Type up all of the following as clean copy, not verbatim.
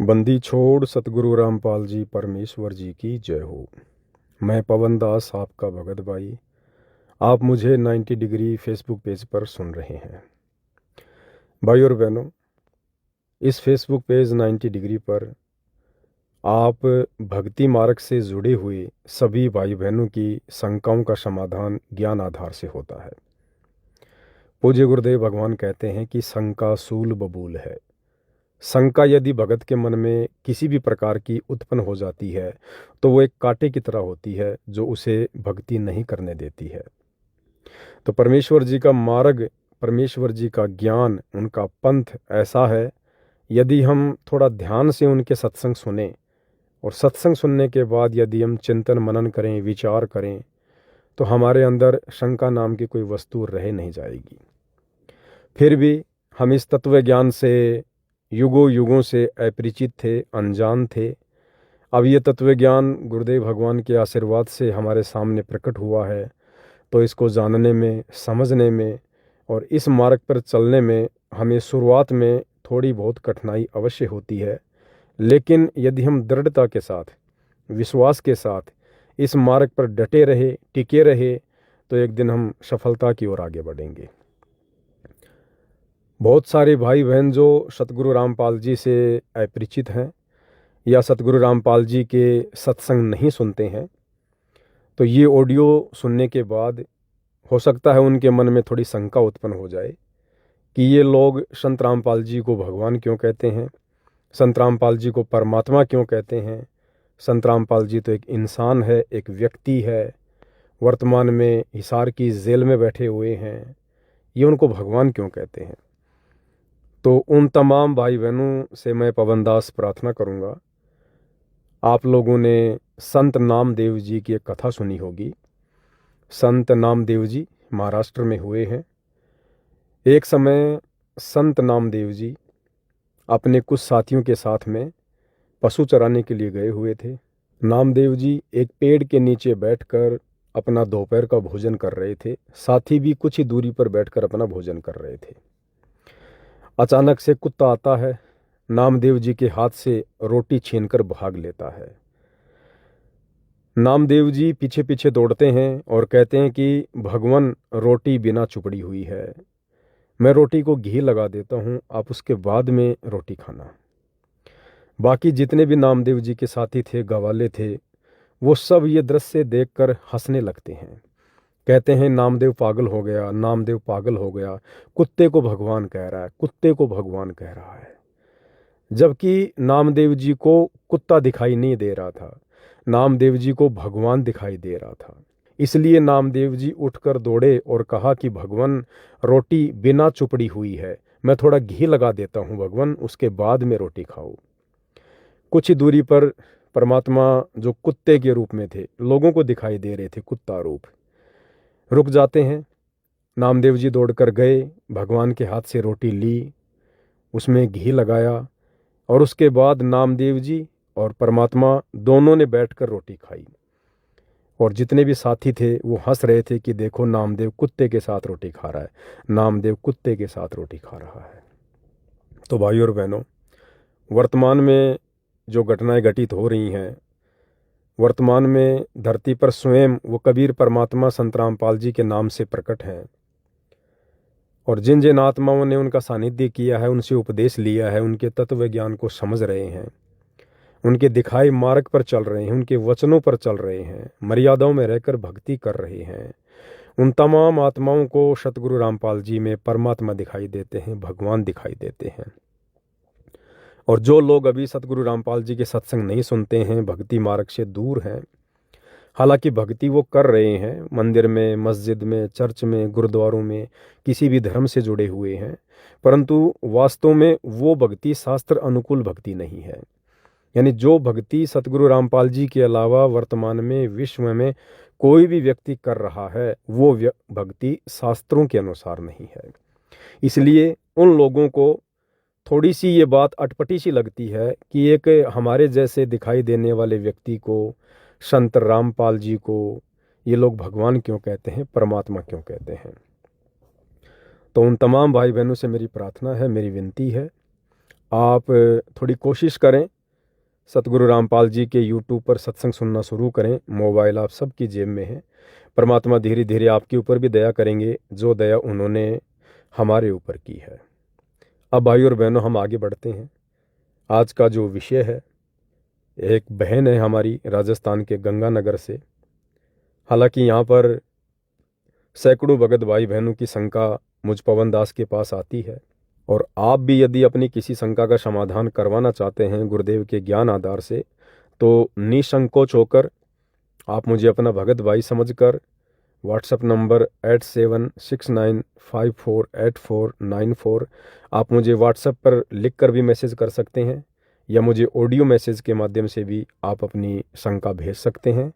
बंदी छोड़ सतगुरु रामपाल जी परमेश्वर जी की जय हो। मैं पवन दास आपका भगत भाई। आप मुझे 90 डिग्री फेसबुक पेज पर सुन रहे हैं। भाई और बहनों, इस फेसबुक पेज 90 डिग्री पर आप भक्ति मार्ग से जुड़े हुए सभी भाई बहनों की शंकाओं का समाधान ज्ञान आधार से होता है। पूज्य गुरुदेव भगवान कहते हैं कि शंका सूल बबूल है। शंका यदि भगत के मन में किसी भी प्रकार की उत्पन्न हो जाती है तो वो एक कांटे की तरह होती है जो उसे भक्ति नहीं करने देती है। तो परमेश्वर जी का मार्ग, परमेश्वर जी का ज्ञान, उनका पंथ ऐसा है, यदि हम थोड़ा ध्यान से उनके सत्संग सुने और सत्संग सुनने के बाद यदि हम चिंतन मनन करें, विचार करें, तो हमारे अंदर शंका नाम की कोई वस्तु रह नहीं जाएगी। फिर भी हम इस तत्व ज्ञान से युगों युगों से अपरिचित थे, अनजान थे। अब ये तत्व ज्ञान गुरुदेव भगवान के आशीर्वाद से हमारे सामने प्रकट हुआ है, तो इसको जानने में, समझने में और इस मार्ग पर चलने में हमें शुरुआत में थोड़ी बहुत कठिनाई अवश्य होती है, लेकिन यदि हम दृढ़ता के साथ, विश्वास के साथ इस मार्ग पर डटे रहे, टिके रहे, तो एक दिन हम सफलता की ओर आगे बढ़ेंगे। बहुत सारे भाई बहन जो सतगुरु रामपाल जी से अपरिचित हैं या सतगुरु रामपाल जी के सत्संग नहीं सुनते हैं, तो ये ऑडियो सुनने के बाद हो सकता है उनके मन में थोड़ी शंका उत्पन्न हो जाए कि ये लोग संत रामपाल जी को भगवान क्यों कहते हैं, संत रामपाल जी को परमात्मा क्यों कहते हैं। संत रामपाल जी तो एक इंसान है, एक व्यक्ति है, वर्तमान में हिसार की जेल में बैठे हुए हैं, ये उनको भगवान क्यों कहते हैं। तो उन तमाम भाई बहनों से मैं पवन दास प्रार्थना करूंगा, आप लोगों ने संत नामदेव जी की एक कथा सुनी होगी। संत नामदेव जी महाराष्ट्र में हुए हैं। एक समय संत नामदेव जी अपने कुछ साथियों के साथ में पशु चराने के लिए गए हुए थे। नामदेव जी एक पेड़ के नीचे बैठकर अपना दोपहर का भोजन कर रहे थे। साथी भी कुछ ही दूरी पर बैठकर अपना भोजन कर रहे थे। अचानक से कुत्ता आता है, नामदेव जी के हाथ से रोटी छीनकर भाग लेता है। नामदेव जी पीछे पीछे दौड़ते हैं और कहते हैं कि भगवान, रोटी बिना चुपड़ी हुई है, मैं रोटी को घी लगा देता हूँ, आप उसके बाद में रोटी खाना। बाकी जितने भी नामदेव जी के साथी थे, गवाले थे, वो सब ये दृश्य देखकर हंसने लगते हैं। कहते हैं नामदेव पागल हो गया, नामदेव पागल हो गया, कुत्ते को भगवान कह रहा है, कुत्ते को भगवान कह रहा है। जबकि नामदेव जी को कुत्ता दिखाई नहीं दे रहा था, नामदेव जी को भगवान दिखाई दे रहा था। इसलिए नामदेव जी उठकर दौड़े और कहा कि भगवान, रोटी बिना चुपड़ी हुई है, मैं थोड़ा घी लगा देता हूँ भगवान, उसके बाद में रोटी खाओ। कुछ ही दूरी पर परमात्मा जो कुत्ते के रूप में थे, लोगों को दिखाई दे रहे थे, कुत्ता रूप, रुक जाते हैं। नामदेव जी दौड़कर गए, भगवान के हाथ से रोटी ली, उसमें घी लगाया और उसके बाद नामदेव जी और परमात्मा दोनों ने बैठकर रोटी खाई। और जितने भी साथी थे वो हंस रहे थे कि देखो नामदेव कुत्ते के साथ रोटी खा रहा है, नामदेव कुत्ते के साथ रोटी खा रहा है। तो भाइयों और बहनों, वर्तमान में जो घटनाएं घटित हो रही हैं, वर्तमान में धरती पर स्वयं वो कबीर परमात्मा संत रामपाल जी के नाम से प्रकट हैं। और जिन जिन आत्माओं ने उनका सानिध्य किया है, उनसे उपदेश लिया है, उनके तत्व ज्ञान को समझ रहे हैं, उनके दिखाए मार्ग पर चल रहे हैं, उनके वचनों पर चल रहे हैं, मर्यादाओं में रहकर भक्ति कर रहे हैं, उन तमाम आत्माओं को सतगुरु रामपाल जी में परमात्मा दिखाई देते हैं, भगवान दिखाई देते हैं। और जो लोग अभी सतगुरु रामपाल जी के सत्संग नहीं सुनते हैं, भक्ति मार्ग से दूर हैं, हालांकि भक्ति वो कर रहे हैं, मंदिर में, मस्जिद में, चर्च में, गुरुद्वारों में, किसी भी धर्म से जुड़े हुए हैं, परंतु वास्तव में वो भक्ति शास्त्र अनुकूल भक्ति नहीं है। यानी जो भक्ति सतगुरु रामपाल जी के अलावा वर्तमान में विश्व में कोई भी व्यक्ति कर रहा है, वो भक्ति शास्त्रों के अनुसार नहीं है। इसलिए उन लोगों को थोड़ी सी ये बात अटपटी सी लगती है कि एक हमारे जैसे दिखाई देने वाले व्यक्ति को, संत रामपाल जी को, ये लोग भगवान क्यों कहते हैं, परमात्मा क्यों कहते हैं। तो उन तमाम भाई बहनों से मेरी प्रार्थना है, मेरी विनती है, आप थोड़ी कोशिश करें, सतगुरु रामपाल जी के यूट्यूब पर सत्संग सुनना शुरू करें। मोबाइल आप सबकी जेब में है। परमात्मा धीरे धीरे आपके ऊपर भी दया करेंगे, जो दया उन्होंने हमारे ऊपर की है। अब भाई और बहनों, हम आगे बढ़ते हैं। आज का जो विषय है, एक बहन है हमारी राजस्थान के गंगानगर से। हालांकि यहाँ पर सैकड़ों भगत भाई बहनों की शंका मुझ पवन दास के पास आती है, और आप भी यदि अपनी किसी शंका का समाधान करवाना चाहते हैं गुरुदेव के ज्ञान आधार से, तो निसंकोच होकर आप मुझे अपना भगत भाई समझकर व्हाट्सएप नंबर 8769548494 आप मुझे व्हाट्सएप पर लिख कर भी मैसेज कर सकते हैं, या मुझे ऑडियो मैसेज के माध्यम से भी आप अपनी शंका भेज सकते हैं।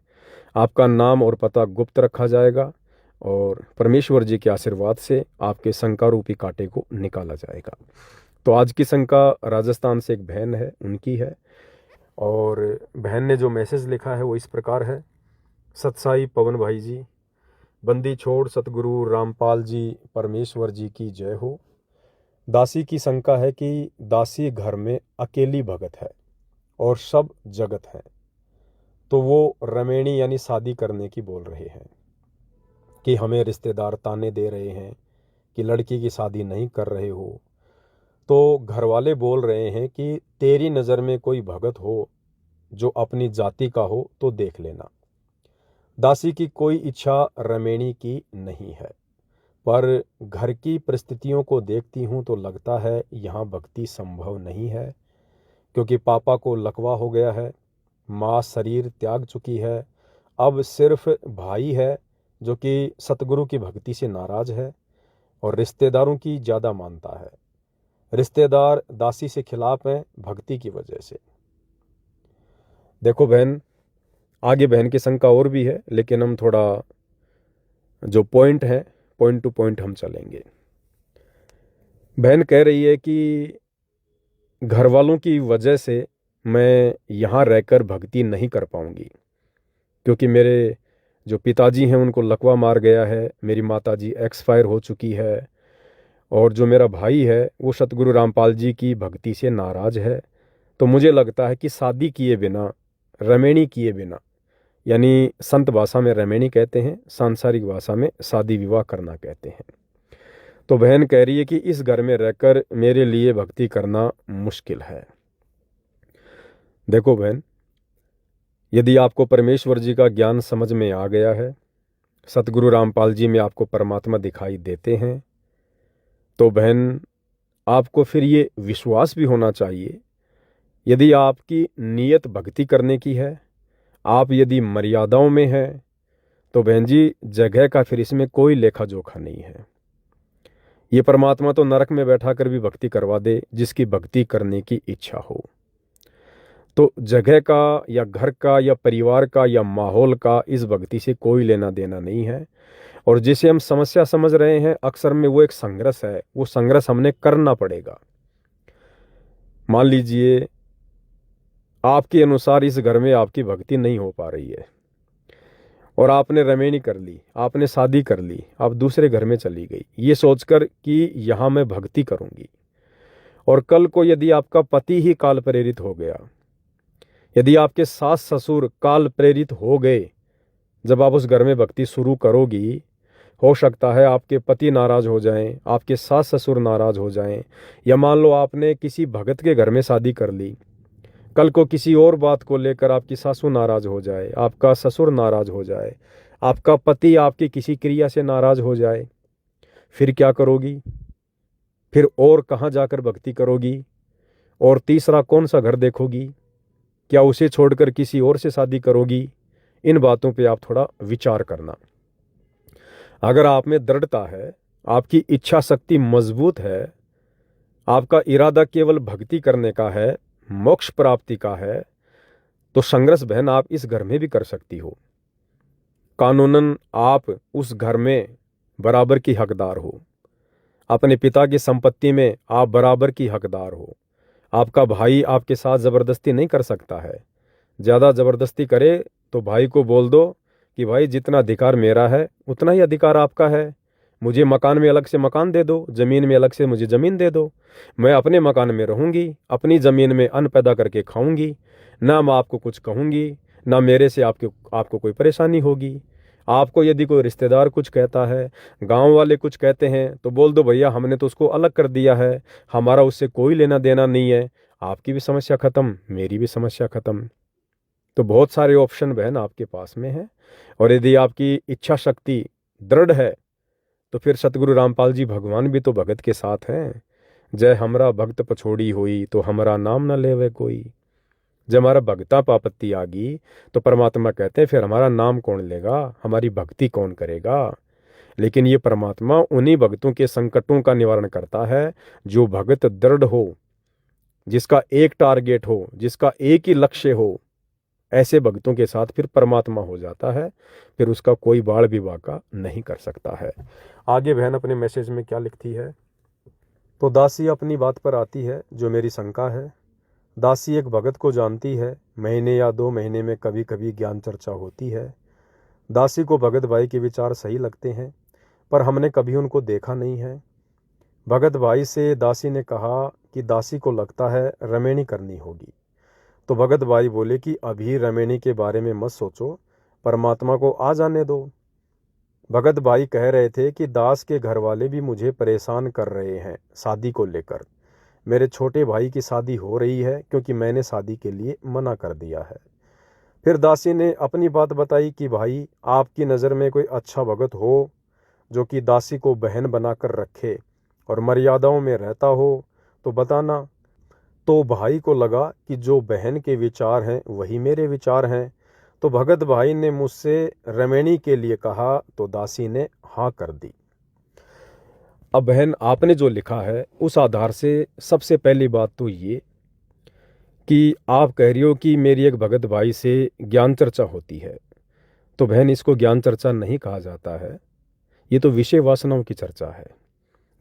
आपका नाम और पता गुप्त रखा जाएगा, और परमेश्वर जी के आशीर्वाद से आपके शंका रूपी कांटे को निकाला जाएगा। तो आज की शंका राजस्थान से एक बहन है, उनकी है। और बहन ने जो मैसेज लिखा है वो इस प्रकार है। सतसाई पवन भाई जी, बंदी छोड़ सतगुरु रामपाल जी परमेश्वर जी की जय हो। दासी की शंका है कि दासी घर में अकेली भगत है और सब जगत है, तो वो रमेणी यानी शादी करने की बोल रहे हैं कि हमें रिश्तेदार ताने दे रहे हैं कि लड़की की शादी नहीं कर रहे हो। तो घर वाले बोल रहे हैं कि तेरी नज़र में कोई भगत हो जो अपनी जाति का हो तो देख लेना। दासी की कोई इच्छा रमेणी की नहीं है, पर घर की परिस्थितियों को देखती हूँ तो लगता है यहाँ भक्ति संभव नहीं है, क्योंकि पापा को लकवा हो गया है, माँ शरीर त्याग चुकी है, अब सिर्फ भाई है जो कि सतगुरु की भक्ति से नाराज है और रिश्तेदारों की ज़्यादा मानता है। रिश्तेदार दासी से खिलाफ हैं भक्ति की वजह से। देखो बहन, आगे बहन की शंका और भी है, लेकिन हम थोड़ा जो पॉइंट है, पॉइंट टू पॉइंट हम चलेंगे। बहन कह रही है कि घर वालों की वजह से मैं यहाँ रहकर भक्ति नहीं कर पाऊंगी, क्योंकि मेरे जो पिताजी हैं उनको लकवा मार गया है, मेरी माताजी एक्सपायर हो चुकी है, और जो मेरा भाई है वो सतगुरु रामपाल जी की भक्ति से नाराज है। तो मुझे लगता है कि शादी किए बिना, रमेणी किए बिना, यानी संत भाषा में रमेणी कहते हैं, सांसारिक भाषा में शादी विवाह करना कहते हैं। तो बहन कह रही है कि इस घर में रहकर मेरे लिए भक्ति करना मुश्किल है। देखो बहन, यदि आपको परमेश्वर जी का ज्ञान समझ में आ गया है, सतगुरु रामपाल जी में आपको परमात्मा दिखाई देते हैं, तो बहन आपको फिर ये विश्वास भी होना चाहिए, यदि आपकी नीयत भक्ति करने की है, आप यदि मर्यादाओं में हैं, तो बहन जी जगह का फिर इसमें कोई लेखा जोखा नहीं है। ये परमात्मा तो नरक में बैठा कर भी भक्ति करवा दे जिसकी भक्ति करने की इच्छा हो। तो जगह का या घर का या परिवार का या माहौल का इस भक्ति से कोई लेना देना नहीं है। और जिसे हम समस्या समझ रहे हैं, अक्सर में वो एक संघर्ष है, वो संघर्ष हमने करना पड़ेगा। मान लीजिए आपके अनुसार इस घर में आपकी भक्ति नहीं हो पा रही है, और आपने रमेणी कर ली, आपने शादी कर ली, आप दूसरे घर में चली गई ये सोचकर कि यहाँ मैं भक्ति करूँगी। और कल को यदि आपका पति ही काल प्रेरित हो गया, यदि आपके सास ससुर काल प्रेरित हो गए, जब आप उस घर में भक्ति शुरू करोगी, हो सकता है आपके पति नाराज हो जाएं, आपके सास ससुर नाराज हो जाएं, या मान लो आपने किसी भगत के घर में शादी कर ली, कल को किसी और बात को लेकर आपकी सासू नाराज हो जाए, आपका ससुर नाराज हो जाए, आपका पति आपकी किसी क्रिया से नाराज हो जाए, फिर क्या करोगी? फिर और कहाँ जाकर भक्ति करोगी? और तीसरा कौन सा घर देखोगी? क्या उसे छोड़कर किसी और से शादी करोगी? इन बातों पे आप थोड़ा विचार करना। अगर आप में दृढ़ता है, आपकी इच्छा शक्ति मजबूत है, आपका इरादा केवल भक्ति करने का है, मोक्ष प्राप्ति का है, तो संघर्ष बहन आप इस घर में भी कर सकती हो। कानूनन आप उस घर में बराबर की हकदार हो, अपने पिता की संपत्ति में आप बराबर की हकदार हो। आपका भाई आपके साथ ज़बरदस्ती नहीं कर सकता है। ज़्यादा ज़बरदस्ती करे तो भाई को बोल दो कि भाई जितना अधिकार मेरा है उतना ही अधिकार आपका है। मुझे मकान में अलग से मकान दे दो, ज़मीन में अलग से मुझे ज़मीन दे दो। मैं अपने मकान में रहूँगी, अपनी ज़मीन में अन्न पैदा करके खाऊंगी, ना मैं आपको कुछ कहूँगी, ना मेरे से आपको कोई परेशानी होगी। आपको यदि कोई रिश्तेदार कुछ कहता है, गांव वाले कुछ कहते हैं, तो बोल दो भैया हमने तो उसको अलग कर दिया है, हमारा उससे कोई लेना देना नहीं है। आपकी भी समस्या ख़त्म, मेरी भी समस्या ख़त्म। तो बहुत सारे ऑप्शन बहन आपके पास में है। और यदि आपकी इच्छा शक्ति दृढ़ है तो फिर सतगुरु रामपाल जी भगवान भी तो भगत के साथ हैं। जय हमरा भक्त पछोड़ी हुई तो हमारा नाम न लेवे कोई। जब हमारा भगता पापत्ति आ गई तो परमात्मा कहते हैं फिर हमारा नाम कौन लेगा, हमारी भक्ति कौन करेगा। लेकिन ये परमात्मा उन्हीं भक्तों के संकटों का निवारण करता है जो भगत दृढ़ हो, जिसका एक टारगेट हो, जिसका एक ही लक्ष्य हो। ऐसे भक्तों के साथ फिर परमात्मा हो जाता है, फिर उसका कोई बाढ़ भी वाका नहीं कर सकता है। आगे बहन अपने मैसेज में क्या लिखती है, तो दासी अपनी बात पर आती है जो मेरी शंका है। दासी एक भगत को जानती है, महीने या 2 महीने में कभी कभी ज्ञान चर्चा होती है। दासी को भगत भाई के विचार सही लगते हैं, पर हमने कभी उनको देखा नहीं है। भगत भाई से दासी ने कहा कि दासी को लगता है रमेणी करनी होगी। तो भगत भाई बोले कि अभी रमेणी के बारे में मत सोचो, परमात्मा को आ जाने दो। भगत भाई कह रहे थे कि दास के घर वाले भी मुझे परेशान कर रहे हैं शादी को लेकर। मेरे छोटे भाई की शादी हो रही है क्योंकि मैंने शादी के लिए मना कर दिया है। फिर दासी ने अपनी बात बताई कि भाई आपकी नज़र में कोई अच्छा भगत हो जो कि दासी को बहन बनाकर रखे और मर्यादाओं में रहता हो तो बताना। तो भाई को लगा कि जो बहन के विचार हैं वही मेरे विचार हैं। तो भगत भाई ने मुझसे रमेणी के लिए कहा तो दासी ने हाँ कर दी। अब बहन आपने जो लिखा है उस आधार से सबसे पहली बात तो ये कि आप कह रही हो कि मेरी एक भगत भाई से ज्ञान चर्चा होती है। तो बहन इसको ज्ञान चर्चा नहीं कहा जाता है, ये तो विषय वासनाओं की चर्चा है।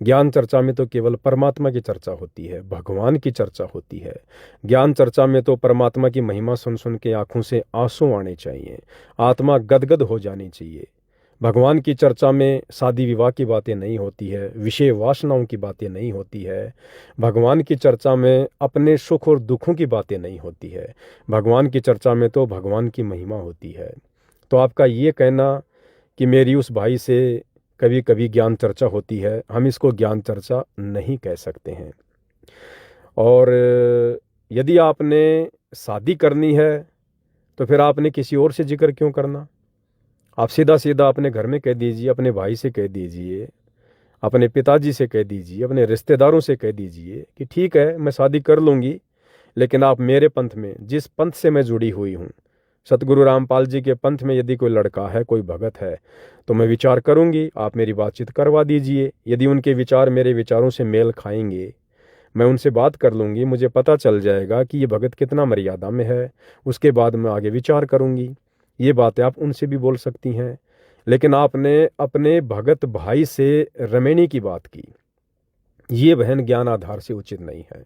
ज्ञान चर्चा में तो केवल परमात्मा की चर्चा होती है, भगवान की चर्चा होती है। ज्ञान चर्चा में तो परमात्मा की महिमा सुन सुन के आंखों से आंसू आने चाहिए, आत्मा गदगद हो जानी चाहिए। भगवान की चर्चा में शादी विवाह की बातें नहीं होती है, विषय वासनाओं की बातें नहीं होती है। भगवान की चर्चा में अपने सुख और दुखों की बातें नहीं होती है। भगवान की चर्चा में तो भगवान की महिमा होती है। तो आपका ये कहना कि मेरी उस भाई से कभी कभी ज्ञान चर्चा होती है, हम इसको ज्ञान चर्चा नहीं कह सकते हैं। और यदि आपने शादी करनी है तो फिर आपने किसी और से जिक्र क्यों करना। आप सीधा सीधा अपने घर में कह दीजिए, अपने भाई से कह दीजिए, अपने पिताजी से कह दीजिए, अपने रिश्तेदारों से कह दीजिए कि ठीक है मैं शादी कर लूँगी, लेकिन आप मेरे पंथ में, जिस पंथ से मैं जुड़ी हुई हूँ, सतगुरु रामपाल जी के पंथ में यदि कोई लड़का है, कोई भगत है, तो मैं विचार करूंगी, आप मेरी बातचीत करवा दीजिए। यदि उनके विचार मेरे विचारों से मेल खाएंगे, मैं उनसे बात कर लूँगी, मुझे पता चल जाएगा कि ये भगत कितना मर्यादा में है, उसके बाद मैं आगे विचार करूँगी। ये बातें आप उनसे भी बोल सकती हैं। लेकिन आपने अपने भगत भाई से रमेणी की बात की, ये बहन ज्ञान आधार से उचित नहीं है।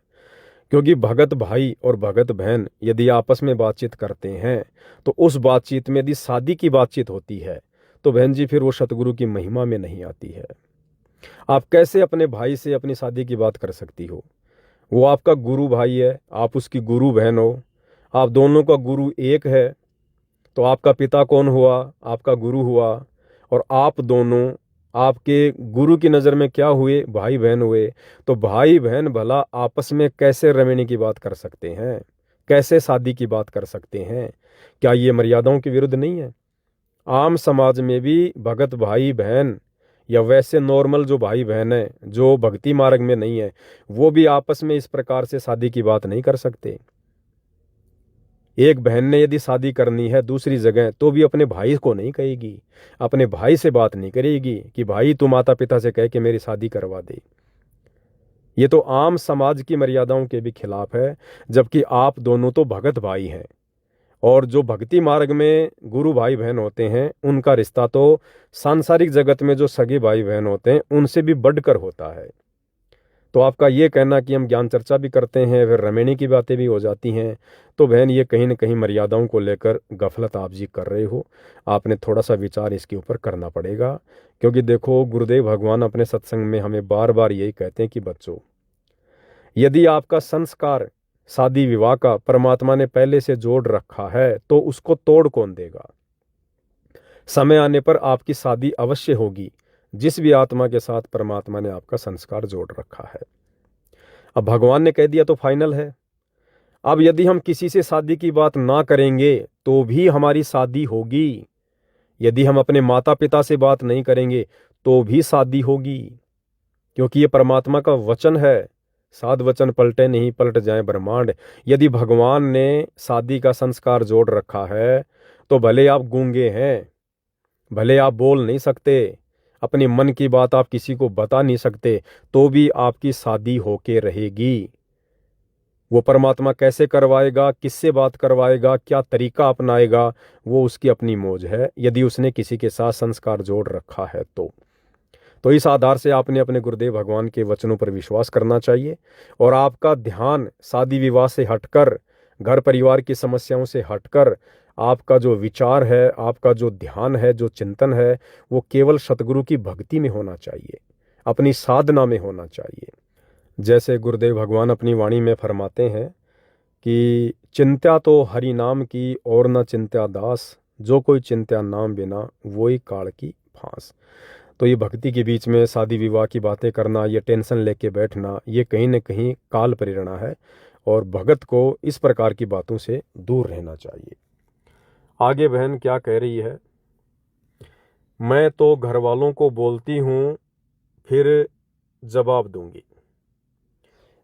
क्योंकि भगत भाई और भगत बहन यदि आपस में बातचीत करते हैं तो उस बातचीत में यदि शादी की बातचीत होती है तो बहन जी फिर वो सतगुरु की महिमा में नहीं आती है। आप कैसे अपने भाई से अपनी शादी की बात कर सकती हो। वो आपका गुरु भाई है, आप उसकी गुरु बहन हो, आप दोनों का गुरु एक है। तो आपका पिता कौन हुआ, आपका गुरु हुआ, और आप दोनों आपके गुरु की नज़र में क्या हुए, भाई बहन हुए। तो भाई बहन भला आपस में कैसे रमेणी की बात कर सकते हैं, कैसे शादी की बात कर सकते हैं। क्या ये मर्यादाओं के विरुद्ध नहीं है। आम समाज में भी भगत भाई बहन या वैसे नॉर्मल जो भाई बहन है जो भक्ति मार्ग में नहीं है, वो भी आपस में इस प्रकार से शादी की बात नहीं कर सकते। एक बहन ने यदि शादी करनी है दूसरी जगह तो भी अपने भाई को नहीं कहेगी, अपने भाई से बात नहीं करेगी कि भाई तू माता पिता से कह के मेरी शादी करवा दे। ये तो आम समाज की मर्यादाओं के भी खिलाफ है। जबकि आप दोनों तो भगत भाई हैं, और जो भक्ति मार्ग में गुरु भाई बहन होते हैं उनका रिश्ता तो सांसारिक जगत में जो सगे भाई बहन होते हैं उनसे भी बढ़कर होता है। तो आपका ये कहना कि हम ज्ञान चर्चा भी करते हैं फिर रमेणी की बातें भी हो जाती हैं, तो बहन ये कहीं ना कहीं मर्यादाओं को लेकर गफलत आप जी कर रहे हो। आपने थोड़ा सा विचार इसके ऊपर करना पड़ेगा। क्योंकि देखो, गुरुदेव भगवान अपने सत्संग में हमें बार बार यही कहते हैं कि बच्चों, यदि आपका संस्कार शादी विवाह का परमात्मा ने पहले से जोड़ रखा है तो उसको तोड़ कौन देगा। समय आने पर आपकी शादी अवश्य होगी जिस भी आत्मा के साथ परमात्मा ने आपका संस्कार जोड़ रखा है। अब भगवान ने कह दिया तो फाइनल है। अब यदि हम किसी से शादी की बात ना करेंगे तो भी हमारी शादी होगी, यदि हम अपने माता पिता से बात नहीं करेंगे तो भी शादी होगी, क्योंकि ये परमात्मा का वचन है, साध वचन पलटे नहीं पलट जाए ब्रह्मांड। यदि भगवान ने शादी का संस्कार जोड़ रखा है तो भले आप गूंगे हैं, भले आप बोल नहीं सकते, अपने मन की बात आप किसी को बता नहीं सकते, तो भी आपकी शादी होके रहेगी। वो परमात्मा कैसे करवाएगा, किससे बात करवाएगा, क्या तरीका अपनाएगा, वो उसकी अपनी मौज है, यदि उसने किसी के साथ संस्कार जोड़ रखा है तो इस आधार से आपने अपने गुरुदेव भगवान के वचनों पर विश्वास करना चाहिए। और आपका ध्यान शादी विवाह से हटकर, घर परिवार की समस्याओं से हटकर, आपका जो विचार है, आपका जो ध्यान है, जो चिंतन है, वो केवल सतगुरु की भक्ति में होना चाहिए, अपनी साधना में होना चाहिए। जैसे गुरुदेव भगवान अपनी वाणी में फरमाते हैं कि चिंत्या तो हरि नाम की और न चिंत्या दास, जो कोई चिंत्या नाम बिना वही काल की फांस। तो ये भक्ति के बीच में शादी विवाह की बातें करना, ये टेंशन लेके बैठना, ये कहीं न कहीं काल प्रेरणा है और भगत को इस प्रकार की बातों से दूर रहना चाहिए। आगे बहन क्या कह रही है, मैं तो घर वालों को बोलती हूँ फिर जवाब दूंगी।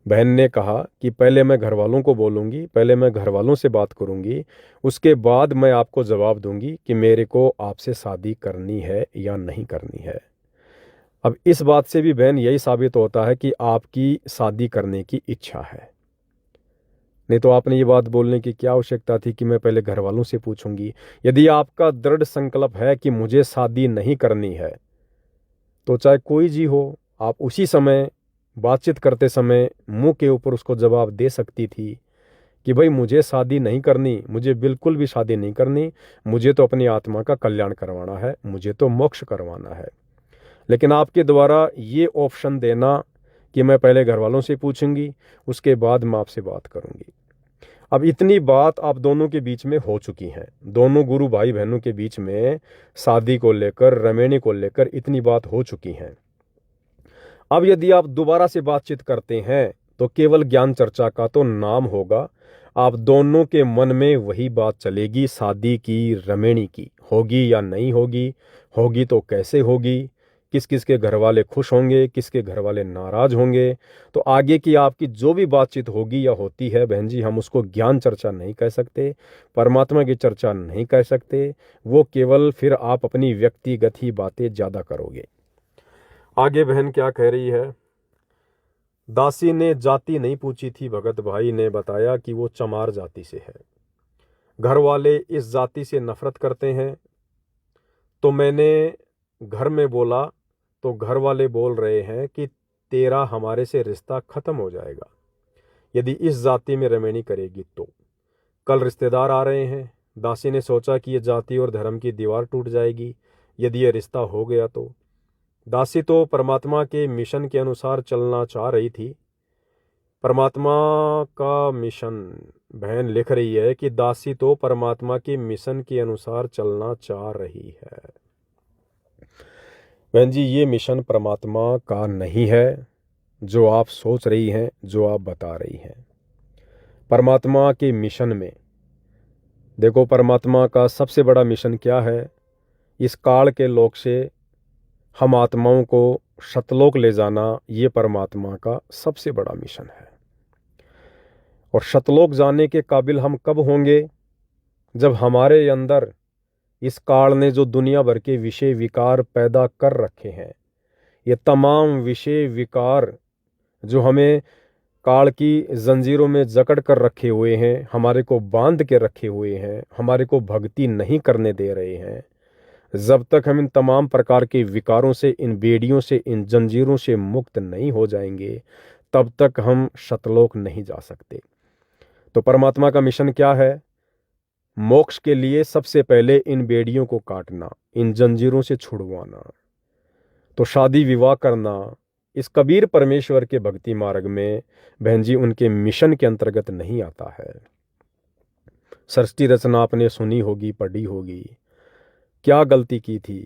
बहन ने कहा कि पहले मैं घर वालों को बोलूंगी, पहले मैं घर वालों से बात करूंगी, उसके बाद मैं आपको जवाब दूंगी कि मेरे को आपसे शादी करनी है या नहीं करनी है। अब इस बात से भी बहन यही साबित होता है कि आपकी शादी करने की इच्छा है, नहीं तो आपने ये बात बोलने की क्या आवश्यकता थी कि मैं पहले घर वालों से पूछूंगी। यदि आपका दृढ़ संकल्प है कि मुझे शादी नहीं करनी है तो चाहे कोई जी हो, आप उसी समय बातचीत करते समय मुंह के ऊपर उसको जवाब दे सकती थी कि भाई मुझे शादी नहीं करनी, मुझे बिल्कुल भी शादी नहीं करनी, मुझे तो अपनी आत्मा का कल्याण करवाना है, मुझे तो मोक्ष करवाना है। लेकिन आपके द्वारा ये ऑप्शन देना कि मैं पहले घर वालों से पूछूंगी उसके बाद मैं आपसे बात करूंगी, अब इतनी बात आप दोनों के बीच में हो चुकी है, दोनों गुरु भाई बहनों के बीच में शादी को लेकर, रमेणी को लेकर इतनी बात हो चुकी है। अब यदि आप दोबारा से बातचीत करते हैं तो केवल ज्ञान चर्चा का तो नाम होगा, आप दोनों के मन में वही बात चलेगी, शादी की, रमेणी की होगी या नहीं होगी, होगी तो कैसे होगी, किस किस के घर वाले खुश होंगे, किसके घर वाले नाराज होंगे। तो आगे की आपकी जो भी बातचीत होगी या होती है बहन जी, हम उसको ज्ञान चर्चा नहीं कह सकते, परमात्मा की चर्चा नहीं कह सकते, वो केवल फिर आप अपनी व्यक्तिगत ही बातें ज़्यादा करोगे। आगे बहन क्या कह रही है, दासी ने जाति नहीं पूछी थी, भगत भाई ने बताया कि वो चमार जाति से है, घर वाले इस जाति से नफरत करते हैं। तो मैंने घर में बोला तो घर वाले बोल रहे हैं कि तेरा हमारे से रिश्ता खत्म हो जाएगा यदि इस जाति में रमेणी करेगी तो। कल रिश्तेदार आ रहे हैं, दासी ने सोचा कि ये जाति और धर्म की दीवार टूट जाएगी यदि ये रिश्ता हो गया तो। दासी तो परमात्मा के मिशन के अनुसार चलना चाह रही थी। परमात्मा का मिशन, बहन लिख रही है कि दासी तो परमात्मा के मिशन के अनुसार चलना चाह रही है। बहन जी, ये मिशन परमात्मा का नहीं है जो आप सोच रही हैं, जो आप बता रही हैं। परमात्मा के मिशन में देखो, परमात्मा का सबसे बड़ा मिशन क्या है, इस काल के लोक से हम आत्माओं को सतलोक ले जाना, ये परमात्मा का सबसे बड़ा मिशन है। और सतलोक जाने के काबिल हम कब होंगे, जब हमारे अंदर इस काल ने जो दुनिया भर के विषय विकार पैदा कर रखे हैं, ये तमाम विषय विकार जो हमें काल की जंजीरों में जकड़ कर रखे हुए हैं, हमारे को बांध के रखे हुए हैं, हमारे को भक्ति नहीं करने दे रहे हैं, जब तक हम इन तमाम प्रकार के विकारों से, इन बेड़ियों से, इन जंजीरों से मुक्त नहीं हो जाएंगे, तब तक हम सतलोक नहीं जा सकते। तो परमात्मा का मिशन क्या है? मोक्ष के लिए सबसे पहले इन बेड़ियों को काटना, इन जंजीरों से छुड़वाना। तो शादी विवाह करना इस कबीर परमेश्वर के भक्ति मार्ग में बहन जी उनके मिशन के अंतर्गत नहीं आता है। सृष्टि रचना आपने सुनी होगी, पढ़ी होगी। क्या गलती की थी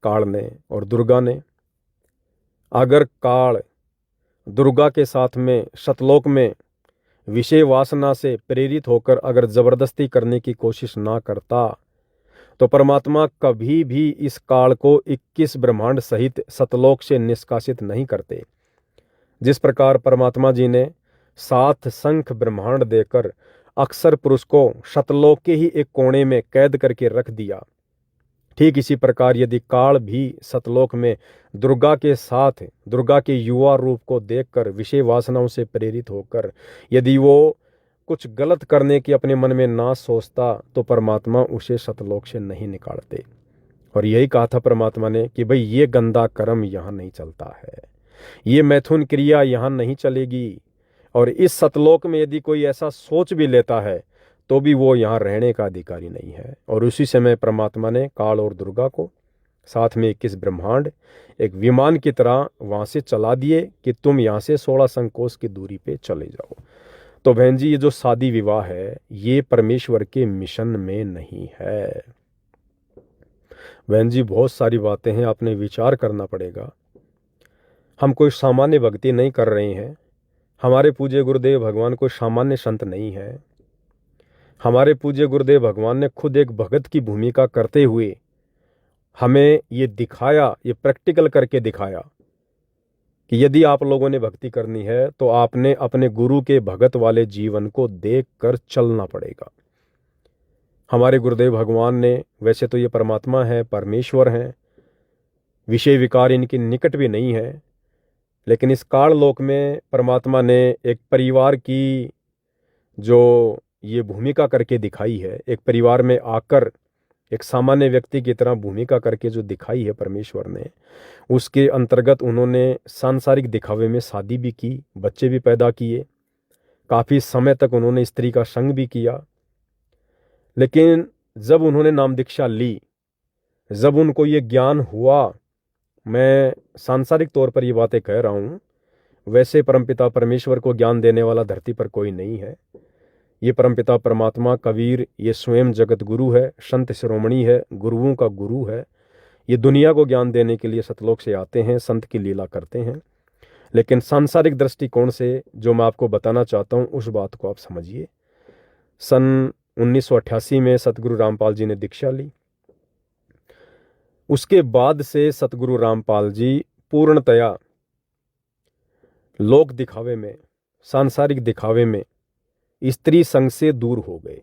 काल ने और दुर्गा ने? अगर काल दुर्गा के साथ में सतलोक में विषय वासना से प्रेरित होकर अगर जबरदस्ती करने की कोशिश ना करता तो परमात्मा कभी भी इस काल को 21 ब्रह्मांड सहित सतलोक से निष्कासित नहीं करते। जिस प्रकार परमात्मा जी ने 7 संख ब्रह्मांड देकर अक्सर पुरुष को सतलोक के ही एक कोने में कैद करके रख दिया, ठीक इसी प्रकार यदि काल भी सतलोक में दुर्गा के साथ दुर्गा के युवा रूप को देखकर विषय वासनाओं से प्रेरित होकर यदि वो कुछ गलत करने की अपने मन में ना सोचता तो परमात्मा उसे सतलोक से नहीं निकालते। और यही कहा था परमात्मा ने कि भाई ये गंदा कर्म यहाँ नहीं चलता है, ये मैथुन क्रिया यहाँ नहीं चलेगी। और इस सतलोक में यदि कोई ऐसा सोच भी लेता है तो भी वो यहाँ रहने का अधिकारी नहीं है। और उसी समय परमात्मा ने काल और दुर्गा को साथ में 21 ब्रह्मांड एक विमान की तरह वहाँ से चला दिए कि तुम यहाँ से 16 संकोच की दूरी पे चले जाओ। तो बहन जी ये जो शादी विवाह है ये परमेश्वर के मिशन में नहीं है। बहन जी बहुत सारी बातें हैं, आपने विचार करना पड़ेगा। हम कोई सामान्य भक्ति नहीं कर रहे हैं। हमारे पूज्य गुरुदेव भगवान कोई सामान्य संत नहीं है। हमारे पूज्य गुरुदेव भगवान ने खुद एक भगत की भूमिका करते हुए हमें ये दिखाया, ये प्रैक्टिकल करके दिखाया कि यदि आप लोगों ने भक्ति करनी है तो आपने अपने गुरु के भगत वाले जीवन को देखकर चलना पड़ेगा। हमारे गुरुदेव भगवान ने, वैसे तो ये परमात्मा है, परमेश्वर हैं, विषय विकार इनके निकट भी नहीं है, लेकिन इस काल लोक में परमात्मा ने एक परिवार की जो ये भूमिका करके दिखाई है, एक परिवार में आकर एक सामान्य व्यक्ति की तरह भूमिका करके जो दिखाई है परमेश्वर ने, उसके अंतर्गत उन्होंने सांसारिक दिखावे में शादी भी की, बच्चे भी पैदा किए, काफ़ी समय तक उन्होंने स्त्री का संग भी किया। लेकिन जब उन्होंने नाम दीक्षा ली, जब उनको ये ज्ञान हुआ, मैं सांसारिक तौर पर ये बातें कह रहा हूँ, वैसे परमपिता परमेश्वर को ज्ञान देने वाला धरती पर कोई नहीं है। ये परमपिता परमात्मा कबीर ये स्वयं जगत गुरु है, संत शिरोमणि है, गुरुओं का गुरु है। ये दुनिया को ज्ञान देने के लिए सतलोक से आते हैं, संत की लीला करते हैं। लेकिन सांसारिक दृष्टिकोण से जो मैं आपको बताना चाहता हूँ उस बात को आप समझिए। सन 1988 में सतगुरु रामपाल जी ने दीक्षा ली। उसके बाद से सतगुरु रामपाल जी पूर्णतया लोक दिखावे में, सांसारिक दिखावे में स्त्री संग से दूर हो गए।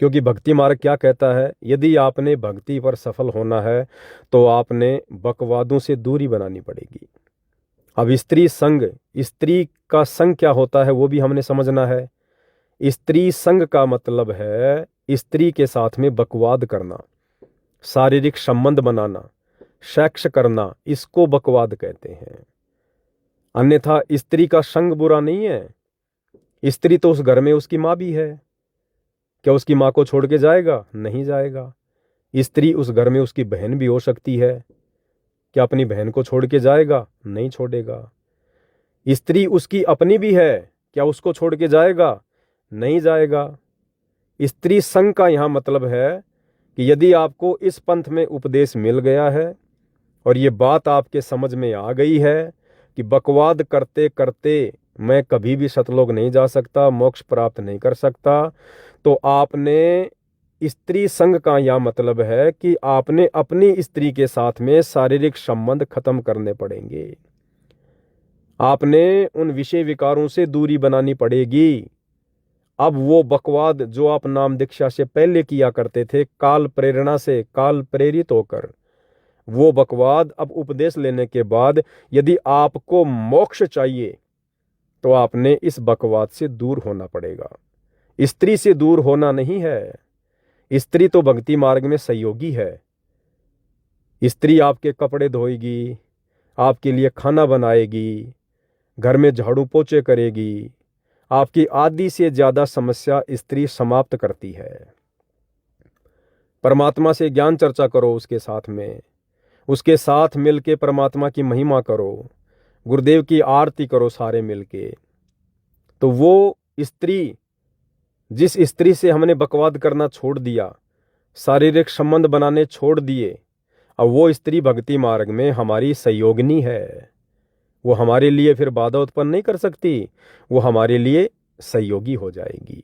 क्योंकि भक्ति मार्ग क्या कहता है, यदि आपने भक्ति पर सफल होना है तो आपने बकवादों से दूरी बनानी पड़ेगी। अब स्त्री संग, स्त्री का संग क्या होता है वो भी हमने समझना है। स्त्री संग का मतलब है स्त्री के साथ में बकवाद करना, शारीरिक संबंध बनाना, सेक्स करना, इसको बकवाद कहते हैं। अन्यथा स्त्री का संग बुरा नहीं है। स्त्री तो उस घर में उसकी माँ भी है। क्या उसकी माँ को छोड़ के जाएगा? नहीं जाएगा। स्त्री उस घर में उसकी बहन भी हो सकती है। क्या अपनी बहन को छोड़ के जाएगा? नहीं छोड़ेगा। स्त्री उसकी अपनी भी है, क्या उसको छोड़ के जाएगा? नहीं जाएगा। स्त्री संग का यहाँ मतलब है कि यदि आपको इस पंथ में उपदेश मिल गया है और ये बात आपके समझ में आ गई है कि बकवाद करते करते मैं कभी भी सतलोक नहीं जा सकता, मोक्ष प्राप्त नहीं कर सकता, तो आपने स्त्री संग का यह मतलब है कि आपने अपनी स्त्री के साथ में शारीरिक संबंध खत्म करने पड़ेंगे। आपने उन विषय विकारों से दूरी बनानी पड़ेगी। अब वो बकवाद जो आप नाम दीक्षा से पहले किया करते थे, काल प्रेरणा से, काल प्रेरित होकर, वो बकवाद अब उपदेश लेने के बाद यदि आपको मोक्ष चाहिए तो आपने इस बकवाद से दूर होना पड़ेगा। स्त्री से दूर होना नहीं है। स्त्री तो भक्ति मार्ग में सहयोगी है। स्त्री आपके कपड़े धोएगी, आपके लिए खाना बनाएगी, घर में झाड़ू पोछे करेगी, आपकी आधी से ज़्यादा समस्या स्त्री समाप्त करती है। परमात्मा से ज्ञान चर्चा करो उसके साथ मिलके परमात्मा की महिमा करो, गुरुदेव की आरती करो सारे मिलके। तो वो स्त्री, जिस स्त्री से हमने बकवाद करना छोड़ दिया, शारीरिक संबंध बनाने छोड़ दिए, अब वो स्त्री भक्ति मार्ग में हमारी सहयोगिनी है। वो हमारे लिए फिर बाधा उत्पन्न नहीं कर सकती, वो हमारे लिए सहयोगी हो जाएगी।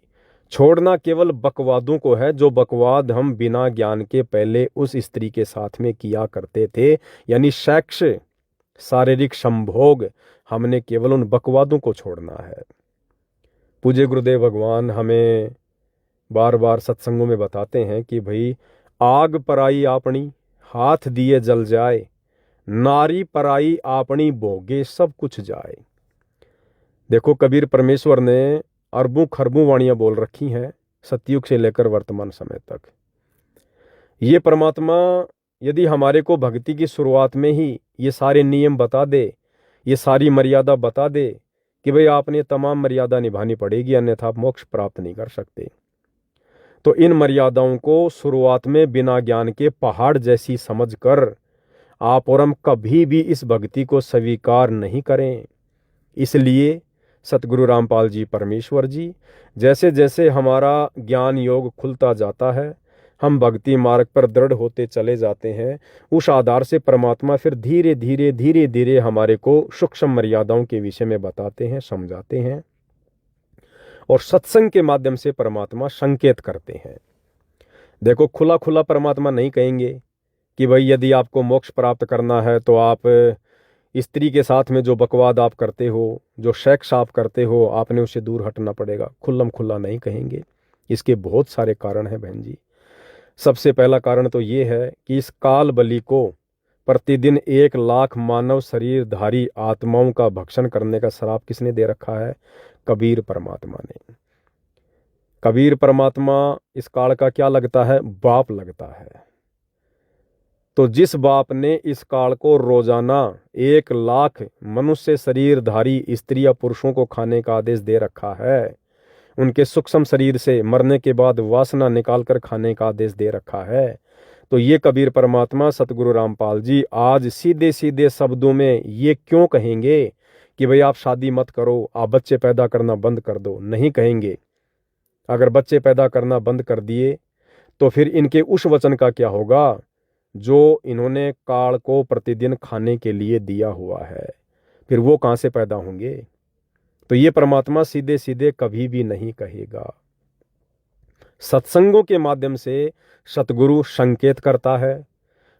छोड़ना केवल बकवादों को है, जो बकवाद हम बिना ज्ञान के पहले उस स्त्री के साथ में किया करते थे, यानी सेक्स, शारीरिक संभोग, हमने केवल उन बकवादों को छोड़ना है। पूज्य गुरुदेव भगवान हमें बार बार सत्संगों में बताते हैं कि भाई, आग पराई आपनी हाथ दिए जल जाए, नारी पराई आपनी भोगे सब कुछ जाए। देखो, कबीर परमेश्वर ने अरबों खरबों वाणियां बोल रखी हैं सतयुग से लेकर वर्तमान समय तक। ये परमात्मा यदि हमारे को भक्ति की शुरुआत में ही ये सारे नियम बता दे, ये सारी मर्यादा बता दे कि भाई आपने तमाम मर्यादा निभानी पड़ेगी, अन्यथा आप मोक्ष प्राप्त नहीं कर सकते, तो इन मर्यादाओं को शुरुआत में बिना ज्ञान के पहाड़ जैसी समझ कर आप और हम कभी भी इस भक्ति को स्वीकार नहीं करें। इसलिए सतगुरु रामपाल जी परमेश्वर जी, जैसे जैसे हमारा ज्ञान योग खुलता जाता है, हम भक्ति मार्ग पर दृढ़ होते चले जाते हैं, उस आधार से परमात्मा फिर धीरे धीरे हमारे को सूक्ष्म मर्यादाओं के विषय में बताते हैं, समझाते हैं, और सत्संग के माध्यम से परमात्मा संकेत करते हैं। देखो, खुला खुला परमात्मा नहीं कहेंगे कि भाई यदि आपको मोक्ष प्राप्त करना है तो आप स्त्री के साथ में जो बकवाद आप करते हो, जो सेक्स आप करते हो, आपने उससे दूर हटना पड़ेगा। खुल्लम खुल्ला नहीं कहेंगे। इसके बहुत सारे कारण हैं बहन जी। सबसे पहला कारण तो ये है कि इस काल बलि को प्रतिदिन 1 लाख मानव शरीरधारी आत्माओं का भक्षण करने का श्राप किसने दे रखा है? कबीर परमात्मा ने। कबीर परमात्मा इस काल का क्या लगता है? बाप लगता है। तो जिस बाप ने इस काल को रोजाना 1 लाख मनुष्य शरीरधारी स्त्री या पुरुषों को खाने का आदेश दे रखा है, उनके सूक्ष्म शरीर से मरने के बाद वासना निकालकर खाने का आदेश दे रखा है, तो ये कबीर परमात्मा सतगुरु रामपाल जी आज सीधे सीधे शब्दों में ये क्यों कहेंगे कि भाई आप शादी मत करो, आप बच्चे पैदा करना बंद कर दो? नहीं कहेंगे। अगर बच्चे पैदा करना बंद कर दिए तो फिर इनके उस वचन का क्या होगा जो इन्होंने काल को प्रतिदिन खाने के लिए दिया हुआ है? फिर वो कहाँ से पैदा होंगे? तो ये परमात्मा सीधे सीधे कभी भी नहीं कहेगा। सत्संगों के माध्यम से सतगुरु संकेत करता है।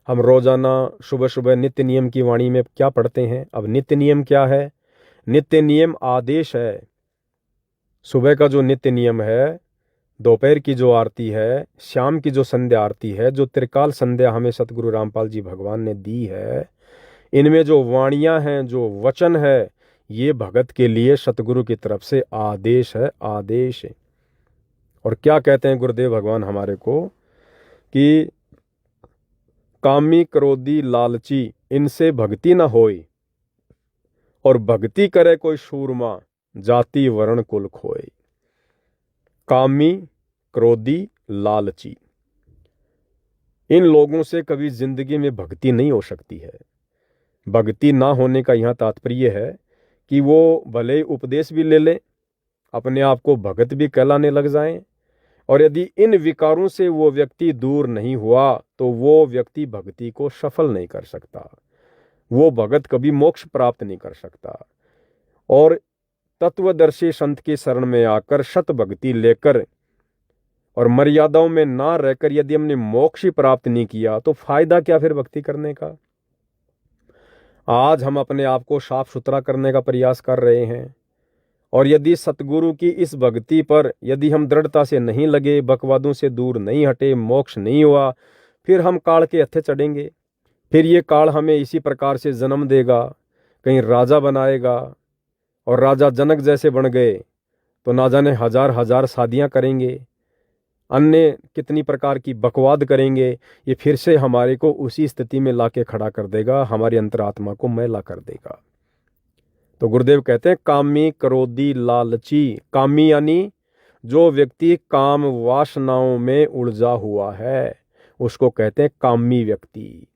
हम रोजाना सुबह सुबह नित्य नियम की वाणी में क्या पढ़ते हैं? अब नित्य नियम क्या है? नित्य नियम आदेश है। सुबह का जो नित्य नियम है, दोपहर की जो आरती है, शाम की जो संध्या आरती है, जो त्रिकाल संध्या हमें सतगुरु रामपाल जी भगवान ने दी है, इनमें जो वाणियां हैं, जो वचन है, ये भगत के लिए सतगुरु की तरफ से आदेश है, आदेश। और क्या कहते हैं गुरुदेव भगवान हमारे को कि कामी क्रोधी लालची इनसे भक्ति न होई, और भक्ति करे कोई सूरमा जाति वर्ण कुल खोए। कामी क्रोधी लालची, इन लोगों से कभी जिंदगी में भक्ति नहीं हो सकती है। भक्ति ना होने का यहाँ तात्पर्य है कि वो भले उपदेश भी ले लें, अपने आप को भगत भी कहलाने लग जाएं, और यदि इन विकारों से वो व्यक्ति दूर नहीं हुआ तो वो व्यक्ति भक्ति को सफल नहीं कर सकता, वो भगत कभी मोक्ष प्राप्त नहीं कर सकता। और तत्वदर्शी संत की शरण में आकर सत भक्ति लेकर और मर्यादाओं में ना रहकर यदि हमने मोक्ष ही प्राप्त नहीं किया तो फायदा क्या फिर भक्ति करने का? आज हम अपने आप को साफ सुथरा करने का प्रयास कर रहे हैं, और यदि सतगुरु की इस भक्ति पर यदि हम दृढ़ता से नहीं लगे, बकवादों से दूर नहीं हटे, मोक्ष नहीं हुआ, फिर हम काल के हत्थे चढ़ेंगे। फिर ये काल हमें इसी प्रकार से जन्म देगा, कहीं राजा बनाएगा, और राजा जनक जैसे बन गए तो ना जाने हजार हजार शादियां करेंगे, अन्य कितनी प्रकार की बकवाद करेंगे। ये फिर से हमारे को उसी स्थिति में लाके खड़ा कर देगा, हमारी अंतरात्मा को मैला कर देगा। तो गुरुदेव कहते हैं कामी, क्रोधी, लालची। कामी यानी जो व्यक्ति काम वासनाओं में उलझा हुआ है उसको कहते हैं कामी व्यक्ति।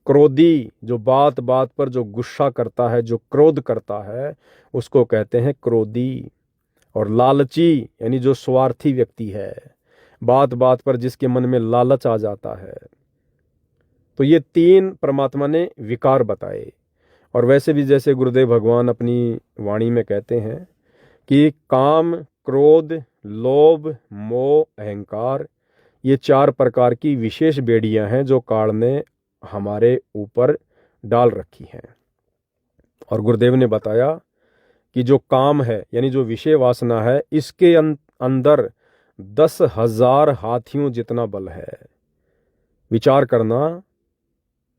क्रोधी, जो बात बात पर जो गुस्सा करता है, जो क्रोध करता है, उसको कहते हैं क्रोधी। और लालची यानी जो स्वार्थी व्यक्ति है, बात बात पर जिसके मन में लालच आ जाता है। तो ये तीन परमात्मा ने विकार बताए। और वैसे भी जैसे गुरुदेव भगवान अपनी वाणी में कहते हैं कि काम, क्रोध, लोभ, मोह, अहंकार, ये 4 प्रकार की विशेष बेड़ियां हैं जो काल ने हमारे ऊपर डाल रखी हैं। और गुरुदेव ने बताया कि जो काम है यानी जो विषय वासना है, इसके अंदर 10,000 हाथियों जितना बल है। विचार करना,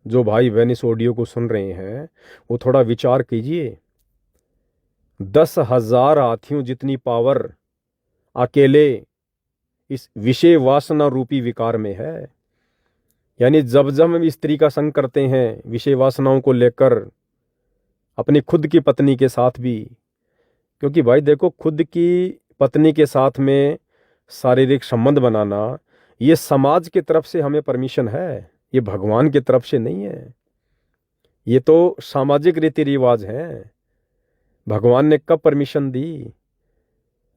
जो भाई वेनिस ऑडियो को सुन रहे हैं वो थोड़ा विचार कीजिए। 10,000 हाथियों जितनी पावर अकेले इस विषय वासना रूपी विकार में है। यानी जब जब हम स्त्री का संग करते हैं विषय वासनाओं को लेकर, अपनी खुद की पत्नी के साथ भी, क्योंकि भाई देखो, खुद की पत्नी के साथ में शारीरिक संबंध बनाना ये समाज की तरफ से हमें परमिशन है, ये भगवान की तरफ से नहीं है। ये तो सामाजिक रीति रिवाज हैं। भगवान ने कब परमिशन दी?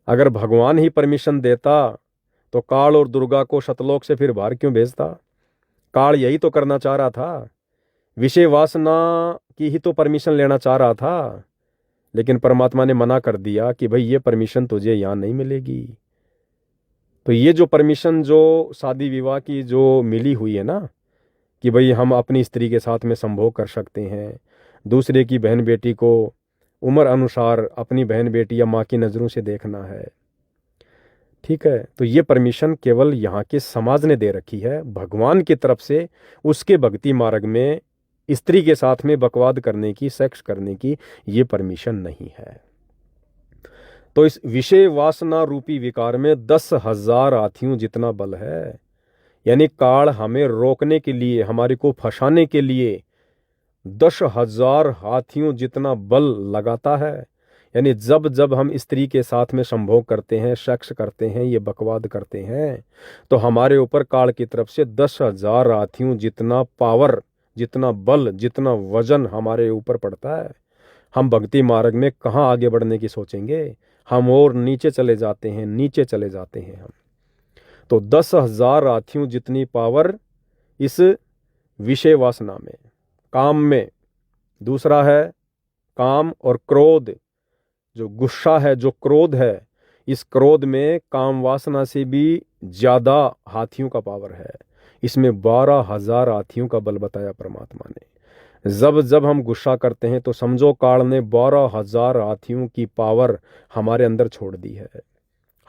अगर भगवान ही परमिशन देता तो काल और दुर्गा को सतलोक से फिर बाहर क्यों भेजता? काल यही तो करना चाह रहा था, विषय वासना की ही तो परमिशन लेना चाह रहा था, लेकिन परमात्मा ने मना कर दिया कि भाई ये परमिशन तुझे यहां नहीं मिलेगी। तो ये जो परमिशन जो शादी विवाह की जो मिली हुई है ना, कि भाई हम अपनी स्त्री के साथ में संभोग कर सकते हैं, दूसरे की बहन बेटी को उम्र अनुसार अपनी बहन बेटी या माँ की नज़रों से देखना है, ठीक है, तो ये परमिशन केवल यहाँ के समाज ने दे रखी है। भगवान की तरफ से उसके भक्ति मार्ग में स्त्री के साथ में बकवाद करने की, सेक्स करने की ये परमिशन नहीं है। तो इस विषय वासना रूपी विकार में 10,000 हाथियों जितना बल है। यानी काल हमें रोकने के लिए, हमारे को फंसाने के लिए 10,000 हाथियों जितना बल लगाता है। यानी जब जब हम स्त्री के साथ में संभोग करते हैं, सेक्स करते हैं, ये बकवाद करते हैं, तो हमारे ऊपर काल की तरफ से 10,000 हाथियों जितना पावर, जितना बल, जितना वजन हमारे ऊपर पड़ता है। हम भक्ति मार्ग में कहाँ आगे बढ़ने की सोचेंगे? हम और नीचे चले जाते हैं, नीचे चले जाते हैं हम। तो 10,000 हाथियों जितनी पावर इस विषय वासना में, काम में। दूसरा है काम और क्रोध, जो गुस्सा है, जो क्रोध है, इस क्रोध में काम वासना से भी ज्यादा हाथियों का पावर है। इसमें 12,000 हाथियों का बल बताया परमात्मा ने। जब जब हम गुस्सा करते हैं तो समझो काल ने 12,000 हाथियों की पावर हमारे अंदर छोड़ दी है,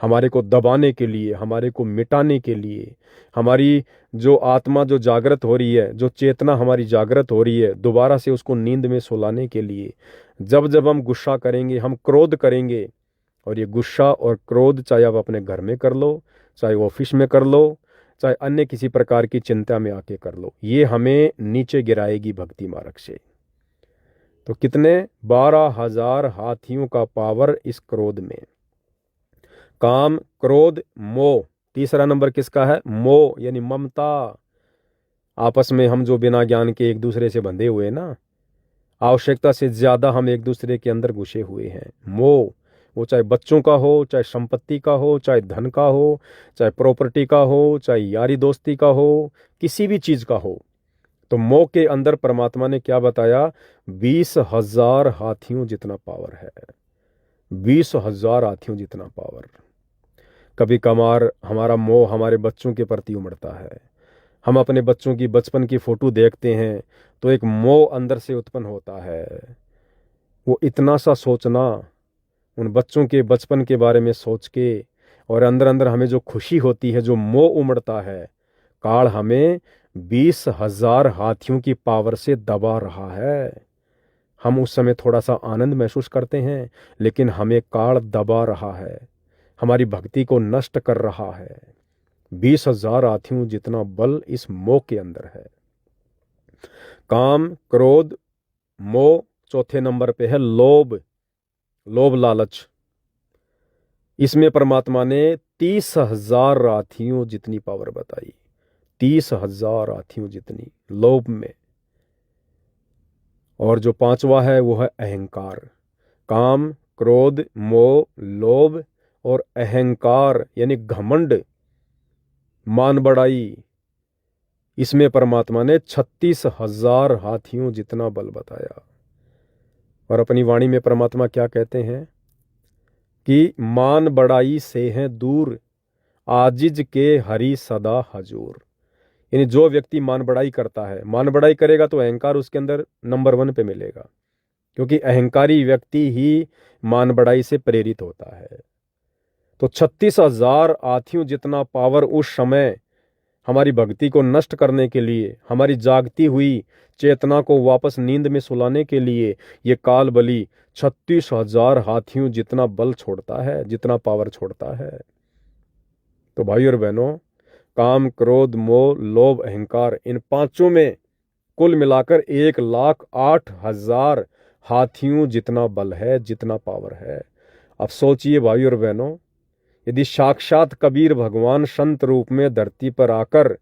हमारे को दबाने के लिए, हमारे को मिटाने के लिए। हमारी जो आत्मा जो जागृत हो रही है, जो चेतना हमारी जागृत हो रही है, दोबारा से उसको नींद में सुलाने के लिए। जब जब हम गुस्सा करेंगे, हम क्रोध करेंगे, और ये गुस्सा और क्रोध चाहे आप अपने घर में कर लो, चाहे ऑफिस में कर लो, चाहे अन्य किसी प्रकार की चिंता में आके कर लो, ये हमें नीचे गिराएगी भक्ति मार्ग से। तो कितने? 12,000 हाथियों का पावर इस क्रोध में। काम, क्रोध, मोह। तीसरा नंबर किसका है? मोह यानी ममता। आपस में हम जो बिना ज्ञान के एक दूसरे से बंधे हुए ना, आवश्यकता से ज्यादा हम एक दूसरे के अंदर घुसे हुए हैं। मोह, वो चाहे बच्चों का हो, चाहे संपत्ति का हो, चाहे धन का हो, चाहे प्रॉपर्टी का हो, चाहे यारी दोस्ती का हो, किसी भी चीज का हो। तो मोह के अंदर परमात्मा ने क्या बताया? 20,000 हाथियों जितना पावर है। 20,000 हाथियों जितना पावर। कभी कभार हमारा मोह हमारे बच्चों के प्रति उमड़ता है। हम अपने बच्चों की बचपन की फोटो देखते हैं तो एक मोह अंदर से उत्पन्न होता है। वो इतना सा सोचना, उन बच्चों के बचपन के बारे में सोच के, और अंदर अंदर हमें जो खुशी होती है, जो मोह उमड़ता है, काल हमें 20,000 हाथियों की पावर से दबा रहा है। हम उस समय थोड़ा सा आनंद महसूस करते हैं, लेकिन हमें काल दबा रहा है, हमारी भक्ति को नष्ट कर रहा है। 20,000 हाथियों जितना बल इस मोह के अंदर है। काम, क्रोध, मोह। चौथे नंबर पे है लोभ। लोभ लालच, इसमें परमात्मा ने 30,000 हाथियों जितनी पावर बताई, 30,000 हाथियों जितनी लोभ में। और जो पांचवा है वो है अहंकार। काम, क्रोध, मोह, लोभ और अहंकार यानी घमंड, मान बढ़ाई, इसमें परमात्मा ने 36,000 हाथियों जितना बल बताया। और अपनी वाणी में परमात्मा क्या कहते हैं कि मान बढ़ाई से हैं दूर, आजिज के हरि सदा हजूर। यानी जो व्यक्ति मान बढ़ाई करता है, मान बढ़ाई करेगा तो अहंकार उसके अंदर नंबर 1 पे मिलेगा, क्योंकि अहंकारी व्यक्ति ही मान बढ़ाई से प्रेरित होता है। तो 36,000 हाथियों जितना पावर उस समय हमारी भक्ति को नष्ट करने के लिए, हमारी जागती हुई चेतना को वापस नींद में सुलाने के लिए ये काल बलि 36,000 हाथियों जितना बल छोड़ता है, जितना पावर छोड़ता है। तो भाई और बहनों, काम, क्रोध, मोह, लोभ, अहंकार, इन पांचों में कुल मिलाकर 1,08,000 हाथियों जितना बल है, जितना पावर है। अब सोचिए भाई और बहनों, यदि साक्षात कबीर भगवान संत रूप में धरती पर आकर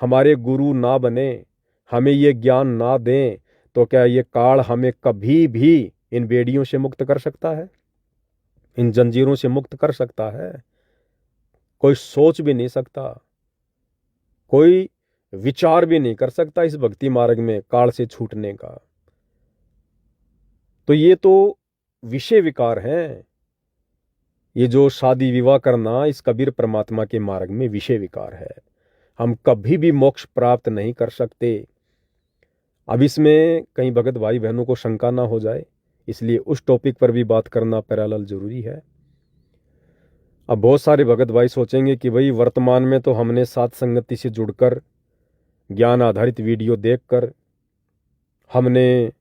हमारे गुरु ना बने, हमें ये ज्ञान ना दें, तो क्या ये काल हमें कभी भी इन बेड़ियों से मुक्त कर सकता है, इन जंजीरों से मुक्त कर सकता है? कोई सोच भी नहीं सकता, कोई विचार भी नहीं कर सकता इस भक्ति मार्ग में काल से छूटने का। तो ये तो विषय विकार हैं। ये जो शादी विवाह करना इस कबीर परमात्मा के मार्ग में विषय विकार है। हम कभी भी मोक्ष प्राप्त नहीं कर सकते। अब इसमें कई भगत भाई बहनों को शंका ना हो जाए, इसलिए उस टॉपिक पर भी बात करना पैरेलल जरूरी है। अब बहुत सारे भगत भाई सोचेंगे कि भाई वर्तमान में तो हमने साथ संगति से जुड़कर ज्ञान आधारित वीडियो देखकर हमने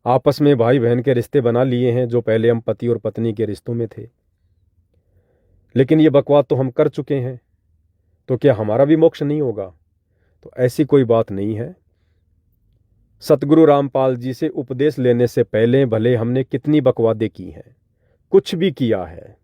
आपस में भाई बहन के रिश्ते बना लिए हैं, जो पहले हम पति और पत्नी के रिश्तों में थे, लेकिन ये बकवास तो हम कर चुके हैं, तो क्या हमारा भी मोक्ष नहीं होगा? तो ऐसी कोई बात नहीं है। सतगुरु रामपाल जी से उपदेश लेने से पहले भले हमने कितनी बकवादें की हैं, कुछ भी किया है,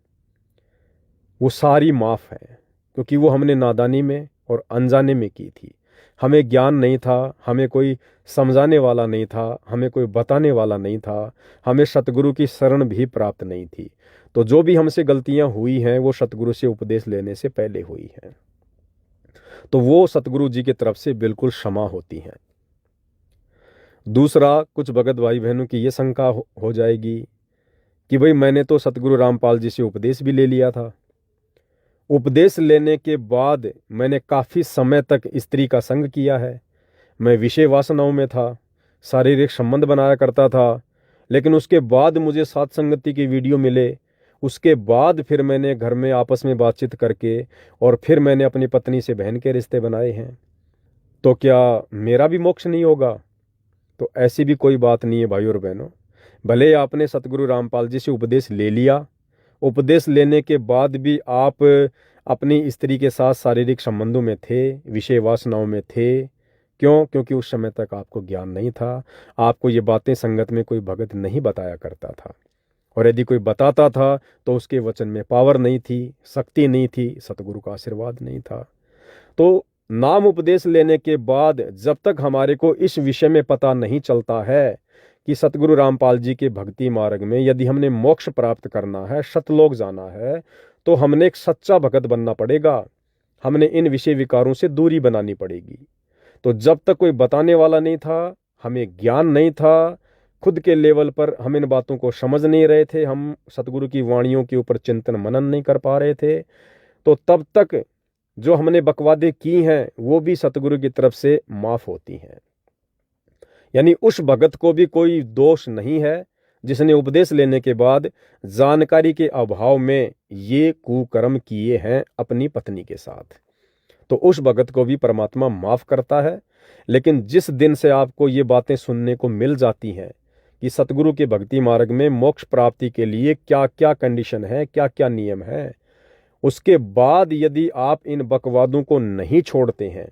वो सारी माफ है, क्योंकि वो हमने नादानी में और अनजाने में की थी। हमें ज्ञान नहीं था, हमें कोई समझाने वाला नहीं था, हमें कोई बताने वाला नहीं था, हमें सतगुरु की शरण भी प्राप्त नहीं थी। तो जो भी हमसे गलतियां हुई हैं वो सतगुरु से उपदेश लेने से पहले हुई हैं, तो वो सतगुरु जी की तरफ से बिल्कुल क्षमा होती हैं। दूसरा, कुछ भगत भाई बहनों की ये शंका हो जाएगी कि भाई मैंने तो सतगुरु रामपाल जी से उपदेश भी ले लिया था, उपदेश लेने के बाद मैंने काफ़ी समय तक स्त्री का संग किया है, मैं विषय वासनाओं में था, शारीरिक संबंध बनाया करता था, लेकिन उसके बाद मुझे साथ संगति के वीडियो मिले, उसके बाद फिर मैंने घर में आपस में बातचीत करके और फिर मैंने अपनी पत्नी से बहन के रिश्ते बनाए हैं, तो क्या मेरा भी मोक्ष नहीं होगा? तो ऐसी भी कोई बात नहीं है भाई और बहनों। भले आपने सतगुरु रामपाल जी से उपदेश ले लिया, उपदेश लेने के बाद भी आप अपनी स्त्री के साथ शारीरिक संबंधों में थे, विषय वासनाओं में थे। क्यों? क्योंकि उस समय तक आपको ज्ञान नहीं था, आपको ये बातें संगत में कोई भगत नहीं बताया करता था, और यदि कोई बताता था तो उसके वचन में पावर नहीं थी, शक्ति नहीं थी, सतगुरु का आशीर्वाद नहीं था। तो नाम उपदेश लेने के बाद जब तक हमारे को इस विषय में पता नहीं चलता है कि सतगुरु रामपाल जी के भक्ति मार्ग में यदि हमने मोक्ष प्राप्त करना है, सतलोक जाना है, तो हमने एक सच्चा भगत बनना पड़ेगा, हमने इन विषय विकारों से दूरी बनानी पड़ेगी। तो जब तक कोई बताने वाला नहीं था, हमें ज्ञान नहीं था, खुद के लेवल पर हम इन बातों को समझ नहीं रहे थे, हम सतगुरु की वाणियों के ऊपर चिंतन मनन नहीं कर पा रहे थे, तो तब तक जो हमने बकवादें की हैं वो भी सतगुरु की तरफ से माफ होती हैं। यानी उस भगत को भी कोई दोष नहीं है जिसने उपदेश लेने के बाद जानकारी के अभाव में ये कुकर्म किए हैं अपनी पत्नी के साथ, तो उस भगत को भी परमात्मा माफ करता है। लेकिन जिस दिन से आपको ये बातें सुनने को मिल जाती हैं कि सतगुरु के भक्ति मार्ग में मोक्ष प्राप्ति के लिए क्या क्या कंडीशन है, क्या क्या नियम है, उसके बाद यदि आप इन बकवादों को नहीं छोड़ते हैं,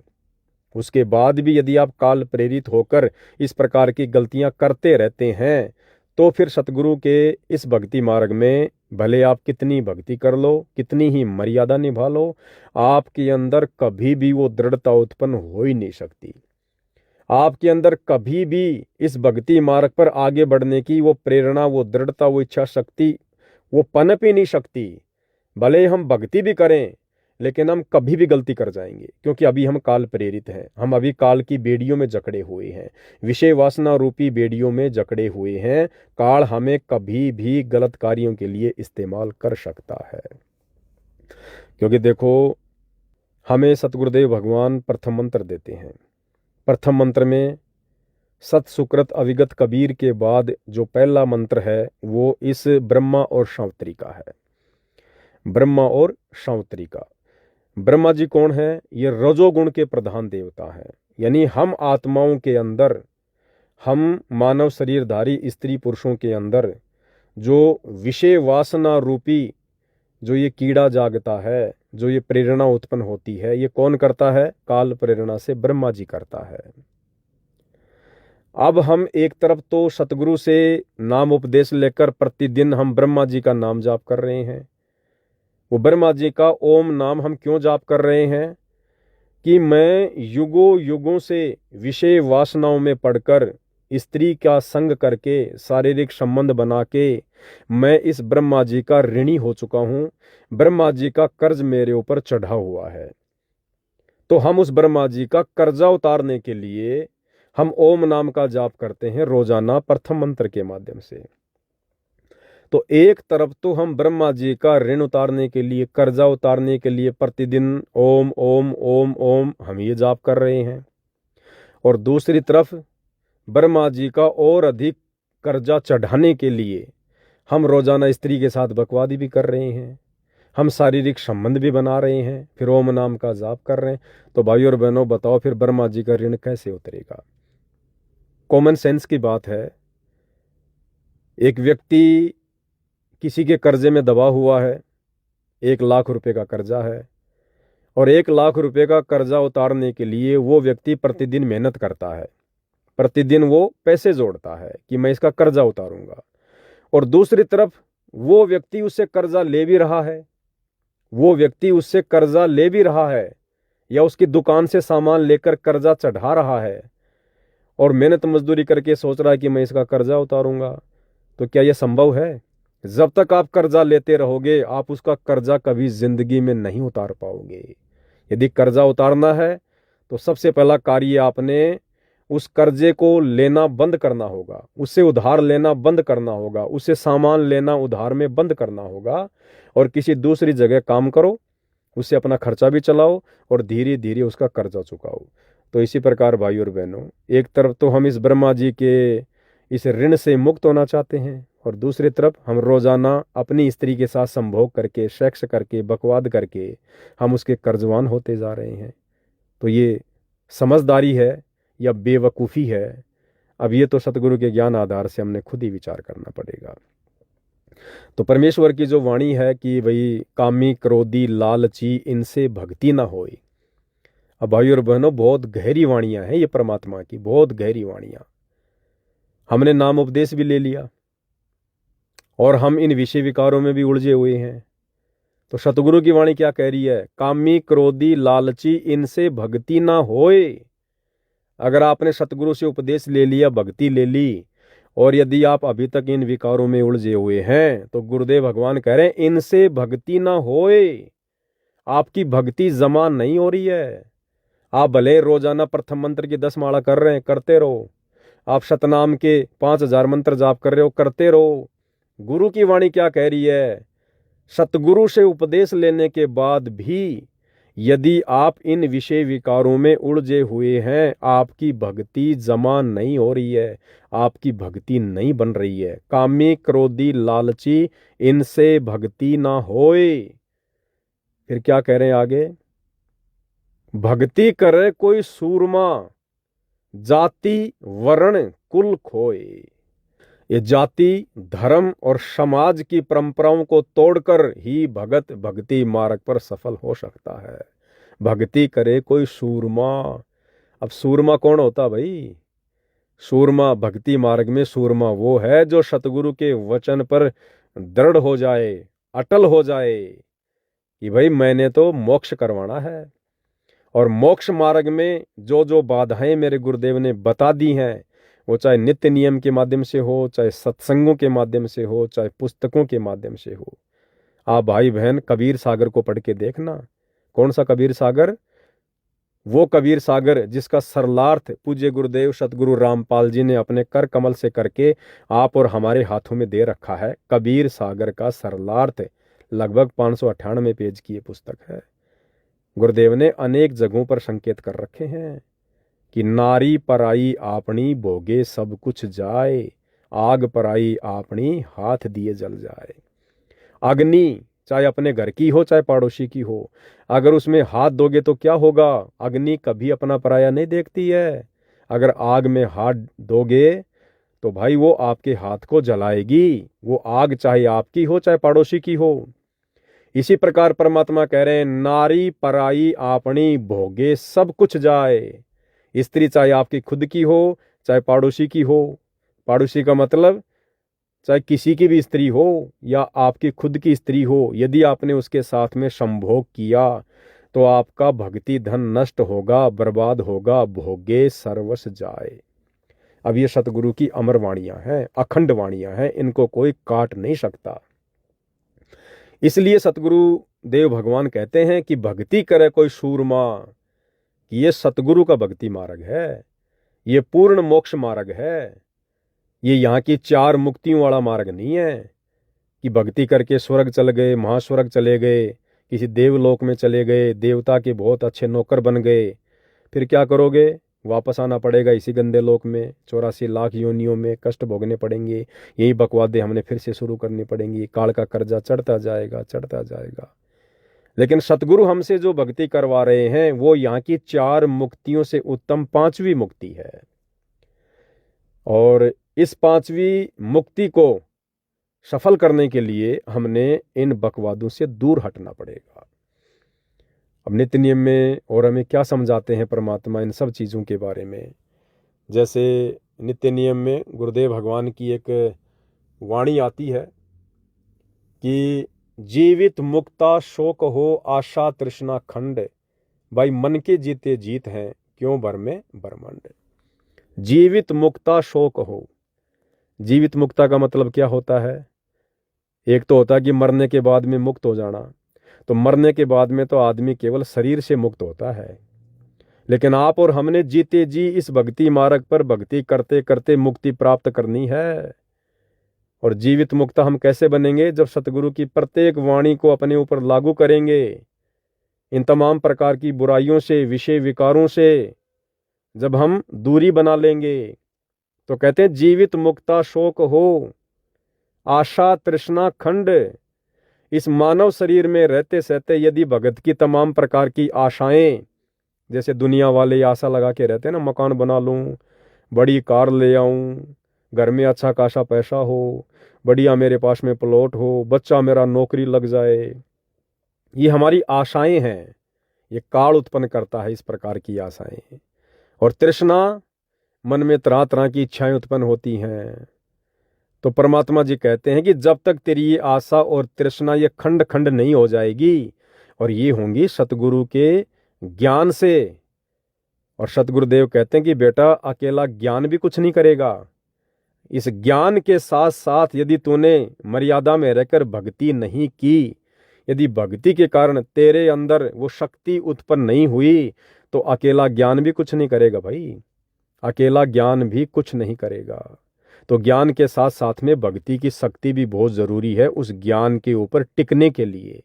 उसके बाद भी यदि आप काल प्रेरित होकर इस प्रकार की गलतियां करते रहते हैं, तो फिर सतगुरु के इस भक्ति मार्ग में भले आप कितनी भक्ति कर लो, कितनी ही मर्यादा निभा लो, आपके अंदर कभी भी वो दृढ़ता उत्पन्न हो ही नहीं सकती। आपके अंदर कभी भी इस भक्ति मार्ग पर आगे बढ़ने की वो प्रेरणा, वो दृढ़ता, वो इच्छा शक्ति वो पनप ही नहीं सकती। भले हम भक्ति भी करें लेकिन हम कभी भी गलती कर जाएंगे, क्योंकि अभी हम काल प्रेरित हैं। हम अभी काल की बेड़ियों में जकड़े हुए हैं, विषय वासना रूपी बेड़ियों में जकड़े हुए हैं। काल हमें कभी भी गलत कार्यों के लिए इस्तेमाल कर सकता है। क्योंकि देखो, हमें सतगुरुदेव भगवान प्रथम मंत्र देते हैं। प्रथम मंत्र में सत सुकृत अविगत कबीर के बाद जो पहला मंत्र है वो इस ब्रह्मा और शांवत्री का है। ब्रह्मा और शांवत्री का। ब्रह्मा जी कौन है? ये रजोगुण के प्रधान देवता हैं। यानी हम आत्माओं के अंदर, हम मानव शरीरधारी स्त्री पुरुषों के अंदर जो विषय वासना रूपी जो ये कीड़ा जागता है, जो ये प्रेरणा उत्पन्न होती है, ये कौन करता है? काल प्रेरणा से ब्रह्मा जी करता है। अब हम एक तरफ तो सतगुरु से नाम उपदेश लेकर प्रतिदिन हम ब्रह्मा जी का नाम जाप कर रहे हैं। वो ब्रह्मा जी का ओम नाम हम क्यों जाप कर रहे हैं? कि मैं युगों युगों से विषय वासनाओं में पड़कर, स्त्री का संग करके, शारीरिक संबंध बना के मैं इस ब्रह्मा जी का ऋणी हो चुका हूं। ब्रह्मा जी का कर्ज मेरे ऊपर चढ़ा हुआ है। तो हम उस ब्रह्मा जी का कर्जा उतारने के लिए हम ओम नाम का जाप करते हैं रोजाना प्रथम मंत्र के माध्यम से। तो एक तरफ तो हम ब्रह्मा जी का ऋण उतारने के लिए, कर्जा उतारने के लिए प्रतिदिन ओम ओम ओम ओम हम ये जाप कर रहे हैं, और दूसरी तरफ ब्रह्मा जी का और अधिक कर्जा चढ़ाने के लिए हम रोजाना स्त्री के साथ बकवादी भी कर रहे हैं, हम शारीरिक संबंध भी बना रहे हैं, फिर ओम नाम का जाप कर रहे हैं। तो भाइयों और बहनों, बताओ फिर ब्रह्मा जी का ऋण कैसे उतरेगा? कॉमन सेंस की बात है। एक व्यक्ति किसी के कर्जे में दबा हुआ है, 1,00,000 रुपए का कर्जा है, और 1,00,000 रुपए का कर्जा उतारने के लिए वो व्यक्ति प्रतिदिन मेहनत करता है, प्रतिदिन वो पैसे जोड़ता है कि मैं इसका कर्जा उतारूंगा। और दूसरी तरफ वो व्यक्ति उससे कर्जा ले भी रहा है, वो व्यक्ति उससे कर्जा ले भी रहा है, या उसकी दुकान से सामान लेकर कर्जा चढ़ा रहा है और मेहनत मजदूरी करके सोच रहा है कि मैं इसका कर्जा उतारूंगा। तो क्या यह संभव है? जब तक आप कर्जा लेते रहोगे आप उसका कर्जा कभी जिंदगी में नहीं उतार पाओगे। यदि कर्जा उतारना है तो सबसे पहला कार्य आपने उस कर्जे को लेना बंद करना होगा, उससे उधार लेना बंद करना होगा, उससे सामान लेना उधार में बंद करना होगा, और किसी दूसरी जगह काम करो, उससे अपना खर्चा भी चलाओ और धीरे धीरे उसका कर्जा चुकाओ। तो इसी प्रकार भाइयों और बहनों, एक तरफ तो हम इस ब्रह्मा जी के इस ऋण से मुक्त होना चाहते हैं, और दूसरी तरफ हम रोजाना अपनी स्त्री के साथ संभोग करके, सेक्स करके, बकवाद करके हम उसके कर्जवान होते जा रहे हैं। तो ये समझदारी है या बेवकूफ़ी है? अब ये तो सतगुरु के ज्ञान आधार से हमने खुद ही विचार करना पड़ेगा। तो परमेश्वर की जो वाणी है कि भाई कामी क्रोधी लालची इनसे भक्ति ना होए। अब भाई और बहनों, बहुत गहरी वाणियां हैं ये परमात्मा की, बहुत गहरी वाणियां। हमने नाम उपदेश भी ले लिया और हम इन विषय विकारों में भी उलझे हुए हैं। तो सतगुरु की वाणी क्या कह रही है? कामी क्रोधी लालची इनसे भक्ति ना होए। अगर आपने सतगुरु से उपदेश ले लिया, भक्ति ले ली, और यदि आप अभी तक इन विकारों में उलझे हुए हैं तो गुरुदेव भगवान कह रहे हैं इनसे भक्ति ना होए। आपकी भक्ति जमा नहीं हो रही है। आप भले रोजाना प्रथम मंत्र की 10 माला कर रहे हैं, करते रहो। आप शतनाम के 5,000 मंत्र जाप कर रहे हो, करते रहो। गुरु की वाणी क्या कह रही है? सतगुरु से उपदेश लेने के बाद भी यदि आप इन विषय विकारों में उलझे हुए हैं, आपकी भक्ति जमा नहीं हो रही है, आपकी भक्ति नहीं बन रही है। कामी क्रोधी लालची इनसे भक्ति ना होए। फिर क्या कह रहे हैं आगे? भक्ति करे कोई सूरमा, जाति वर्ण कुल खोए। ये जाति, धर्म और समाज की परंपराओं को तोड़कर ही भगत भक्ति मार्ग पर सफल हो सकता है। भक्ति करे कोई सूरमा। अब सूरमा कौन होता भाई? सूरमा भक्ति मार्ग में सूरमा वो है जो सतगुरु के वचन पर दृढ़ हो जाए, अटल हो जाए कि भाई मैंने तो मोक्ष करवाना है। और मोक्ष मार्ग में जो जो बाधाएं मेरे गुरुदेव ने बता दी हैं, वो चाहे नित्य नियम के माध्यम से हो, चाहे सत्संगों के माध्यम से हो, चाहे पुस्तकों के माध्यम से हो। आप भाई बहन कबीर सागर को पढ़ के देखना। कौन सा कबीर सागर? वो कबीर सागर जिसका सरलार्थ पूज्य गुरुदेव सतगुरु रामपाल जी ने अपने कर कमल से करके आप और हमारे हाथों में दे रखा है। कबीर सागर का सरलार्थ लगभग 598 पेज की ये पुस्तक है। गुरुदेव ने अनेक जगहों पर संकेत कर रखे हैं कि नारी पराई आपनी भोगे सब कुछ जाए, आग पराई आपनी हाथ दिए जल जाए। अग्नि चाहे अपने घर की हो चाहे पड़ोसी की हो, अगर उसमें हाथ दोगे तो क्या होगा? अग्नि कभी अपना पराया नहीं देखती है। अगर आग में हाथ दोगे तो भाई वो आपके हाथ को जलाएगी। वो आग चाहे आपकी हो चाहे पड़ोसी की हो। इसी प्रकार परमात्मा कह रहे हैं, नारी पराई आपनी भोगे सब कुछ जाए। स्त्री चाहे आपकी खुद की हो चाहे पड़ोसी की हो। पड़ोसी का मतलब चाहे किसी की भी स्त्री हो या आपकी खुद की स्त्री हो, यदि आपने उसके साथ में संभोग किया तो आपका भक्ति धन नष्ट होगा, बर्बाद होगा, भोगे सर्वस जाए। अब ये सतगुरु की अमर वाणियां हैं, अखंड वाणियां हैं, इनको कोई काट नहीं सकता। इसलिए सतगुरु देव भगवान कहते हैं कि भक्ति करे कोई सूरमा, कि ये सतगुरु का भक्ति मार्ग है, ये पूर्ण मोक्ष मार्ग है। ये यहाँ की 4 मुक्तियों वाला मार्ग नहीं है कि भक्ति करके स्वर्ग चल गए, महास्वर्ग चले गए, किसी देवलोक में चले गए, देवता के बहुत अच्छे नौकर बन गए, फिर क्या करोगे? वापस आना पड़ेगा इसी गंदे लोक में, 84 लाख योनियों में कष्ट भोगने पड़ेंगे, यही बकवादे हमने फिर से शुरू करनी पड़ेंगी, काल का कर्जा चढ़ता जाएगा, चढ़ता जाएगा। लेकिन सतगुरु हमसे जो भक्ति करवा रहे हैं वो यहाँ की 4 मुक्तियों से उत्तम 5वीं मुक्ति है। और इस 5वीं मुक्ति को सफल करने के लिए हमने इन बकवादों से दूर हटना पड़ेगा। अब नित्य नियम में और हमें क्या समझाते हैं परमात्मा इन सब चीज़ों के बारे में? जैसे नित्य नियम में गुरुदेव भगवान की एक वाणी आती है कि जीवित मुक्ता शोक हो आशा तृष्णा खंड, भाई मन के जीते जीत हैं क्यों भर में ब्रह्मांड। जीवित मुक्ता शोक हो। जीवित मुक्ता का मतलब क्या होता है? एक तो होता है कि मरने के बाद में मुक्त हो जाना, तो मरने के बाद में तो आदमी केवल शरीर से मुक्त होता है। लेकिन आप और हमने जीते जी इस भक्ति मार्ग पर भक्ति करते करते मुक्ति प्राप्त करनी है। और जीवित मुक्ता हम कैसे बनेंगे? जब सतगुरु की प्रत्येक वाणी को अपने ऊपर लागू करेंगे, इन तमाम प्रकार की बुराइयों से, विषय विकारों से जब हम दूरी बना लेंगे, तो कहते हैं जीवित मुक्ता शोक हो आशा तृष्णा खंड। इस मानव शरीर में रहते सहते यदि भगत की तमाम प्रकार की आशाएं, जैसे दुनिया वाले आशा लगा के रहते हैं ना, मकान बना लूं, बड़ी कार ले आऊं, घर में अच्छा खासा पैसा हो, बढ़िया मेरे पास में प्लॉट हो, बच्चा मेरा नौकरी लग जाए, ये हमारी आशाएं हैं। ये काल उत्पन्न करता है इस प्रकार की आशाएं। और तृष्णा, मन में तरह तरह की इच्छाएं उत्पन्न होती हैं। तो परमात्मा जी कहते हैं कि जब तक तेरी ये आशा और तृष्णा ये खंड खंड नहीं हो जाएगी, और ये होंगी सतगुरु के ज्ञान से। और सतगुरुदेव कहते हैं कि बेटा अकेला ज्ञान भी कुछ नहीं करेगा, इस ज्ञान के साथ साथ यदि तूने मर्यादा में रहकर भक्ति नहीं की, यदि भक्ति के कारण तेरे अंदर वो शक्ति उत्पन्न नहीं हुई, तो अकेला ज्ञान भी कुछ नहीं करेगा भाई, अकेला ज्ञान भी कुछ नहीं करेगा। तो ज्ञान के साथ साथ में भक्ति की शक्ति भी बहुत ज़रूरी है उस ज्ञान के ऊपर टिकने के लिए।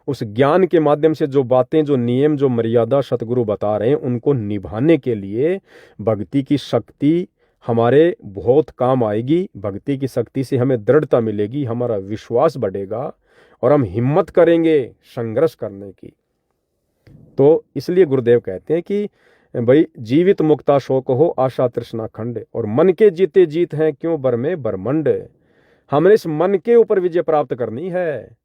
उस ज्ञान के माध्यम से जो बातें, जो नियम, जो मर्यादा सतगुरु बता रहे हैं, उनको निभाने के लिए भक्ति की शक्ति हमारे बहुत काम आएगी। भक्ति की शक्ति से हमें दृढ़ता मिलेगी, हमारा विश्वास बढ़ेगा और हम हिम्मत करेंगे संघर्ष करने की। तो इसलिए गुरुदेव कहते हैं कि भाई जीवित मुक्ता शोक हो आशा तृष्णा खंड, और मन के जीते जीत हैं क्यों बर में ब्रह्मंड। हमने इस मन के ऊपर विजय प्राप्त करनी है।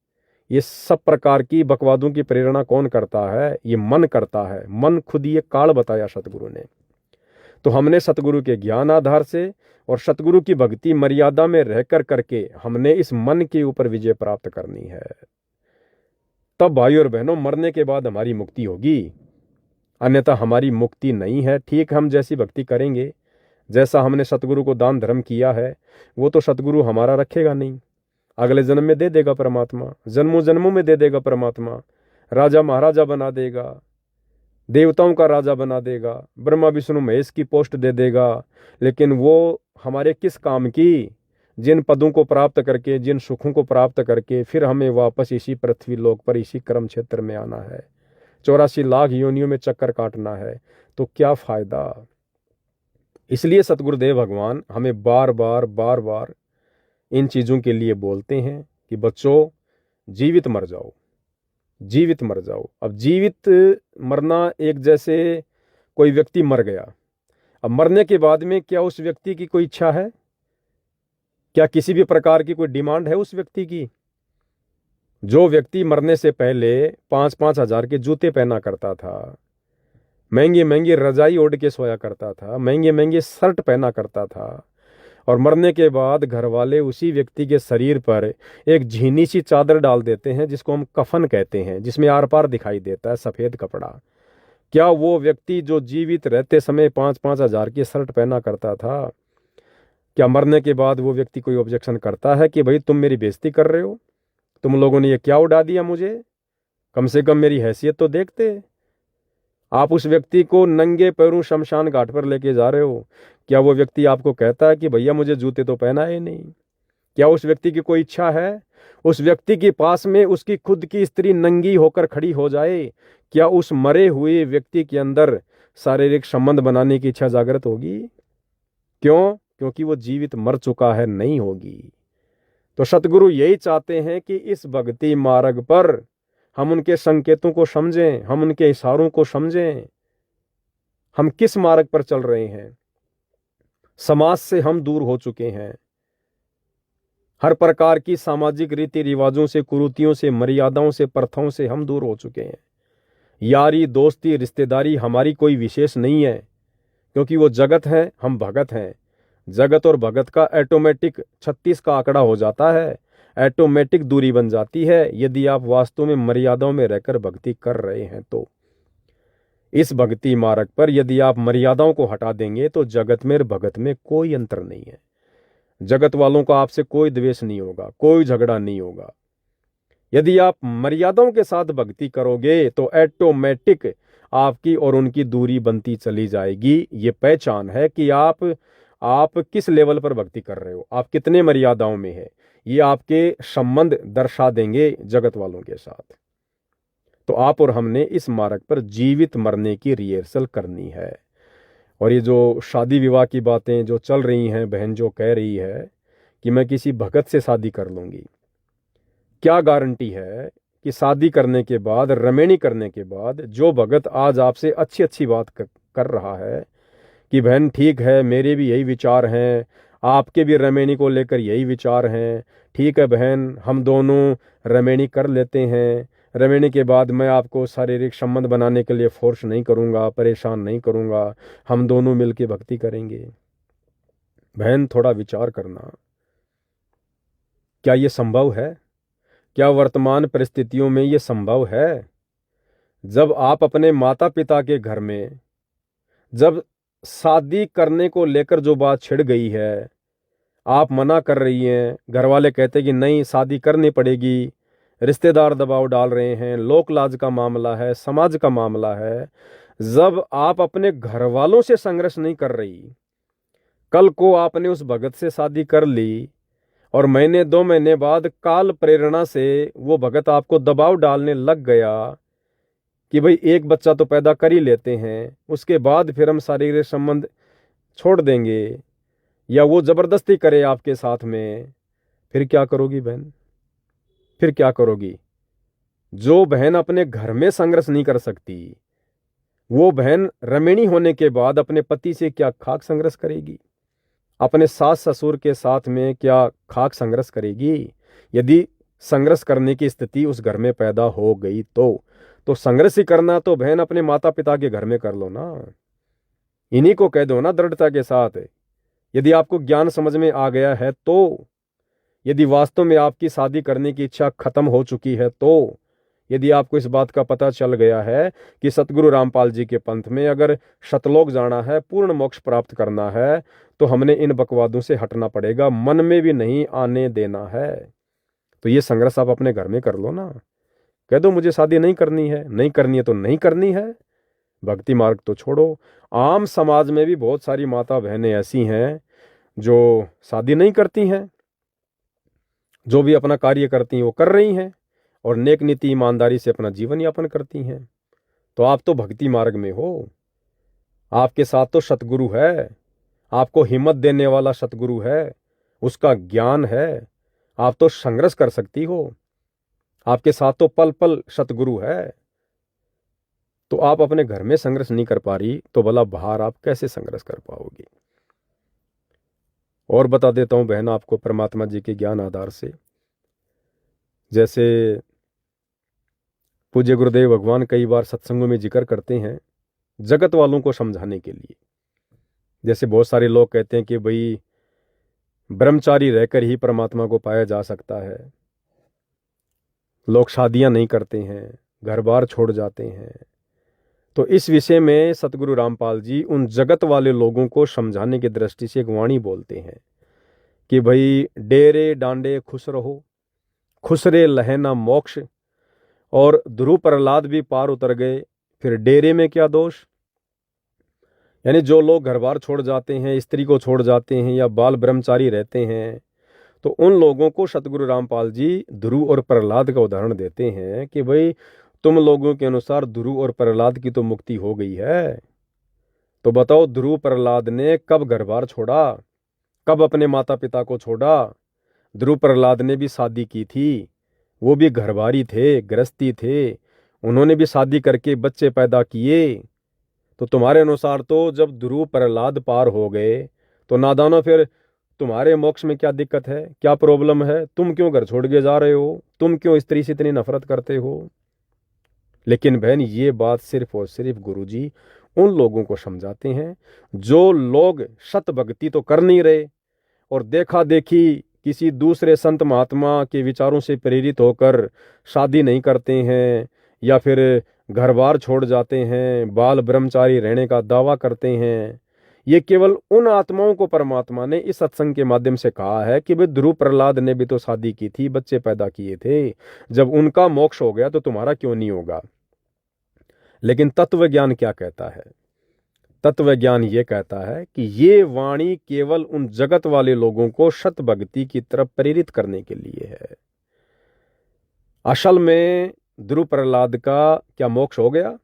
ये सब प्रकार की बकवादों की प्रेरणा कौन करता है? ये मन करता है। मन खुद ये काल बताया सतगुरु ने। तो हमने सतगुरु के ज्ञान आधार से और सतगुरु की भक्ति मर्यादा में रहकर करके हमने इस मन के ऊपर विजय प्राप्त करनी है। तब भाई और बहनों मरने के बाद हमारी मुक्ति होगी, अन्यथा हमारी मुक्ति नहीं है। ठीक, हम जैसी भक्ति करेंगे, जैसा हमने सतगुरु को दान धर्म किया है, वो तो सतगुरु हमारा रखेगा नहीं, अगले जन्म में दे देगा परमात्मा, जन्मों जन्मों में दे देगा परमात्मा, राजा महाराजा बना देगा, देवताओं का राजा बना देगा, ब्रह्मा विष्णु महेश की पोस्ट दे देगा। लेकिन वो हमारे किस काम की? जिन पदों को प्राप्त करके, जिन सुखों को प्राप्त करके फिर हमें वापस इसी पृथ्वी लोक पर, इसी कर्म क्षेत्र में आना है, 84 लाख योनियों में चक्कर काटना है, तो क्या फायदा? इसलिए सतगुरुदेव भगवान हमें बार बार इन चीज़ों के लिए बोलते हैं कि बच्चों, जीवित मर जाओ, जीवित मर जाओ। अब जीवित मरना, एक जैसे कोई व्यक्ति मर गया, अब मरने के बाद में क्या उस व्यक्ति की कोई इच्छा है? क्या किसी भी प्रकार की कोई डिमांड है उस व्यक्ति की? जो व्यक्ति मरने से पहले 5-5 हजार के जूते पहना करता था, महंगी महंगी रजाई ओढ़ के सोया करता था, महंगे महंगे शर्ट पहना करता था, और मरने के बाद घर वाले उसी व्यक्ति के शरीर पर एक झीनी सी चादर डाल देते हैं, जिसको हम कफन कहते हैं, जिसमें आर पार दिखाई देता है सफ़ेद कपड़ा। क्या वो व्यक्ति जो जीवित रहते समय 5-5 हजार की शर्ट पहना करता था, क्या मरने के बाद वो व्यक्ति कोई ऑब्जेक्शन करता है कि भाई तुम मेरी बेइज्जती कर रहे हो, तुम लोगों ने ये क्या उड़ा दिया मुझे, कम से कम मेरी हैसियत तो देखते? आप उस व्यक्ति को नंगे पैरों शमशान घाट पर लेके जा रहे हो, क्या वो व्यक्ति आपको कहता है कि भैया मुझे जूते तो पहनाए नहीं? क्या उस व्यक्ति की कोई इच्छा है? उस व्यक्ति के पास में उसकी खुद की स्त्री नंगी होकर खड़ी हो जाए, क्या उस मरे हुए व्यक्ति के अंदर शारीरिक संबंध बनाने की इच्छा जागृत होगी? क्यों? क्योंकि वो जीवित मर चुका है, नहीं होगी। तो सतगुरु यही चाहते हैं कि इस भक्ति मार्ग पर हम उनके संकेतों को समझें, हम उनके इशारों को समझें, हम किस मार्ग पर चल रहे हैं। समाज से हम दूर हो चुके हैं, हर प्रकार की सामाजिक रीति रिवाजों से, कुरीतियों से, मर्यादाओं से, प्रथाओं से हम दूर हो चुके हैं। यारी दोस्ती रिश्तेदारी हमारी कोई विशेष नहीं है, क्योंकि वो जगत है, हम भगत हैं। जगत और भगत का ऑटोमेटिक 36 का आंकड़ा हो जाता है, ऑटोमेटिक दूरी बन जाती है, यदि आप वास्तव में मर्यादाओं में रहकर भक्ति कर रहे हैं तो। इस भक्ति मार्ग पर यदि आप मर्यादाओं को हटा देंगे तो जगत में और भगत में कोई अंतर नहीं है। जगत वालों का आपसे कोई द्वेष नहीं होगा, कोई झगड़ा नहीं होगा। यदि आप मर्यादाओं के साथ भक्ति करोगे तो ऑटोमेटिक आपकी और उनकी दूरी बनती चली जाएगी। ये पहचान है कि आप किस लेवल पर भक्ति कर रहे हो, आप कितने मर्यादाओं में है, ये आपके संबंध दर्शा देंगे जगत वालों के साथ। तो आप और हमने इस मार्ग पर जीवित मरने की रिहर्सल करनी है। और ये जो शादी विवाह की बातें जो चल रही हैं, बहन जो कह रही है कि मैं किसी भगत से शादी कर लूँगी, क्या गारंटी है कि शादी करने के बाद, रमेणी करने के बाद, जो भगत आज आपसे अच्छी अच्छी बात कर रहा है कि बहन ठीक है, मेरे भी यही विचार हैं, आपके भी रमेणी को लेकर यही विचार हैं, ठीक है बहन, हम दोनों रमेणी कर लेते हैं, रमेणी के बाद मैं आपको शारीरिक संबंध बनाने के लिए फोर्स नहीं करूँगा, परेशान नहीं करूँगा, हम दोनों मिलकर भक्ति करेंगे। बहन थोड़ा विचार करना, क्या ये संभव है? क्या वर्तमान परिस्थितियों में ये संभव है? जब आप अपने माता पिता के घर में, जब शादी करने को लेकर जो बात छिड़ गई है, आप मना कर रही हैं, घर वाले कहते कि नहीं शादी करनी पड़ेगी, रिश्तेदार दबाव डाल रहे हैं, लोक लाज का मामला है, समाज का मामला है, जब आप अपने घर वालों से संघर्ष नहीं कर रही, कल को आपने उस भगत से शादी कर ली और महीने 2 महीने बाद काल प्रेरणा से वो भगत आपको दबाव डालने लग गया कि भाई एक बच्चा तो पैदा कर ही लेते हैं, उसके बाद फिर हम शारीरिक संबंध छोड़ देंगे, या वो जबरदस्ती करे आपके साथ में, फिर क्या करोगी बहन? फिर क्या करोगी? जो बहन अपने घर में संघर्ष नहीं कर सकती, वो बहन रमेणी होने के बाद अपने पति से क्या खाक संघर्ष करेगी? अपने सास ससुर के साथ में क्या खाक संघर्ष करेगी? यदि संघर्ष करने की स्थिति उस घर में पैदा हो गई तो संघर्ष ही करना तो बहन अपने माता पिता के घर में कर लो ना। इन्हीं को कह दो ना दृढ़ता के साथ। यदि आपको ज्ञान समझ में आ गया है तो, यदि वास्तव में आपकी शादी करने की इच्छा खत्म हो चुकी है तो, यदि आपको इस बात का पता चल गया है कि सतगुरु रामपाल जी के पंथ में अगर शतलोक जाना है, पूर्ण मोक्ष प्राप्त करना है, तो हमने इन बकवादों से हटना पड़ेगा, मन में भी नहीं आने देना है। तो ये संघर्ष आप अपने घर में कर लो ना। कह दो मुझे शादी नहीं करनी है, नहीं करनी है तो नहीं करनी है, भक्ति मार्ग तो छोड़ो। आम समाज में भी बहुत सारी माता बहनें ऐसी हैं जो शादी नहीं करती हैं, जो भी अपना कार्य करती हैं वो कर रही हैं और नेक नीति ईमानदारी से अपना जीवन यापन करती हैं। तो आप तो भक्ति मार्ग में हो, आपके साथ तो सतगुरु है, आपको हिम्मत देने वाला सतगुरु है, उसका ज्ञान है, आप तो संघर्ष कर सकती हो, आपके साथ तो पल पल सतगुरु है। तो आप अपने घर में संघर्ष नहीं कर पा रही तो भला बाहर आप कैसे संघर्ष कर पाओगी। और बता देता हूं बहन आपको परमात्मा जी के ज्ञान आधार से, जैसे पूज्य गुरुदेव भगवान कई बार सत्संगों में जिक्र करते हैं जगत वालों को समझाने के लिए। जैसे बहुत सारे लोग कहते हैं कि भाई ब्रह्मचारी रहकर ही परमात्मा को पाया जा सकता है, लोग शादियां नहीं करते हैं, घर बार छोड़ जाते हैं। तो इस विषय में सतगुरु रामपाल जी उन जगत वाले लोगों को समझाने की दृष्टि से एक वाणी बोलते हैं कि भाई डेरे डांडे खुश रहो, खुसरे लहना मोक्ष। और ध्रुव प्रहलाद भी पार उतर गए, फिर डेरे में क्या दोष। यानी जो लोग घर बार छोड़ जाते हैं, स्त्री को छोड़ जाते हैं या बाल ब्रह्मचारी रहते हैं, तो उन लोगों को सतगुरु रामपाल जी ध्रुव और प्रहलाद का उदाहरण देते हैं कि भाई तुम लोगों के अनुसार ध्रुव और प्रहलाद की तो मुक्ति हो गई है, तो बताओ ध्रुव प्रहलाद ने कब घर बार छोड़ा, कब अपने माता पिता को छोड़ा। ध्रुव प्रहलाद ने भी शादी की थी, वो भी घरबारी थे, गृहस्थी थे, उन्होंने भी शादी करके बच्चे पैदा किए। तो तुम्हारे अनुसार तो जब ध्रुव प्रहलाद पार हो गए तो नादानो फिर तुम्हारे मोक्ष में क्या दिक्कत है, क्या प्रॉब्लम है, तुम क्यों घर छोड़ के जा रहे हो, तुम क्यों स्त्री से इतनी नफरत करते हो। लेकिन बहन ये बात सिर्फ और सिर्फ गुरुजी उन लोगों को समझाते हैं जो लोग सत भक्ति तो कर नहीं रहे और देखा देखी किसी दूसरे संत महात्मा के विचारों से प्रेरित होकर शादी नहीं करते हैं या फिर घर बार छोड़ जाते हैं, बाल ब्रह्मचारी रहने का दावा करते हैं। ये केवल उन आत्माओं को परमात्मा ने इस सत्संग के माध्यम से कहा है कि भाई ध्रुव प्रहलाद ने भी तो शादी की थी, बच्चे पैदा किए थे, जब उनका मोक्ष हो गया तो तुम्हारा क्यों नहीं होगा। लेकिन तत्व ज्ञान क्या कहता है, तत्व ज्ञान ये कहता है कि ये वाणी केवल उन जगत वाले लोगों को सत भक्ति की तरफ प्रेरित करने के लिए है। असल में ध्रुव प्रहलाद का क्या मोक्ष हो गया।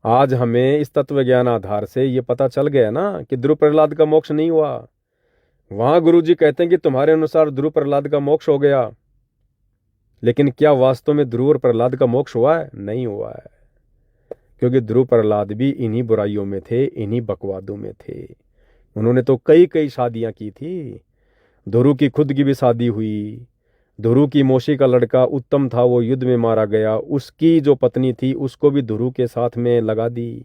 आज हमें इस तत्व ज्ञान आधार से ये पता चल गया ना कि ध्रुव प्रहलाद का मोक्ष नहीं हुआ। वहां गुरुजी कहते हैं कि तुम्हारे अनुसार ध्रुव प्रहलाद का मोक्ष हो गया, लेकिन क्या वास्तव में ध्रुव और प्रहलाद का मोक्ष हुआ है? नहीं हुआ है, क्योंकि ध्रुव प्रहलाद भी इन्हीं बुराइयों में थे, इन्हीं बकवादों में थे। उन्होंने तो कई कई शादियां की थी। ध्रुव की खुद की भी शादी हुई, ध्रुव की मौसी का लड़का उत्तम था, वो युद्ध में मारा गया, उसकी जो पत्नी थी उसको भी ध्रुव के साथ में लगा दी।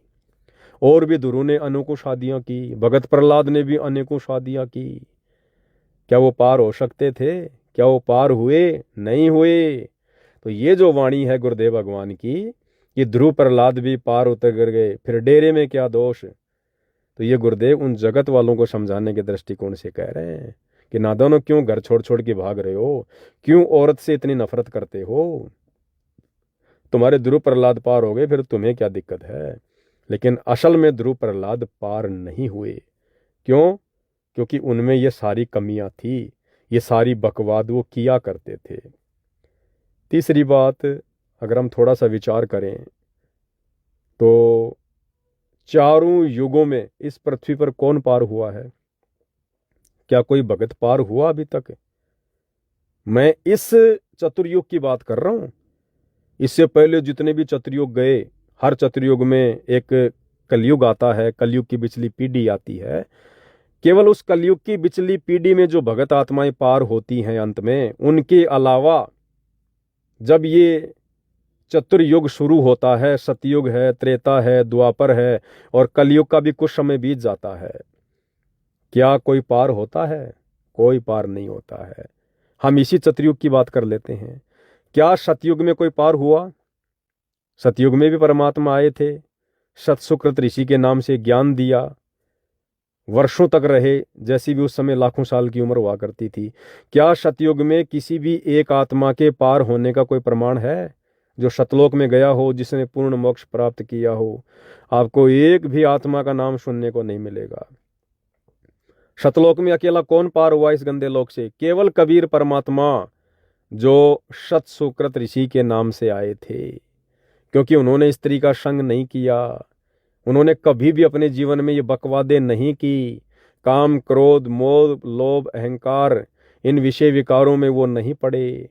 और भी ध्रुव ने अनेकों शादियां की, भगत प्रहलाद ने भी अनेकों शादियां की। क्या वो पार हो सकते थे? क्या वो पार हुए? नहीं हुए। तो ये जो वाणी है गुरुदेव भगवान की कि ध्रुव प्रहलाद भी पार उतर गए, फिर डेरे में क्या दोष। तो ये गुरुदेव उन जगत वालों को समझाने के दृष्टिकोण से कह रहे हैं कि नादानो क्यों घर छोड़ छोड़ के भाग रहे हो, क्यों औरत से इतनी नफरत करते हो। तुम्हारे ध्रुव प्रहलाद पार हो गए, फिर तुम्हें क्या दिक्कत है। लेकिन असल में ध्रुव प्रहलाद पार नहीं हुए। क्यों? क्योंकि उनमें ये सारी कमियां थी, ये सारी बकवाद वो किया करते थे। तीसरी बात, अगर हम थोड़ा सा विचार करें तो चारों युगों में इस पृथ्वी पर कौन पार हुआ है? क्या कोई भगत पार हुआ अभी तक? मैं इस चतुर्युग की बात कर रहा हूं। इससे पहले जितने भी चतुर्युग गए, हर चतुर्युग में एक कलयुग आता है, कलयुग की पिछली पीढ़ी आती है। केवल उस कलयुग की पिछली पीढ़ी में जो भगत आत्माएं पार होती हैं अंत में, उनके अलावा जब ये चतुर्युग शुरू होता है, सतयुग है, त्रेता है, द्वापर है और कलयुग का भी कुछ समय बीत जाता है। क्या कोई पार होता है? कोई पार नहीं होता है। हम इसी चतुर्युग की बात कर लेते हैं। क्या सतयुग में कोई पार हुआ? सतयुग में भी परमात्मा आए थे, सतसुकृत ऋषि के नाम से ज्ञान दिया, वर्षों तक रहे, जैसी भी उस समय लाखों साल की उम्र हुआ करती थी। क्या सतयुग में किसी भी एक आत्मा के पार होने का कोई प्रमाण है जो सतलोक में गया हो, जिसने पूर्ण मोक्ष प्राप्त किया हो? आपको एक भी आत्मा का नाम सुनने को नहीं मिलेगा। सतलोक में अकेला कौन पार हुआ इस गंदे लोक से? केवल कबीर परमात्मा, जो सत सुकृत ऋषि के नाम से आए थे, क्योंकि उन्होंने स्त्री का संग नहीं किया। उन्होंने कभी भी अपने जीवन में ये बकवादे नहीं की। काम, क्रोध, मोह, लोभ, अहंकार, इन विषय विकारों में वो नहीं पड़े।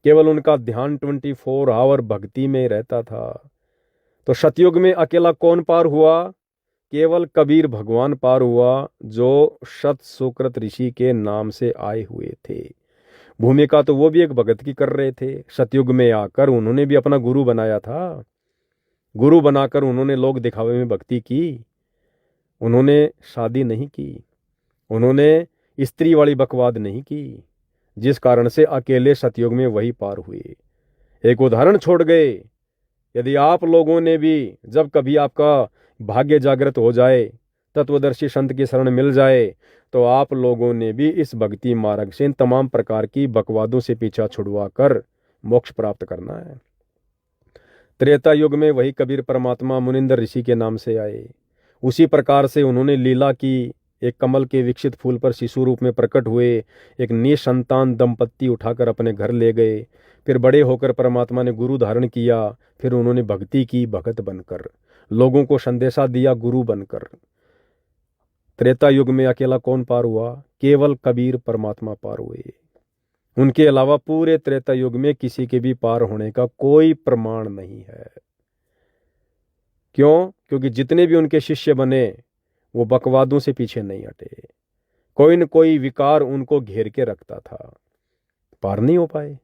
केवल उनका ध्यान 24 आवर भक्ति में रहता था। तो सतयुग में अकेला कौन पार हुआ? केवल कबीर भगवान पार हुआ, जो सत सुकृत ऋषि के नाम से आए हुए थे। भूमिका तो वो भी एक भगत की कर रहे थे। सतयुग में आकर उन्होंने भी अपना गुरु बनाया था। गुरु बनाकर उन्होंने लोक दिखावे में भक्ति की। उन्होंने शादी नहीं की, उन्होंने स्त्री वाली बकवाद नहीं की, जिस कारण से अकेले सतयुग में वही पार हुए। एक उदाहरण छोड़ गए। यदि आप लोगों ने भी, जब कभी आपका भाग्य जागृत हो जाए, तत्वदर्शी संत की शरण मिल जाए, तो आप लोगों ने भी इस भक्ति मार्ग से इन तमाम प्रकार की बकवादों से पीछा छुड़वा कर मोक्ष प्राप्त करना है। त्रेता युग में वही कबीर परमात्मा मुनिंदर ऋषि के नाम से आए। उसी प्रकार से उन्होंने लीला की। एक कमल के विकसित फूल पर शिशु रूप में प्रकट हुए, एक निसंतान दंपत्ति उठाकर अपने घर ले गए। फिर बड़े होकर परमात्मा ने गुरु धारण किया। फिर उन्होंने भक्ति की, भगत बनकर लोगों को संदेशा दिया, गुरु बनकर। त्रेता युग में अकेला कौन पार हुआ? केवल कबीर परमात्मा पार हुए। उनके अलावा पूरे त्रेता युग में किसी के भी पार होने का कोई प्रमाण नहीं है। क्यों? क्योंकि जितने भी उनके शिष्य बने, वो बकवादों से पीछे नहीं हटे। कोई न कोई विकार उनको घेर के रखता था, पार नहीं हो पाए।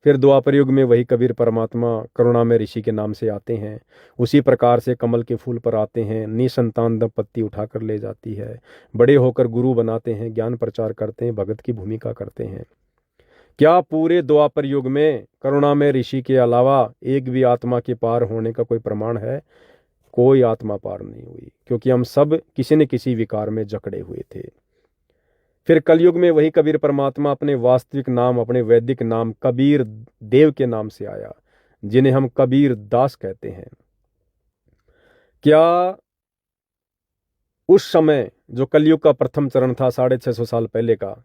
फिर द्वापर युग में वही कबीर परमात्मा करुणा में ऋषि के नाम से आते हैं। उसी प्रकार से कमल के फूल पर आते हैं, निसंतान दंपत्ति उठाकर ले जाती है, बड़े होकर गुरु बनाते हैं, ज्ञान प्रचार करते हैं, भगत की भूमिका करते हैं। क्या पूरे द्वापर युग में करुणा में ऋषि के अलावा एक भी आत्मा के पार होने का कोई प्रमाण है? कोई आत्मा पार नहीं हुई, क्योंकि हम सब किसी न किसी विकार में जकड़े हुए थे। फिर कलयुग में वही कबीर परमात्मा अपने वास्तविक नाम, अपने वैदिक नाम कबीर देव के नाम से आया, जिन्हें हम कबीर दास कहते हैं। क्या उस समय जो कलयुग का प्रथम चरण था 650 साल पहले का,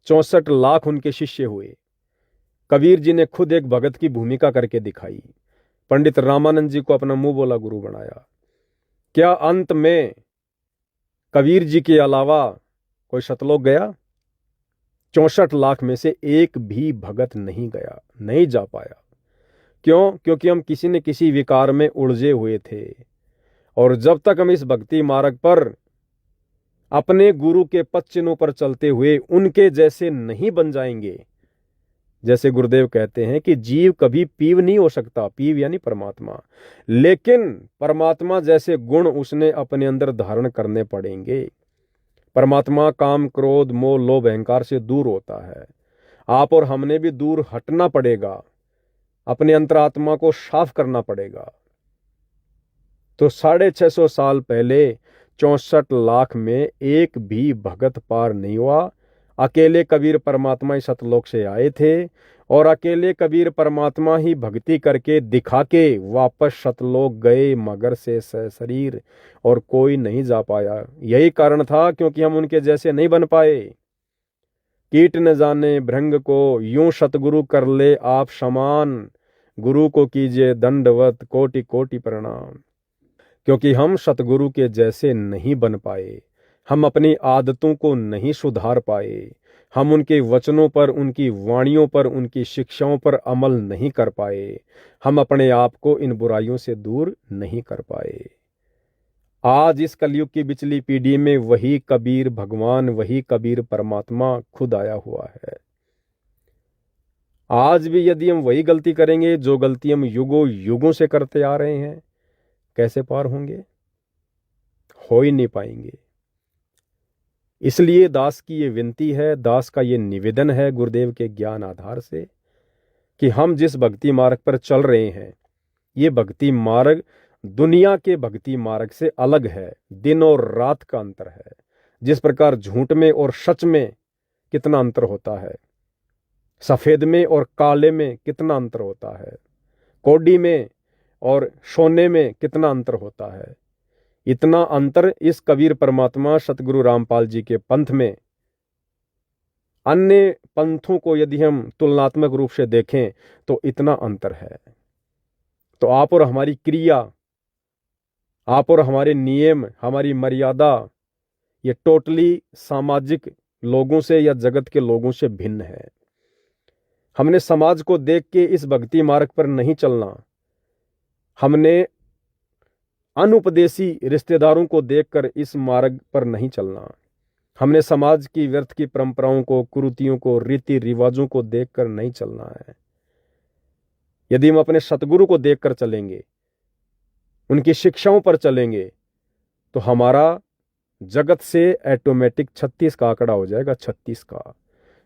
64 लाख उनके शिष्य हुए। कबीर जी ने खुद एक भगत की भूमिका करके दिखाई। पंडित रामानंद जी को अपना मुंह बोला गुरु बनाया। क्या अंत में कबीर जी के अलावा कोई सतलोक गया? 64 लाख में से एक भी भगत नहीं गया, नहीं जा पाया। क्यों? क्योंकि हम किसी न किसी विकार में उलझे हुए थे। और जब तक हम इस भक्ति मार्ग पर अपने गुरु के पद चिन्हों पर चलते हुए उनके जैसे नहीं बन जाएंगे, जैसे गुरुदेव कहते हैं कि जीव कभी पीव नहीं हो सकता, पीव यानी परमात्मा, लेकिन परमात्मा जैसे गुण उसने अपने अंदर धारण करने पड़ेंगे। परमात्मा काम, क्रोध, मोह, लोभ, अहंकार से दूर होता है। आप और हमने भी दूर हटना पड़ेगा, अपने अंतरात्मा को साफ करना पड़ेगा। तो 650 साल पहले 64 लाख में एक भी भगत पार नहीं हुआ। अकेले कबीर परमात्मा ही सतलोक से आए थे और अकेले कबीर परमात्मा ही भक्ति करके दिखा के वापस सतलोक गए, मगर से शरीर, और कोई नहीं जा पाया। यही कारण था क्योंकि हम उनके जैसे नहीं बन पाए। कीट न जाने भृंग को, यूं सतगुरु कर ले आप समान, गुरु को कीजिए दंडवत कोटि कोटि प्रणाम। क्योंकि हम सतगुरु के जैसे नहीं बन पाए, हम अपनी आदतों को नहीं सुधार पाए, हम उनके वचनों पर, उनकी वाणियों पर, उनकी शिक्षाओं पर अमल नहीं कर पाए, हम अपने आप को इन बुराइयों से दूर नहीं कर पाए। आज इस कलयुग की बिचली पीढ़ी में वही कबीर भगवान, वही कबीर परमात्मा खुद आया हुआ है। आज भी यदि हम वही गलती करेंगे जो गलती हम युगों युगों से करते आ रहे हैं, कैसे पार होंगे? हो ही नहीं पाएंगे। इसलिए दास की ये विनती है, दास का ये निवेदन है गुरुदेव के ज्ञान आधार से, कि हम जिस भक्ति मार्ग पर चल रहे हैं, ये भक्ति मार्ग दुनिया के भक्ति मार्ग से अलग है। दिन और रात का अंतर है। जिस प्रकार झूठ में और सच में कितना अंतर होता है, सफेद में और काले में कितना अंतर होता है, कौड़ी में और सोने में कितना अंतर होता है, इतना अंतर इस कबीर परमात्मा सतगुरु रामपाल जी के पंथ में अन्य पंथों को यदि हम तुलनात्मक रूप से देखें तो इतना अंतर है। तो आप और हमारी क्रिया, आप और हमारे नियम, हमारी मर्यादा, ये टोटली सामाजिक लोगों से या जगत के लोगों से भिन्न है। हमने समाज को देख के इस भक्ति मार्ग पर नहीं चलना, हमने अनुपदेशी रिश्तेदारों को देखकर इस मार्ग पर नहीं चलना, हमने समाज की व्यर्थ की परंपराओं को, कुरीतियों को, रीति रिवाजों को देखकर नहीं चलना है। यदि हम अपने सतगुरु को देखकर चलेंगे, उनकी शिक्षाओं पर चलेंगे, तो हमारा जगत से ऑटोमेटिक 36 का आंकड़ा हो जाएगा, 36 का।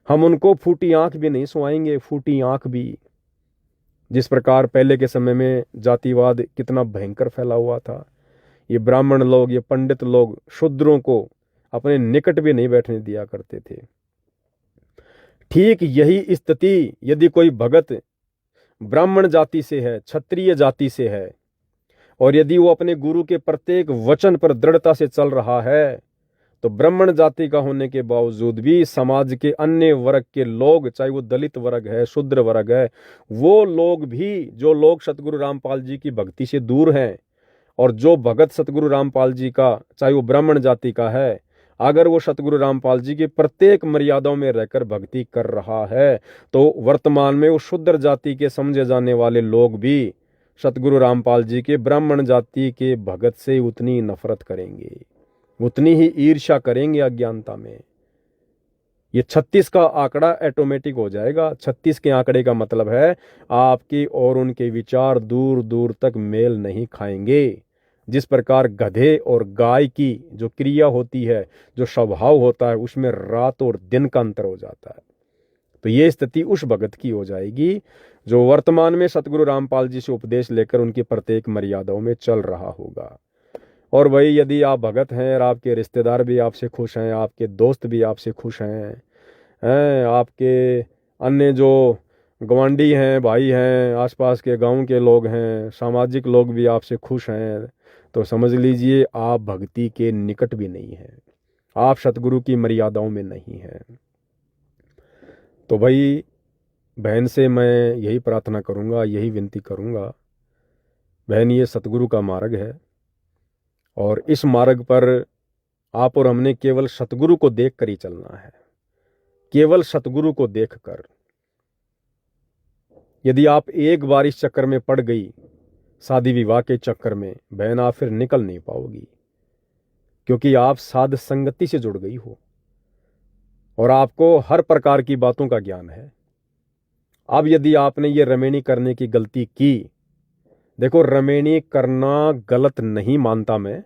हम उनको फूटी आंख भी नहीं सुहाएंगे, फूटी आंख भी। जिस प्रकार पहले के समय में जातिवाद कितना भयंकर फैला हुआ था, ये ब्राह्मण लोग, ये पंडित लोग शूद्रों को अपने निकट भी नहीं बैठने दिया करते थे। ठीक यही स्थिति यदि कोई भगत ब्राह्मण जाति से है, क्षत्रिय जाति से है, और यदि वो अपने गुरु के प्रत्येक वचन पर दृढ़ता से चल रहा है, तो ब्राह्मण जाति का होने के बावजूद भी समाज के अन्य वर्ग के लोग, चाहे वो दलित वर्ग है, शूद्र वर्ग है, वो लोग भी, जो लोग सतगुरु रामपाल जी की भक्ति से दूर हैं, और जो भगत सतगुरु रामपाल जी का, चाहे वो ब्राह्मण जाति का है, अगर वो सतगुरु रामपाल जी की प्रत्येक मर्यादाओं में रहकर भक्ति कर रहा है, तो वर्तमान में वो शूद्र जाति के समझे जाने वाले लोग भी सतगुरु रामपाल जी के ब्राह्मण जाति के भगत से उतनी नफरत करेंगे, उतनी ही ईर्ष्या करेंगे अज्ञानता में। ये 36 का आंकड़ा ऑटोमेटिक हो जाएगा। 36 के आंकड़े का मतलब है आपकी और उनके विचार दूर दूर तक मेल नहीं खाएंगे। जिस प्रकार गधे और गाय की जो क्रिया होती है, जो स्वभाव होता है, उसमें रात और दिन का अंतर हो जाता है। तो ये स्थिति उस भगत की हो जाएगी जो वर्तमान में सतगुरु रामपाल जी से उपदेश लेकर उनकी प्रत्येक मर्यादाओं में चल रहा होगा। और भाई, यदि आप भगत हैं और आपके रिश्तेदार भी आपसे खुश हैं, आपके दोस्त भी आपसे खुश हैं, आपके अन्य जो गवांडी हैं, भाई हैं, आसपास के गांव के लोग हैं, सामाजिक लोग भी आपसे खुश हैं, तो समझ लीजिए आप भक्ति के निकट भी नहीं हैं, आप सतगुरु की मर्यादाओं में नहीं हैं। तो भाई, बहन से मैं यही प्रार्थना करूंगा, यही विनती करूंगा, बहन, ये सतगुरु का मार्ग है, और इस मार्ग पर आप और हमने केवल सतगुरु को देख कर ही चलना है, केवल सतगुरु को देखकर। यदि आप एक बार इस चक्कर में पड़ गई, शादी विवाह के चक्कर में, बहन, आप फिर निकल नहीं पाओगी, क्योंकि आप साध संगति से जुड़ गई हो और आपको हर प्रकार की बातों का ज्ञान है। अब यदि आपने ये रमेणी करने की गलती की, देखो, रमेणी करना गलत नहीं मानता मैं,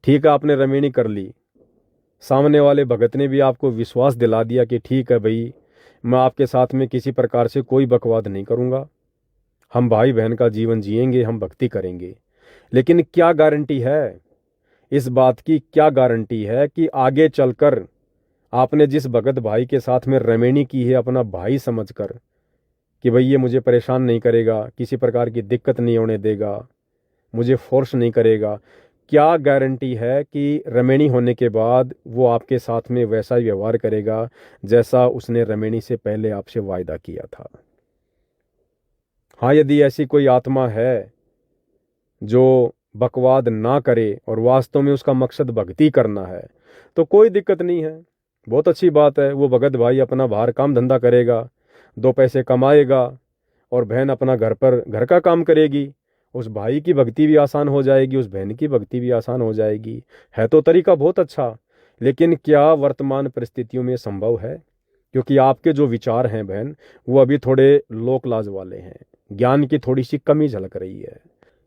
ठीक है, आपने रमेणी कर ली, सामने वाले भगत ने भी आपको विश्वास दिला दिया कि ठीक है भाई, मैं आपके साथ में किसी प्रकार से कोई बकवाद नहीं करूंगा, हम भाई बहन का जीवन जिएंगे, हम भक्ति करेंगे। लेकिन क्या गारंटी है इस बात की, क्या गारंटी है कि आगे चलकर आपने जिस भगत भाई के साथ में रमेणी की है अपना भाई समझकर, कि भाई ये मुझे परेशान नहीं करेगा, किसी प्रकार की दिक्कत नहीं होने देगा, मुझे फोर्स नहीं करेगा, क्या गारंटी है कि रमेणी होने के बाद वो आपके साथ में वैसा ही व्यवहार करेगा जैसा उसने रमेणी से पहले आपसे वायदा किया था? हाँ, यदि ऐसी कोई आत्मा है जो बकवाद ना करे और वास्तव में उसका मकसद भक्ति करना है, तो कोई दिक्कत नहीं है, बहुत अच्छी बात है। वो भगत भाई अपना बाहर काम धंधा करेगा, 2 पैसे कमाएगा, और बहन अपना घर का काम करेगी, उस भाई की भक्ति भी आसान हो जाएगी, उस बहन की भक्ति भी आसान हो जाएगी। है तो तरीका बहुत अच्छा, लेकिन क्या वर्तमान परिस्थितियों में संभव है? क्योंकि आपके जो विचार हैं बहन, वो अभी थोड़े लोक लाज वाले हैं, ज्ञान की थोड़ी सी कमी झलक रही है।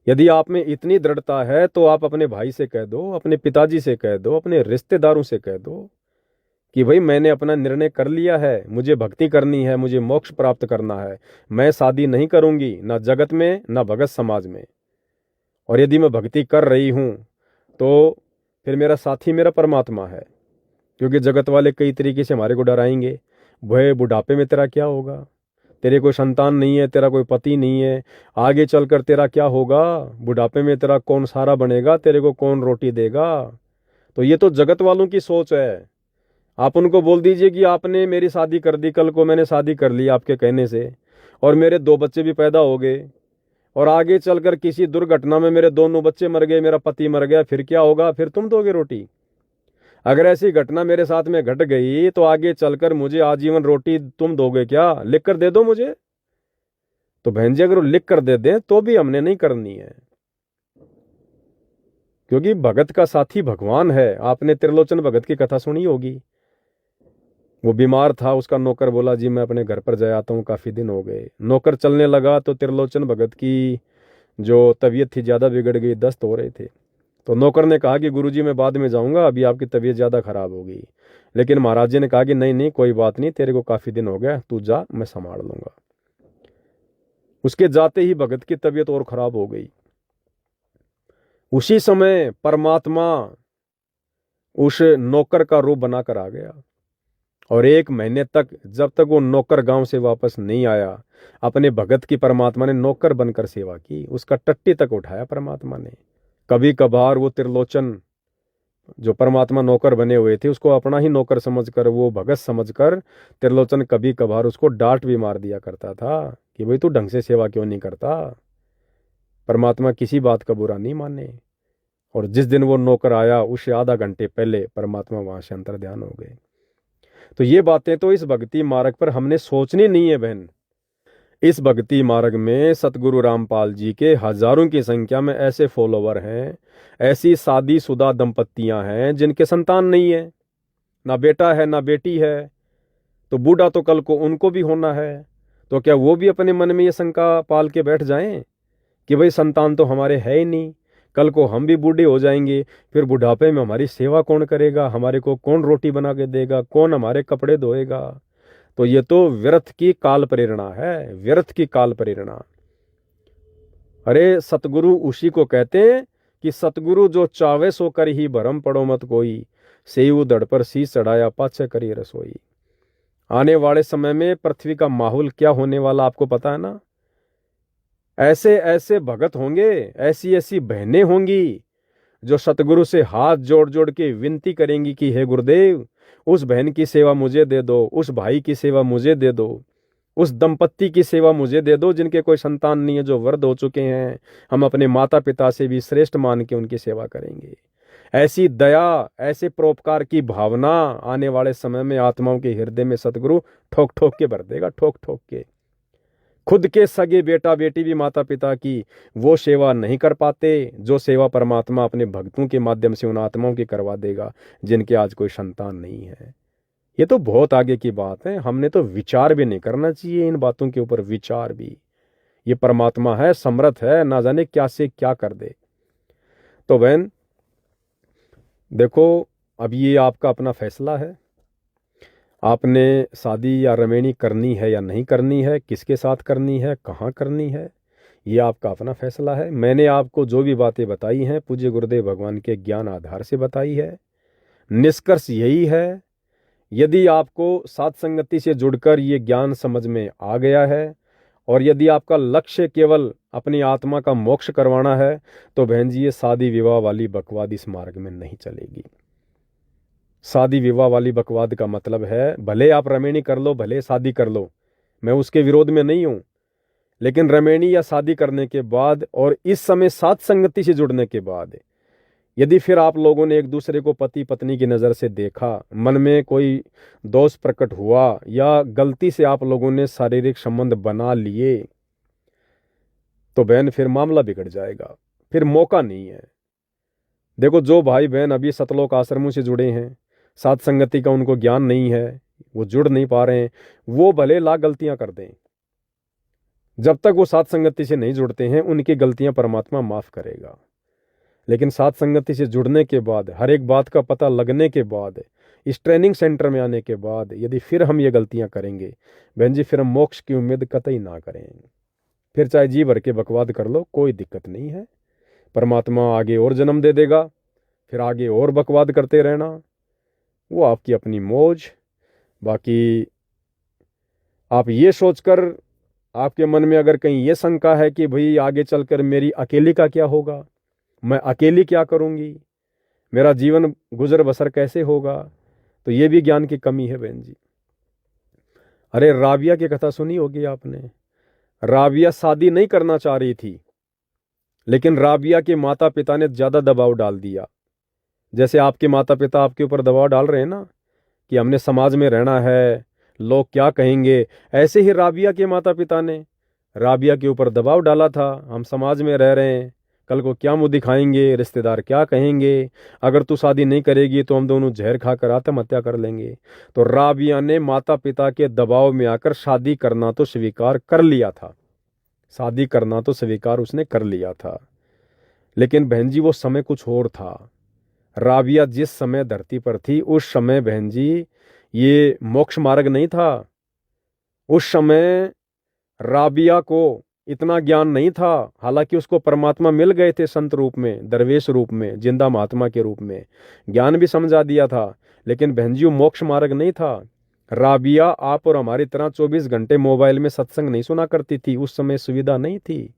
यदि आप में इतनी दृढ़ता है तो आप अपने भाई से कह दो, अपने पिताजी से कह दो, अपने रिश्तेदारों से कह दो कि भाई मैंने अपना निर्णय कर लिया है, मुझे भक्ति करनी है, मुझे मोक्ष प्राप्त करना है, मैं शादी नहीं करूंगी, ना जगत में ना भगत समाज में। और यदि मैं भक्ति कर रही हूं तो फिर मेरा साथी मेरा परमात्मा है। क्योंकि जगत वाले कई तरीके से हमारे को डराएंगे, भाई बुढ़ापे में तेरा क्या होगा, तेरे कोई संतान नहीं है, तेरा कोई पति नहीं है, आगे चलकर तेरा क्या होगा, बुढ़ापे में तेरा कौन सहारा बनेगा, तेरे को कौन रोटी देगा। तो ये तो जगत वालों की सोच है। आप उनको बोल दीजिए कि आपने मेरी शादी कर दी, कल को मैंने शादी कर ली आपके कहने से, और मेरे 2 बच्चे भी पैदा हो गए, और आगे चलकर किसी दुर्घटना में मेरे दोनों बच्चे मर गए, मेरा पति मर गया, फिर क्या होगा, फिर तुम दोगे रोटी। अगर ऐसी घटना मेरे साथ में घट गई तो आगे चलकर मुझे आजीवन रोटी तुम दोगे क्या, लिख कर दे दो मुझे। तो बहन जी अगर वो लिख कर दे दें तो भी हमने नहीं करनी है, क्योंकि भगत का साथी भगवान है। आपने त्रिलोचन भगत की कथा सुनी होगी। वो बीमार था, उसका नौकर बोला जी मैं अपने घर पर जा आता हूँ, काफी दिन हो गए। नौकर चलने लगा तो त्रिलोचन भगत की जो तबीयत थी ज्यादा बिगड़ गई, दस्त हो रहे थे। तो नौकर ने कहा कि गुरुजी मैं बाद में जाऊंगा, अभी आपकी तबीयत ज़्यादा खराब हो गई। लेकिन महाराज जी ने कहा कि नहीं नहीं कोई बात नहीं, तेरे को काफ़ी दिन हो गया, तू जा, मैं संभाल लूंगा। उसके जाते ही भगत की तबीयत और खराब हो गई। उसी समय परमात्मा उस नौकर का रूप बनाकर आ गया, और 1 महीने तक, जब तक वो नौकर गांव से वापस नहीं आया, अपने भगत की परमात्मा ने नौकर बनकर सेवा की, उसका टट्टी तक उठाया परमात्मा ने। कभी कभार वो त्रिलोचन जो परमात्मा नौकर बने हुए थे उसको अपना ही नौकर समझकर, वो भगत समझकर, त्रिलोचन कभी कभार उसको डांट भी मार दिया करता था कि भाई तू ढंग से सेवा क्यों नहीं करता। परमात्मा किसी बात का बुरा नहीं माने। और जिस दिन वो नौकर आया उससे आधा घंटे पहले परमात्मा वहां से अंतर्ध्यान हो गए। तो ये बातें तो इस भक्ति मार्ग पर हमने सोचनी नहीं है बहन। इस भक्ति मार्ग में सतगुरु रामपाल जी के हजारों की संख्या में ऐसे फॉलोवर हैं, ऐसी शादीशुदा दंपत्तियां हैं जिनके संतान नहीं है, ना बेटा है ना बेटी है। तो बूढ़ा तो कल को उनको भी होना है, तो क्या वो भी अपने मन में ये शंका पाल के बैठ जाएं कि भाई संतान तो हमारे है ही नहीं, कल को हम भी बूढ़े हो जाएंगे, फिर बुढ़ापे में हमारी सेवा कौन करेगा, हमारे को कौन रोटी बना के देगा, कौन हमारे कपड़े धोएगा। तो ये तो व्यर्थ की काल प्रेरणा है, व्यर्थ की काल प्रेरणा। अरे सतगुरु उसी को कहते हैं कि सतगुरु जो चावे सो कर ही भरम पड़ो मत कोई, सेऊ दड़ पर शीश चढ़ाया पाछे करी रसोई। आने वाले समय में पृथ्वी का माहौल क्या होने वाला आपको पता है ना। ऐसे ऐसे भगत होंगे, ऐसी ऐसी बहनें होंगी जो सतगुरु से हाथ जोड़ जोड़ के विनती करेंगी कि हे गुरुदेव, उस बहन की सेवा मुझे दे दो, उस भाई की सेवा मुझे दे दो, उस दंपत्ति की सेवा मुझे दे दो जिनके कोई संतान नहीं है, जो वृद्ध हो चुके हैं। हम अपने माता पिता से भी श्रेष्ठ मान के उनकी सेवा करेंगे। ऐसी दया, ऐसे परोपकार की भावना आने वाले समय में आत्माओं के हृदय में सतगुरु ठोक ठोक के भर देगा, ठोक ठोक के। खुद के सगे बेटा बेटी भी माता पिता की वो सेवा नहीं कर पाते जो सेवा परमात्मा अपने भक्तों के माध्यम से उन आत्माओं की करवा देगा जिनके आज कोई संतान नहीं है। ये तो बहुत आगे की बात है, हमने तो विचार भी नहीं करना चाहिए इन बातों के ऊपर, विचार भी। ये परमात्मा है, समर्थ है, ना जाने क्या से क्या कर दे। तो बहन देखो, अब ये आपका अपना फैसला है, आपने शादी या रमेणी करनी है या नहीं करनी है, किसके साथ करनी है, कहाँ करनी है, ये आपका अपना फैसला है। मैंने आपको जो भी बातें बताई हैं पूज्य गुरुदेव भगवान के ज्ञान आधार से बताई है। निष्कर्ष यही है, यदि आपको साथ संगति से जुड़कर ये ज्ञान समझ में आ गया है और यदि आपका लक्ष्य केवल अपनी आत्मा का मोक्ष करवाना है, तो बहन जी ये शादी विवाह वाली बकवाद इस मार्ग में नहीं चलेगी। शादी विवाह वाली बकवाद का मतलब है भले आप रमेणी कर लो, भले शादी कर लो, मैं उसके विरोध में नहीं हूं, लेकिन रमेणी या शादी करने के बाद और इस समय साथ संगति से जुड़ने के बाद यदि फिर आप लोगों ने एक दूसरे को पति पत्नी की नज़र से देखा, मन में कोई दोष प्रकट हुआ या गलती से आप लोगों ने शारीरिक संबंध बना लिए, तो बहन फिर मामला बिगड़ जाएगा, फिर मौका नहीं है। देखो जो भाई बहन अभी सतलोक आश्रमों से जुड़े हैं, साथ संगति का उनको ज्ञान नहीं है, वो जुड़ नहीं पा रहे हैं, वो भले लाख गलतियां कर दें, जब तक वो साथ संगति से नहीं जुड़ते हैं उनकी गलतियां परमात्मा माफ करेगा। लेकिन साथ संगति से जुड़ने के बाद, हर एक बात का पता लगने के बाद, इस ट्रेनिंग सेंटर में आने के बाद यदि फिर हम ये गलतियां करेंगे बहन जी, फिर हम मोक्ष की उम्मीद कतई ना करें। फिर चाहे जी भर के बकवाद कर लो, कोई दिक्कत नहीं है, परमात्मा आगे और जन्म दे देगा, फिर आगे और बकवाद करते रहना, वो आपकी अपनी मौज। बाकी आप ये सोचकर, आपके मन में अगर कहीं ये शंका है कि भाई आगे चलकर मेरी अकेली का क्या होगा, मैं अकेली क्या करूंगी, मेरा जीवन गुजर बसर कैसे होगा, तो ये भी ज्ञान की कमी है बहन जी। अरे राबिया की कथा सुनी होगी आपने। राबिया शादी नहीं करना चाह रही थी, लेकिन राबिया के माता पिता ने ज्यादा दबाव डाल दिया। जैसे आपके माता पिता आपके ऊपर दबाव डाल रहे हैं ना कि हमने समाज में रहना है, लोग क्या कहेंगे, ऐसे ही राबिया के माता पिता ने राबिया के ऊपर दबाव डाला था, हम समाज में रह रहे हैं, कल को क्या मुंह दिखाएंगे, रिश्तेदार क्या कहेंगे, अगर तू शादी नहीं करेगी तो हम दोनों जहर खाकर आत्महत्या कर लेंगे। तो राबिया ने माता पिता के दबाव में आकर शादी करना तो स्वीकार कर लिया था, शादी करना तो स्वीकार उसने कर लिया था। लेकिन बहन जी वो समय कुछ और था। राबिया जिस समय धरती पर थी उस समय बहन जी ये मोक्ष मार्ग नहीं था। उस समय राबिया को इतना ज्ञान नहीं था, हालांकि उसको परमात्मा मिल गए थे संत रूप में, दरवेश रूप में, जिंदा महात्मा के रूप में, ज्ञान भी समझा दिया था, लेकिन बहन जी वो मोक्ष मार्ग नहीं था। राबिया आप और हमारी तरह 24 घंटे मोबाइल में सत्संग नहीं सुना करती थी, उस समय सुविधा नहीं थी।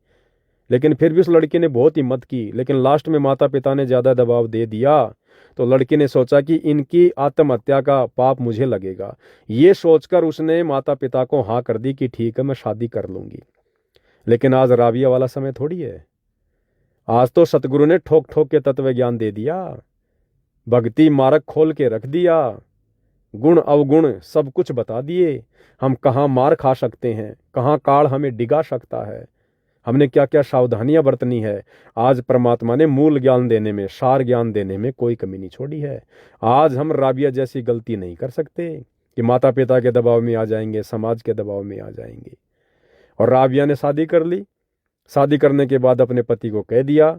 लेकिन फिर भी उस लड़की ने बहुत हिम्मत की, लेकिन लास्ट में माता पिता ने ज्यादा दबाव दे दिया, तो लड़की ने सोचा कि इनकी आत्महत्या का पाप मुझे लगेगा। ये सोचकर उसने माता पिता को हाँ कर दी कि ठीक है मैं शादी कर लूंगी। लेकिन आज राबिया वाला समय थोड़ी है, आज तो सतगुरु ने ठोक ठोक के तत्व ज्ञान दे दिया, भक्ति मार्ग खोल के रख दिया, गुण अवगुण सब कुछ बता दिए, हम कहाँ मार खा सकते हैं, कहाँ काल हमें डिगा सकता है, हमने क्या क्या सावधानियां बरतनी है। आज परमात्मा ने मूल ज्ञान देने में, सार ज्ञान देने में कोई कमी नहीं छोड़ी है। आज हम राबिया जैसी गलती नहीं कर सकते कि माता पिता के दबाव में आ जाएंगे, समाज के दबाव में आ जाएंगे। और राबिया ने शादी कर ली। शादी करने के बाद अपने पति को कह दिया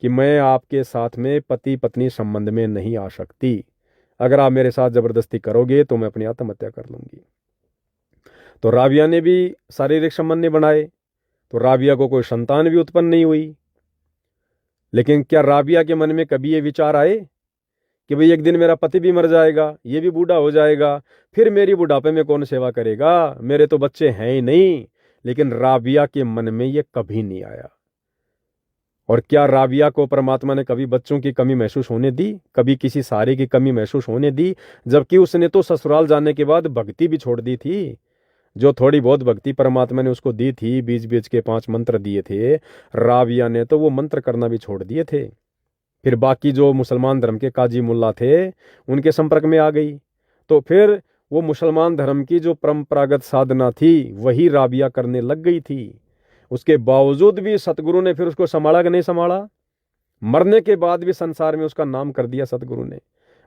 कि मैं आपके साथ में पति पत्नी संबंध में नहीं आ सकती, अगर आप मेरे साथ जबरदस्ती करोगे तो मैं अपनी आत्महत्या कर लूंगी। तो राबिया ने भी शारीरिक संबंध नहीं बनाए, तो राबिया को कोई संतान भी उत्पन्न नहीं हुई। लेकिन क्या राबिया के मन में कभी ये विचार आए कि भाई एक दिन मेरा पति भी मर जाएगा, ये भी बूढ़ा हो जाएगा, फिर मेरी बुढ़ापे में कौन सेवा करेगा, मेरे तो बच्चे हैं ही नहीं। लेकिन राबिया के मन में ये कभी नहीं आया। और क्या राबिया को परमात्मा ने कभी बच्चों की कमी महसूस होने दी, कभी किसी सहारे की कमी महसूस होने दी? जबकि उसने तो ससुराल जाने के बाद भक्ति भी छोड़ दी थी। जो थोड़ी बहुत भक्ति परमात्मा ने उसको दी थी, बीच बीच के 5 मंत्र दिए थे, राबिया ने तो वो मंत्र करना भी छोड़ दिए थे। फिर बाकी जो मुसलमान धर्म के काजी मुल्ला थे उनके संपर्क में आ गई, तो फिर वो मुसलमान धर्म की जो परंपरागत साधना थी वही राबिया करने लग गई थी। उसके बावजूद भी सतगुरु ने फिर उसको संभाला कि नहीं संभाला? मरने के बाद भी संसार में उसका नाम कर दिया सतगुरु ने।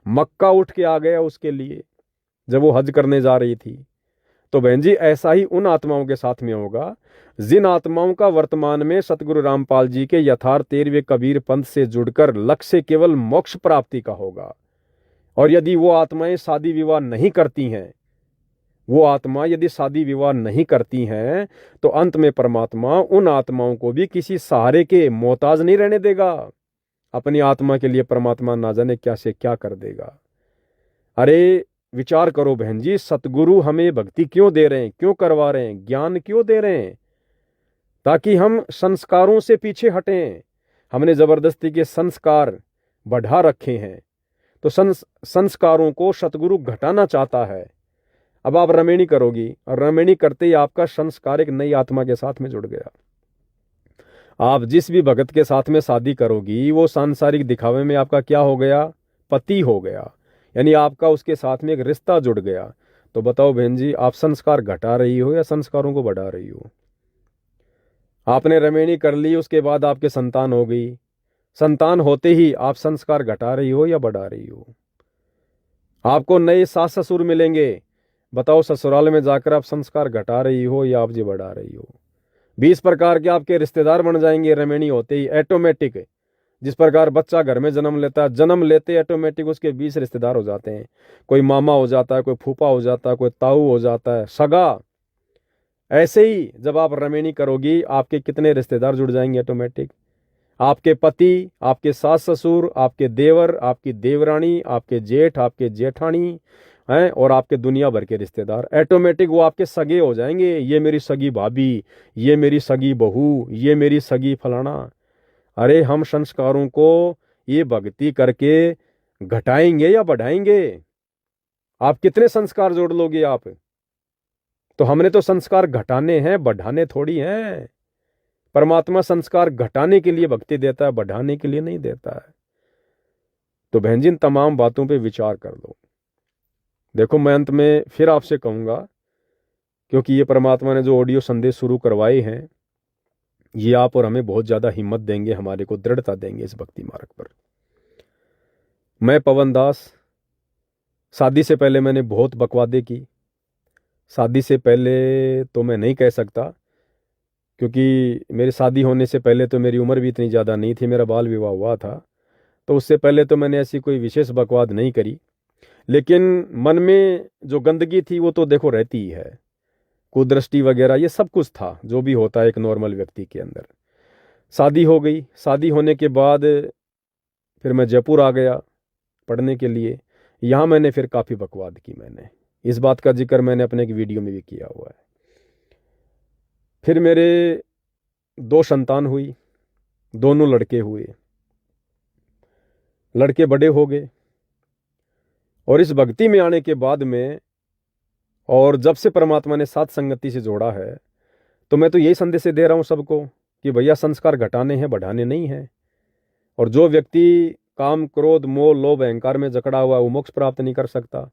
मक्का उठ के आ गया उसके लिए जब वो हज करने जा रही थी। तो बहन जी ऐसा ही उन आत्माओं के साथ में होगा जिन आत्माओं का वर्तमान में सतगुरु रामपाल जी के यथार्थ 13वें कबीर पंथ से जुड़कर लक्ष्य केवल मोक्ष प्राप्ति का होगा। और यदि वो आत्माएं शादी विवाह नहीं करती हैं, वो आत्मा यदि शादी विवाह नहीं करती हैं, तो अंत में परमात्मा उन आत्माओं को भी किसी सहारे के मोहताज नहीं रहने देगा। अपनी आत्मा के लिए परमात्मा ना जाने क्या से क्या कर देगा। अरे विचार करो बहन जी, सतगुरु हमें भक्ति क्यों दे रहे हैं, क्यों करवा रहे हैं, ज्ञान क्यों दे रहे हैं? ताकि हम संस्कारों से पीछे हटें। हमने जबरदस्ती के संस्कार बढ़ा रखे हैं, तो संस्कारों को सतगुरु घटाना चाहता है। अब आप रमेणी करोगी और रमेणी करते ही आपका संस्कार एक नई आत्मा के साथ में जुड़ गया। आप जिस भी भगत के साथ में शादी करोगी वो सांसारिक दिखावे में आपका क्या हो गया? पति हो गया, यानी आपका उसके साथ में एक रिश्ता जुड़ गया। तो बताओ बहन जी, आप संस्कार घटा रही हो या संस्कारों को बढ़ा रही हो? आपने रमेणी कर ली, उसके बाद आपके संतान हो गई, संतान होते ही आप संस्कार घटा रही हो या बढ़ा रही हो? आपको नए सास ससुर मिलेंगे, बताओ, ससुराल में जाकर आप संस्कार घटा रही हो या आप जी बढ़ा रही हो? 20 प्रकार के आपके रिश्तेदार बन जाएंगे रमेणी होते ही, ऑटोमेटिक। जिस प्रकार बच्चा घर में जन्म लेता है, जन्म लेते ऑटोमेटिक उसके 20 रिश्तेदार हो जाते हैं। कोई मामा हो जाता है, कोई फूफा हो जाता है, कोई ताऊ हो जाता है, सगा। ऐसे ही जब आप रमेणी करोगी, आपके कितने रिश्तेदार जुड़ जाएंगे ऑटोमेटिक। आपके पति, आपके सास ससुर, आपके देवर, आपकी देवरानी, आपके जेठ, आपके जेठानी हैं, और आपके दुनिया भर के रिश्तेदार ऑटोमेटिक वो आपके सगे हो जाएंगे। ये मेरी सगी भाभी, ये मेरी सगी बहू, ये मेरी सगी फलाना। अरे हम संस्कारों को ये भक्ति करके घटाएंगे या बढ़ाएंगे? आप कितने संस्कार जोड़ लोगे आप? तो हमने तो संस्कार घटाने हैं, बढ़ाने थोड़ी हैं। परमात्मा संस्कार घटाने के लिए भक्ति देता है, बढ़ाने के लिए नहीं देता है। तो बहन जी, इन तमाम बातों पे विचार कर लो। देखो, मैं अंत में फिर आपसे कहूंगा, क्योंकि ये परमात्मा ने जो ऑडियो संदेश शुरू करवाए हैं, ये आप और हमें बहुत ज़्यादा हिम्मत देंगे, हमारे को दृढ़ता देंगे इस भक्ति मार्ग पर। मैं पवन दास, शादी से पहले मैंने बहुत बकवादे की। शादी से पहले तो मैं नहीं कह सकता, क्योंकि मेरी शादी होने से पहले तो मेरी उम्र भी इतनी ज़्यादा नहीं थी, मेरा बाल विवाह हुआ था। तो उससे पहले तो मैंने ऐसी कोई विशेष बकवाद नहीं करी। लेकिन मन में जो गंदगी थी वो तो देखो रहती ही है, कुदृष्टि वगैरह ये सब कुछ था, जो भी होता है एक नॉर्मल व्यक्ति के अंदर। शादी हो गई। शादी होने के बाद फिर मैं जयपुर आ गया पढ़ने के लिए। यहाँ मैंने फिर काफ़ी बकवाद की। मैंने इस बात का जिक्र मैंने अपने एक वीडियो में भी किया हुआ है। फिर मेरे 2 संतान हुई, दोनों लड़के हुए। लड़के बड़े हो गए, और इस भक्ति में आने के बाद में, और जब से परमात्मा ने साथ संगति से जोड़ा है, तो मैं तो यही संदेश दे रहा हूँ सबको कि भैया संस्कार घटाने हैं, बढ़ाने नहीं हैं। और जो व्यक्ति काम, क्रोध, मोह, लोभ, अहंकार में जकड़ा हुआ वो मोक्ष प्राप्त नहीं कर सकता।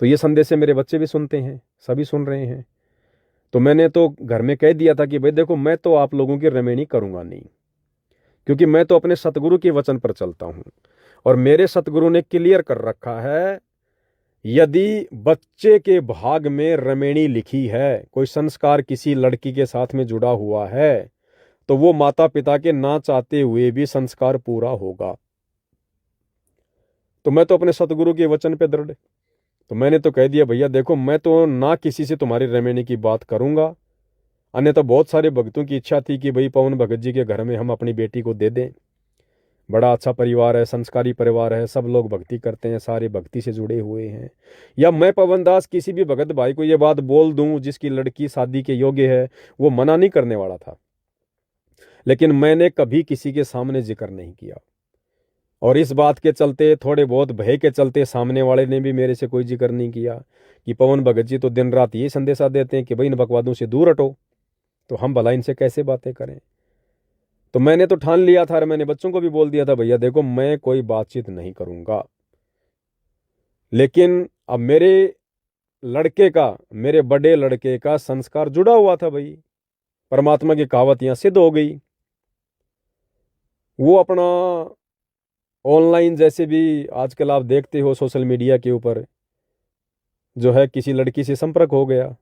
तो ये संदेश मेरे बच्चे भी सुनते हैं, सभी सुन रहे हैं। तो मैंने तो घर में कह दिया था कि भाई देखो, मैं तो आप लोगों की रमेणी करूंगा नहीं, क्योंकि मैं तो अपने सतगुरु के वचन पर चलता हूं। और मेरे सतगुरु ने क्लियर कर रखा है, यदि बच्चे के भाग में रमेणी लिखी है, कोई संस्कार किसी लड़की के साथ में जुड़ा हुआ है, तो वो माता पिता के ना चाहते हुए भी संस्कार पूरा होगा। तो मैं तो अपने सतगुरु के वचन पे दृढ़। तो मैंने तो कह दिया, भैया देखो, मैं तो ना किसी से तुम्हारी रमेणी की बात करूंगा। अन्यथा बहुत सारे भक्तों की इच्छा थी कि भाई पवन भगत जी के घर में हम अपनी बेटी को दे दें। बड़ा अच्छा परिवार है, संस्कारी परिवार है, सब लोग भक्ति करते हैं, सारे भक्ति से जुड़े हुए हैं। या मैं पवन दास किसी भी भगत भाई को ये बात बोल दूं जिसकी लड़की शादी के योग्य है, वो मना नहीं करने वाला था। लेकिन मैंने कभी किसी के सामने जिक्र नहीं किया। और इस बात के चलते, थोड़े बहुत भय के चलते, सामने वाले ने भी मेरे से कोई जिक्र नहीं किया कि पवन भगत जी तो दिन रात ये संदेशा देते हैं कि भाई इन बकवादों से दूर हटो, तो हम भला इनसे कैसे बातें करें। तो मैंने तो ठान लिया था, और मैंने बच्चों को भी बोल दिया था, भैया देखो, मैं कोई बातचीत नहीं करूंगा। लेकिन अब मेरे लड़के का, मेरे बड़े लड़के का संस्कार जुड़ा हुआ था भाई। परमात्मा की कहावत यहां सिद्ध हो गई। वो अपना ऑनलाइन, जैसे भी आजकल आप देखते हो सोशल मीडिया के ऊपर, जो है किसी लड़की से संपर्क हो गया।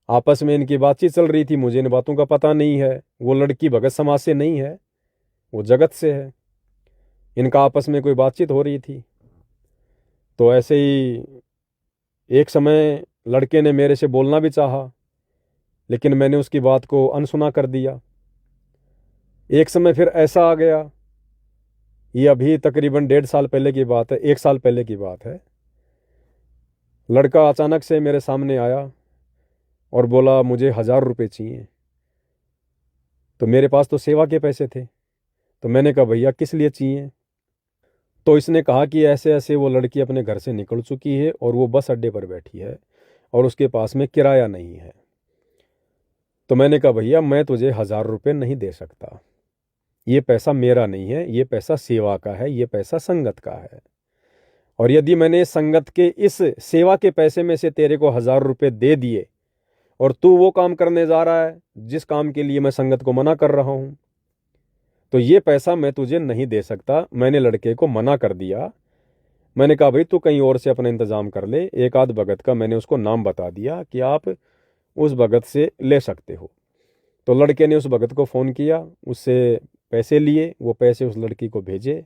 आपस में इनकी बातचीत चल रही थी, मुझे इन बातों का पता नहीं है। वो लड़की भगत समाज से नहीं है, वो जगत से है। इनका आपस में कोई बातचीत हो रही थी। तो ऐसे ही एक समय लड़के ने मेरे से बोलना भी चाहा, लेकिन मैंने उसकी बात को अनसुना कर दिया। एक समय फिर ऐसा आ गया, ये अभी तकरीबन 1.5 साल पहले की बात है, 1 साल पहले की बात है। लड़का अचानक से मेरे सामने आया और बोला, मुझे 1000 रुपये चाहिए। तो मेरे पास तो सेवा के पैसे थे। तो मैंने कहा, भैया किस लिए चाहिए? तो इसने कहा कि ऐसे ऐसे वो लड़की अपने घर से निकल चुकी है और वो बस अड्डे पर बैठी है और उसके पास में किराया नहीं है। तो मैंने कहा, भैया मैं तुझे 1000 रुपये नहीं दे सकता, ये पैसा मेरा नहीं है, ये पैसा सेवा का है, ये पैसा संगत का है। और यदि मैंने संगत के इस सेवा के पैसे में से तेरे को 1000 रुपये दे दिए और तू वो काम करने जा रहा है जिस काम के लिए मैं संगत को मना कर रहा हूं, तो ये पैसा मैं तुझे नहीं दे सकता। मैंने लड़के को मना कर दिया। मैंने कहा भाई तू कहीं और से अपना इंतज़ाम कर ले। एक आध भगत का मैंने उसको नाम बता दिया कि आप उस भगत से ले सकते हो। तो लड़के ने उस भगत को फ़ोन किया, उससे पैसे लिए, वो पैसे उस लड़की को भेजे।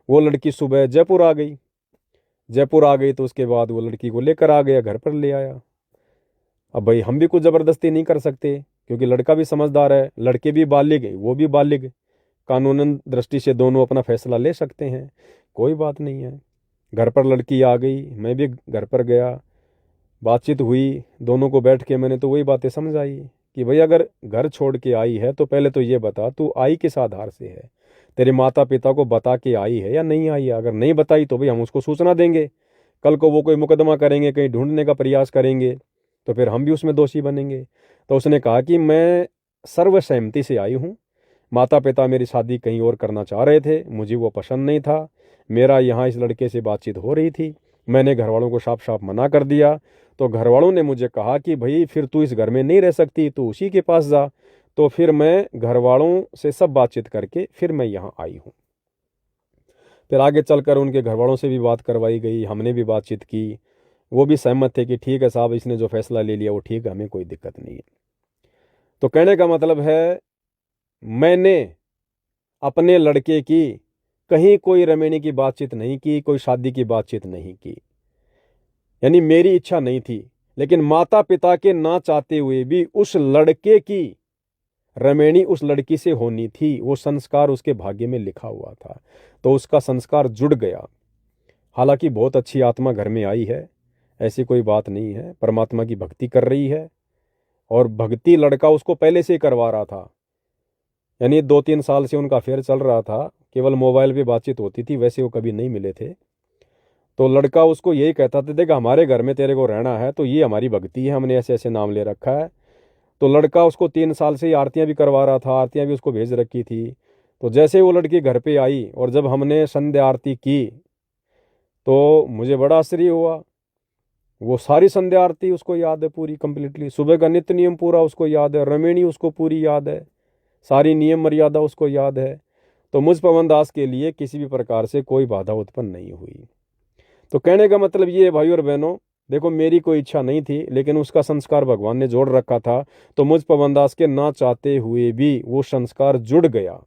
वो लड़की सुबह जयपुर आ गई। जयपुर आ गई तो उसके बाद वो लड़की को लेकर आ गया, घर पर ले आया। अब भाई हम भी कुछ ज़बरदस्ती नहीं कर सकते, क्योंकि लड़का भी समझदार है, लड़के भी बालिग, वो भी बालिग, कानूनन दृष्टि से दोनों अपना फैसला ले सकते हैं, कोई बात नहीं है। घर पर लड़की आ गई, मैं भी घर पर गया, बातचीत हुई, दोनों को बैठ के मैंने तो वही बातें समझाई कि भाई अगर घर छोड़ के आई है तो पहले तो ये बता तू आई किस आधार से है, तेरे माता पिता को बता के आई है या नहीं आई है। अगर नहीं बताई तो भाई हम उसको सूचना देंगे, कल को वो कोई मुकदमा करेंगे, कहीं ढूंढने का प्रयास करेंगे, तो फिर हम भी उसमें दोषी बनेंगे। तो उसने कहा कि मैं सर्वसहमति से आई हूँ, माता पिता मेरी शादी कहीं और करना चाह रहे थे, मुझे वो पसंद नहीं था, मेरा यहाँ इस लड़के से बातचीत हो रही थी, मैंने घर वालों को साफ साफ मना कर दिया। तो घर वालों ने मुझे कहा कि भाई फिर तू इस घर में नहीं रह सकती, तू उसी के पास जा। तो फिर मैं घर वालों से सब बातचीत करके फिर मैं यहाँ आई हूँ। फिर आगे चलकर उनके घर वालों से भी बात करवाई गई, हमने भी बातचीत की, वो भी सहमत थे कि ठीक है साहब, इसने जो फैसला ले लिया वो ठीक है, हमें कोई दिक्कत नहीं है। तो कहने का मतलब है, मैंने अपने लड़के की कहीं कोई रमेणी की बातचीत नहीं की, कोई शादी की बातचीत नहीं की, यानी मेरी इच्छा नहीं थी। लेकिन माता पिता के ना चाहते हुए भी उस लड़के की रमेणी उस लड़की से होनी थी, वो संस्कार उसके भाग्य में लिखा हुआ था, तो उसका संस्कार जुड़ गया। हालांकि बहुत अच्छी आत्मा घर में आई है, ऐसी कोई बात नहीं है, परमात्मा की भक्ति कर रही है, और भक्ति लड़का उसको पहले से ही करवा रहा था, यानी 2-3 साल से उनका अफेयर चल रहा था, केवल मोबाइल पे बातचीत होती थी, वैसे वो कभी नहीं मिले थे। तो लड़का उसको यही कहता था, देखा हमारे घर में तेरे को रहना है तो ये हमारी भक्ति है, हमने ऐसे ऐसे नाम ले रखा है। तो लड़का उसको 3 साल से ही आरतियाँ भी करवा रहा था, आरतियाँ भी उसको भेज रखी थी। तो जैसे वो लड़की घर पे आई और जब हमने संध्या आरती की तो मुझे बड़ा आश्चर्य हुआ, वो सारी संध्या आरती उसको याद है पूरी कंप्लीटली, सुबह का नित्य नियम पूरा उसको याद है, रमेणी उसको पूरी याद है, सारी नियम मर्यादा उसको याद है। तो मुझ पवन दास के लिए किसी भी प्रकार से कोई बाधा उत्पन्न नहीं हुई। तो कहने का मतलब ये है भाई और बहनों, देखो मेरी कोई इच्छा नहीं थी, लेकिन उसका संस्कार भगवान ने जोड़ रखा था, तो मुझ पवन दास के ना चाहते हुए भी वो संस्कार जुड़ गया।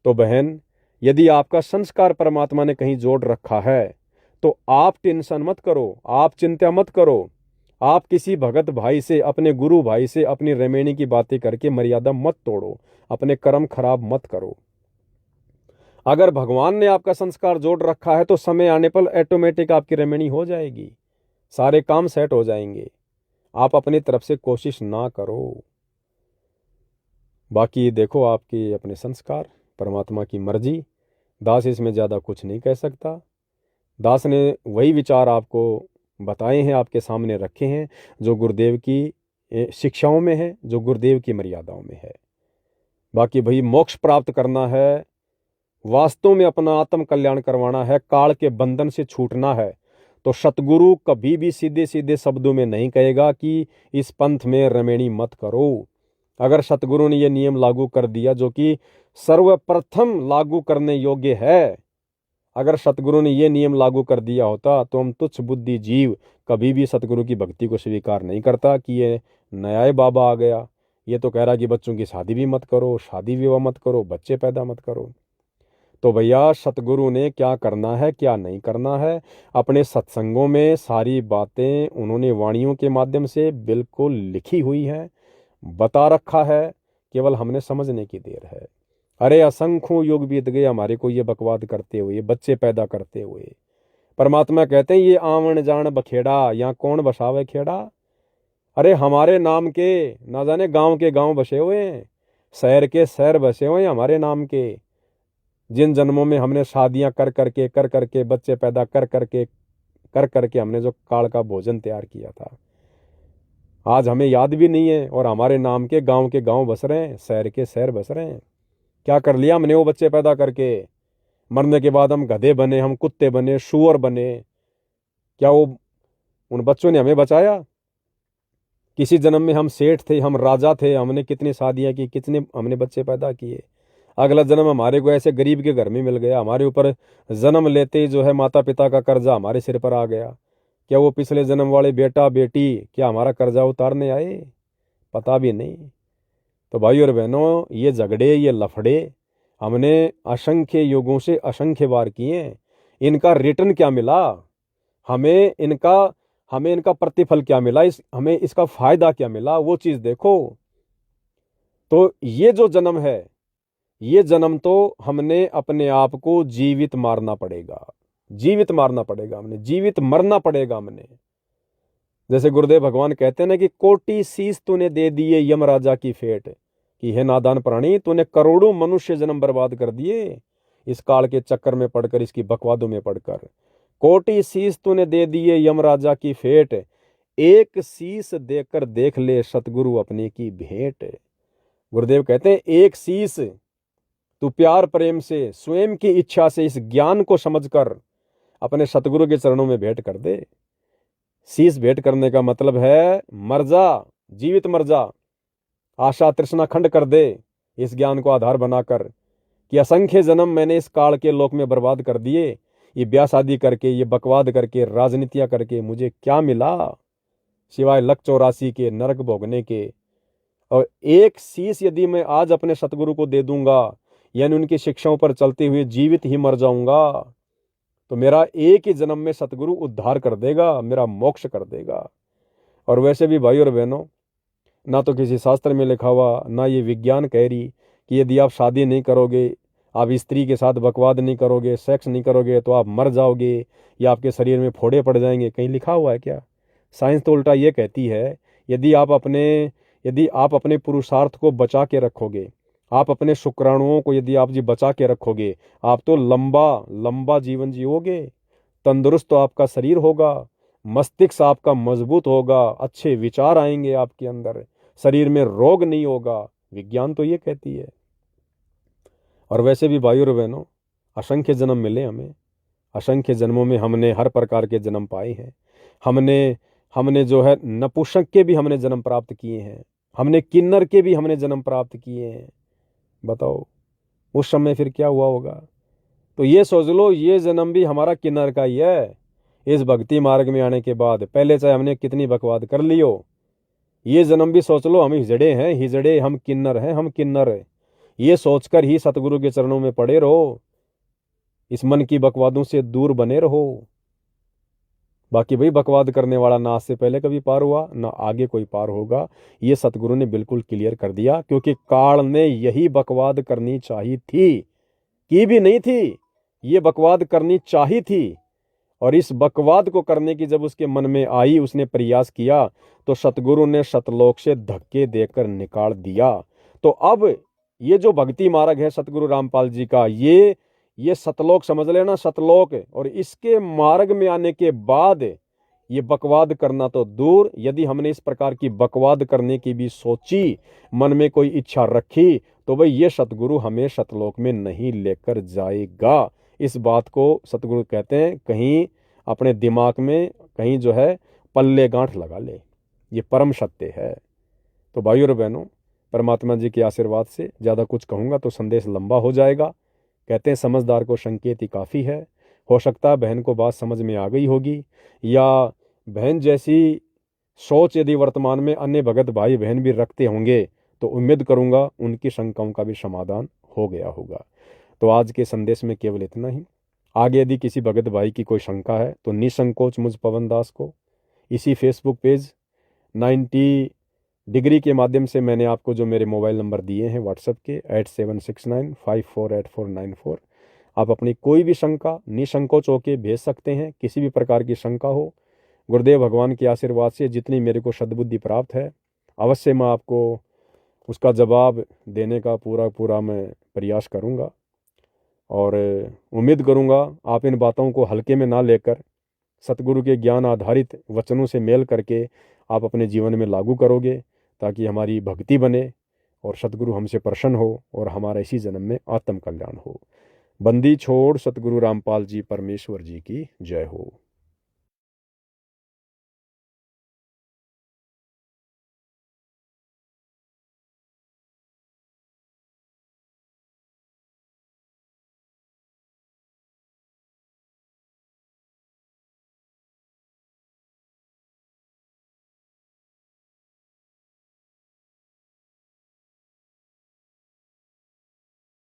तो बहन, यदि आपका संस्कार परमात्मा ने कहीं जोड़ रखा है तो आप टेंशन मत करो, आप चिंता मत करो, आप किसी भगत भाई से, अपने गुरु भाई से अपनी रमेणी की बातें करके मर्यादा मत तोड़ो, अपने कर्म खराब मत करो। अगर भगवान ने आपका संस्कार जोड़ रखा है तो समय आने पर ऑटोमेटिक आपकी रमेणी हो जाएगी, सारे काम सेट हो जाएंगे, आप अपनी तरफ से कोशिश ना करो। बाकी देखो आपके अपने संस्कार, परमात्मा की मर्जी, दास इसमें ज़्यादा कुछ नहीं कह सकता। दास ने वही विचार आपको बताए हैं, आपके सामने रखे हैं, जो गुरुदेव की शिक्षाओं में है, जो गुरुदेव की मर्यादाओं में है। बाकी भाई मोक्ष प्राप्त करना है, वास्तव में अपना आत्म कल्याण करवाना है, काल के बंधन से छूटना है, तो सतगुरु कभी भी सीधे सीधे शब्दों में नहीं कहेगा कि इस पंथ में रमेणी मत करो। अगर सतगुरु ने यह नियम लागू कर दिया जो कि सर्वप्रथम लागू करने योग्य है, अगर सतगुरु ने यह नियम लागू कर दिया होता तो हम तुच्छ बुद्धि जीव कभी भी सतगुरु की भक्ति को स्वीकार नहीं करता कि ये नया बाबा आ गया, ये तो कह रहा कि बच्चों की शादी भी मत करो, शादी विवाह मत करो, बच्चे पैदा मत करो। तो भैया सतगुरु ने क्या करना है क्या नहीं करना है, अपने सत्संगों में सारी बातें उन्होंने वाणियों के माध्यम से बिल्कुल लिखी हुई हैं, बता रखा है, केवल हमने समझने की देर है। अरे असंख्यों युग बीत गए हमारे को ये बकवाद करते हुए, बच्चे पैदा करते हुए। परमात्मा कहते हैं ये आवन जान बखेड़ा, यहाँ कौन बसावे खेड़ा। अरे हमारे नाम के ना जाने गांव के गांव बसे हुए हैं, शहर के शहर बसे हुए हैं हमारे नाम के। जिन जन्मों में हमने शादियां कर करके बच्चे पैदा कर करके हमने जो काल का भोजन तैयार किया था, आज हमें याद भी नहीं है, और हमारे नाम के गांव बस रहे हैं, शहर के शहर बस रहे हैं। क्या कर लिया हमने वो बच्चे पैदा करके? मरने के बाद हम गधे बने, हम कुत्ते बने, शुअर बने। क्या वो उन बच्चों ने हमें बचाया? किसी जन्म में हम सेठ थे, हम राजा थे, हमने कितनी शादियां की, कितने हमने बच्चे पैदा किए। अगला जन्म हमारे को ऐसे गरीब के घर में मिल गया, हमारे ऊपर जन्म लेते ही जो है माता पिता का कर्जा हमारे सिर पर आ गया। क्या वो पिछले जन्म वाले बेटा बेटी क्या हमारा कर्जा उतारने आए? पता भी नहीं। तो भाई और बहनों, ये झगड़े, ये लफड़े हमने असंख्य युगों से असंख्य बार किए। इनका रिटर्न क्या मिला? हमें इनका हमें इनका प्रतिफल क्या मिला? हमें इसका फायदा क्या मिला? वो चीज देखो। तो ये जो जन्म है, ये जन्म तो हमने अपने आप को जीवित मारना पड़ेगा, जीवित मारना पड़ेगा, हमने जीवित मरना पड़ेगा हमने। जैसे गुरुदेव भगवान कहते हैं ना कि कोटि शीश तूने दे दिए यमराजा की फेट, कि हे नादान प्राणी, तूने करोड़ों मनुष्य जन्म बर्बाद कर दिए इस काल के चक्कर में पड़कर, इसकी बकवादों में पड़कर। कोटि शीश तूने दे दिए यमराजा की फेट, एक शीश देकर देख ले सतगुरु अपने की भेंट। गुरुदेव कहते हैं एक शीश तू प्यार प्रेम से, स्वयं की इच्छा से, इस ज्ञान को समझकर अपने सतगुरु के चरणों में भेंट कर दे। शीश भेंट करने का मतलब है मर जा, जीवित मर जा, आशा तृष्णा खंड कर दे इस ज्ञान को आधार बनाकर कि असंख्य जन्म मैंने इस काल के लोक में बर्बाद कर दिए, ये ब्याह शादी करके, ये बकवाद करके, राजनीतियां करके मुझे क्या मिला सिवाय लक 84 के, नरक भोगने के। और एक शीश यदि मैं आज अपने सतगुरु को दे दूंगा, यानी उनकी शिक्षाओं पर चलते हुए जीवित ही मर जाऊंगा, तो मेरा एक ही जन्म में सतगुरु उद्धार कर देगा, मेरा मोक्ष कर देगा। और वैसे भी भाई और बहनों, ना तो किसी शास्त्र में लिखा हुआ, ना ये विज्ञान कह रही कि यदि आप शादी नहीं करोगे, आप स्त्री के साथ बकवाद नहीं करोगे, सेक्स नहीं करोगे, तो आप मर जाओगे या आपके शरीर में फोड़े पड़ जाएंगे। कहीं लिखा हुआ है क्या? साइंस तो उल्टा ये कहती है, यदि आप अपने पुरुषार्थ को बचा के रखोगे, आप अपने शुक्राणुओं को यदि आप जी बचा के रखोगे, आप तो लंबा लंबा जीवन जियोगे, तंदुरुस्त तो आपका शरीर होगा, मस्तिष्क आपका मजबूत होगा, अच्छे विचार आएंगे आपके अंदर, शरीर में रोग नहीं होगा। विज्ञान तो ये कहती है। और वैसे भी भाइयों और बहनों, असंख्य जन्म मिले हमें, असंख्य जन्मों में हमने हर प्रकार के जन्म पाए हैं। हमने जो है नपुंसक के भी हमने जन्म प्राप्त किए हैं, हमने किन्नर के भी हमने जन्म प्राप्त किए हैं। बताओ उस समय फिर क्या हुआ होगा? तो ये सोच लो, ये जन्म भी हमारा किन्नर का ही है। इस भक्ति मार्ग में आने के बाद पहले चाहे हमने कितनी बकवाद कर लियो, ये जन्म भी सोच लो हम हिजड़े हैं, हिजड़े, हम किन्नर हैं, हम किन्नर। ये सोचकर ही सतगुरु के चरणों में पड़े रहो, इस मन की बकवादों से दूर बने रहो। बाकी भाई बकवाद करने वाला ना आज से पहले कभी पार हुआ, ना आगे कोई पार होगा, ये सतगुरु ने बिल्कुल क्लियर कर दिया। क्योंकि काल ने यही बकवाद करनी चाहिए थी, की भी नहीं थी, ये बकवाद करनी चाहिए थी। और इस बकवाद को करने की जब उसके मन में आई, उसने प्रयास किया, तो सतगुरु ने सतलोक से धक्के देकर निकाल दिया। तो अब ये जो भक्ति मार्ग है सतगुरु रामपाल जी का, ये सतलोक समझ लेना, सतलोक। और इसके मार्ग में आने के बाद ये बकवाद करना तो दूर, यदि हमने इस प्रकार की बकवाद करने की भी सोची, मन में कोई इच्छा रखी, तो भाई ये सतगुरु हमें सतलोक में नहीं लेकर जाएगा। इस बात को सतगुरु कहते हैं, कहीं अपने दिमाग में कहीं जो है पल्ले गांठ लगा ले, ये परम सत्य है। तो भाइयों और बहनों, परमात्मा जी के आशीर्वाद से ज़्यादा कुछ कहूँगा तो संदेश लंबा हो जाएगा। कहते हैं समझदार को संकेत ही काफ़ी है। हो सकता है बहन को बात समझ में आ गई होगी, या बहन जैसी सोच यदि वर्तमान में अन्य भगत भाई बहन भी रखते होंगे, तो उम्मीद करूँगा उनकी शंकाओं का भी समाधान हो गया होगा। तो आज के संदेश में केवल इतना ही। आगे यदि किसी भगत भाई की कोई शंका है तो निसंकोच मुझ पवन दास को इसी फेसबुक पेज 90 डिग्री के माध्यम से मैंने आपको जो मेरे मोबाइल नंबर दिए हैं व्हाट्सएप के 8769548494, आप अपनी कोई भी शंका निसंकोच होकर भेज सकते हैं। किसी भी प्रकार की शंका हो, गुरुदेव भगवान के आशीर्वाद से जितनी मेरे को सद्बुद्धि प्राप्त है, अवश्य मैं आपको उसका जवाब देने का पूरा मैं प्रयास करूँगा। और उम्मीद करूँगा आप इन बातों को हल्के में ना लेकर सतगुरु के ज्ञान आधारित वचनों से मेल करके आप अपने जीवन में लागू करोगे, ताकि हमारी भक्ति बने और सतगुरु हमसे प्रसन्न हो और हमारा इसी जन्म में आत्म कल्याण हो। बंदी छोड़ सतगुरु रामपाल जी परमेश्वर जी की जय हो।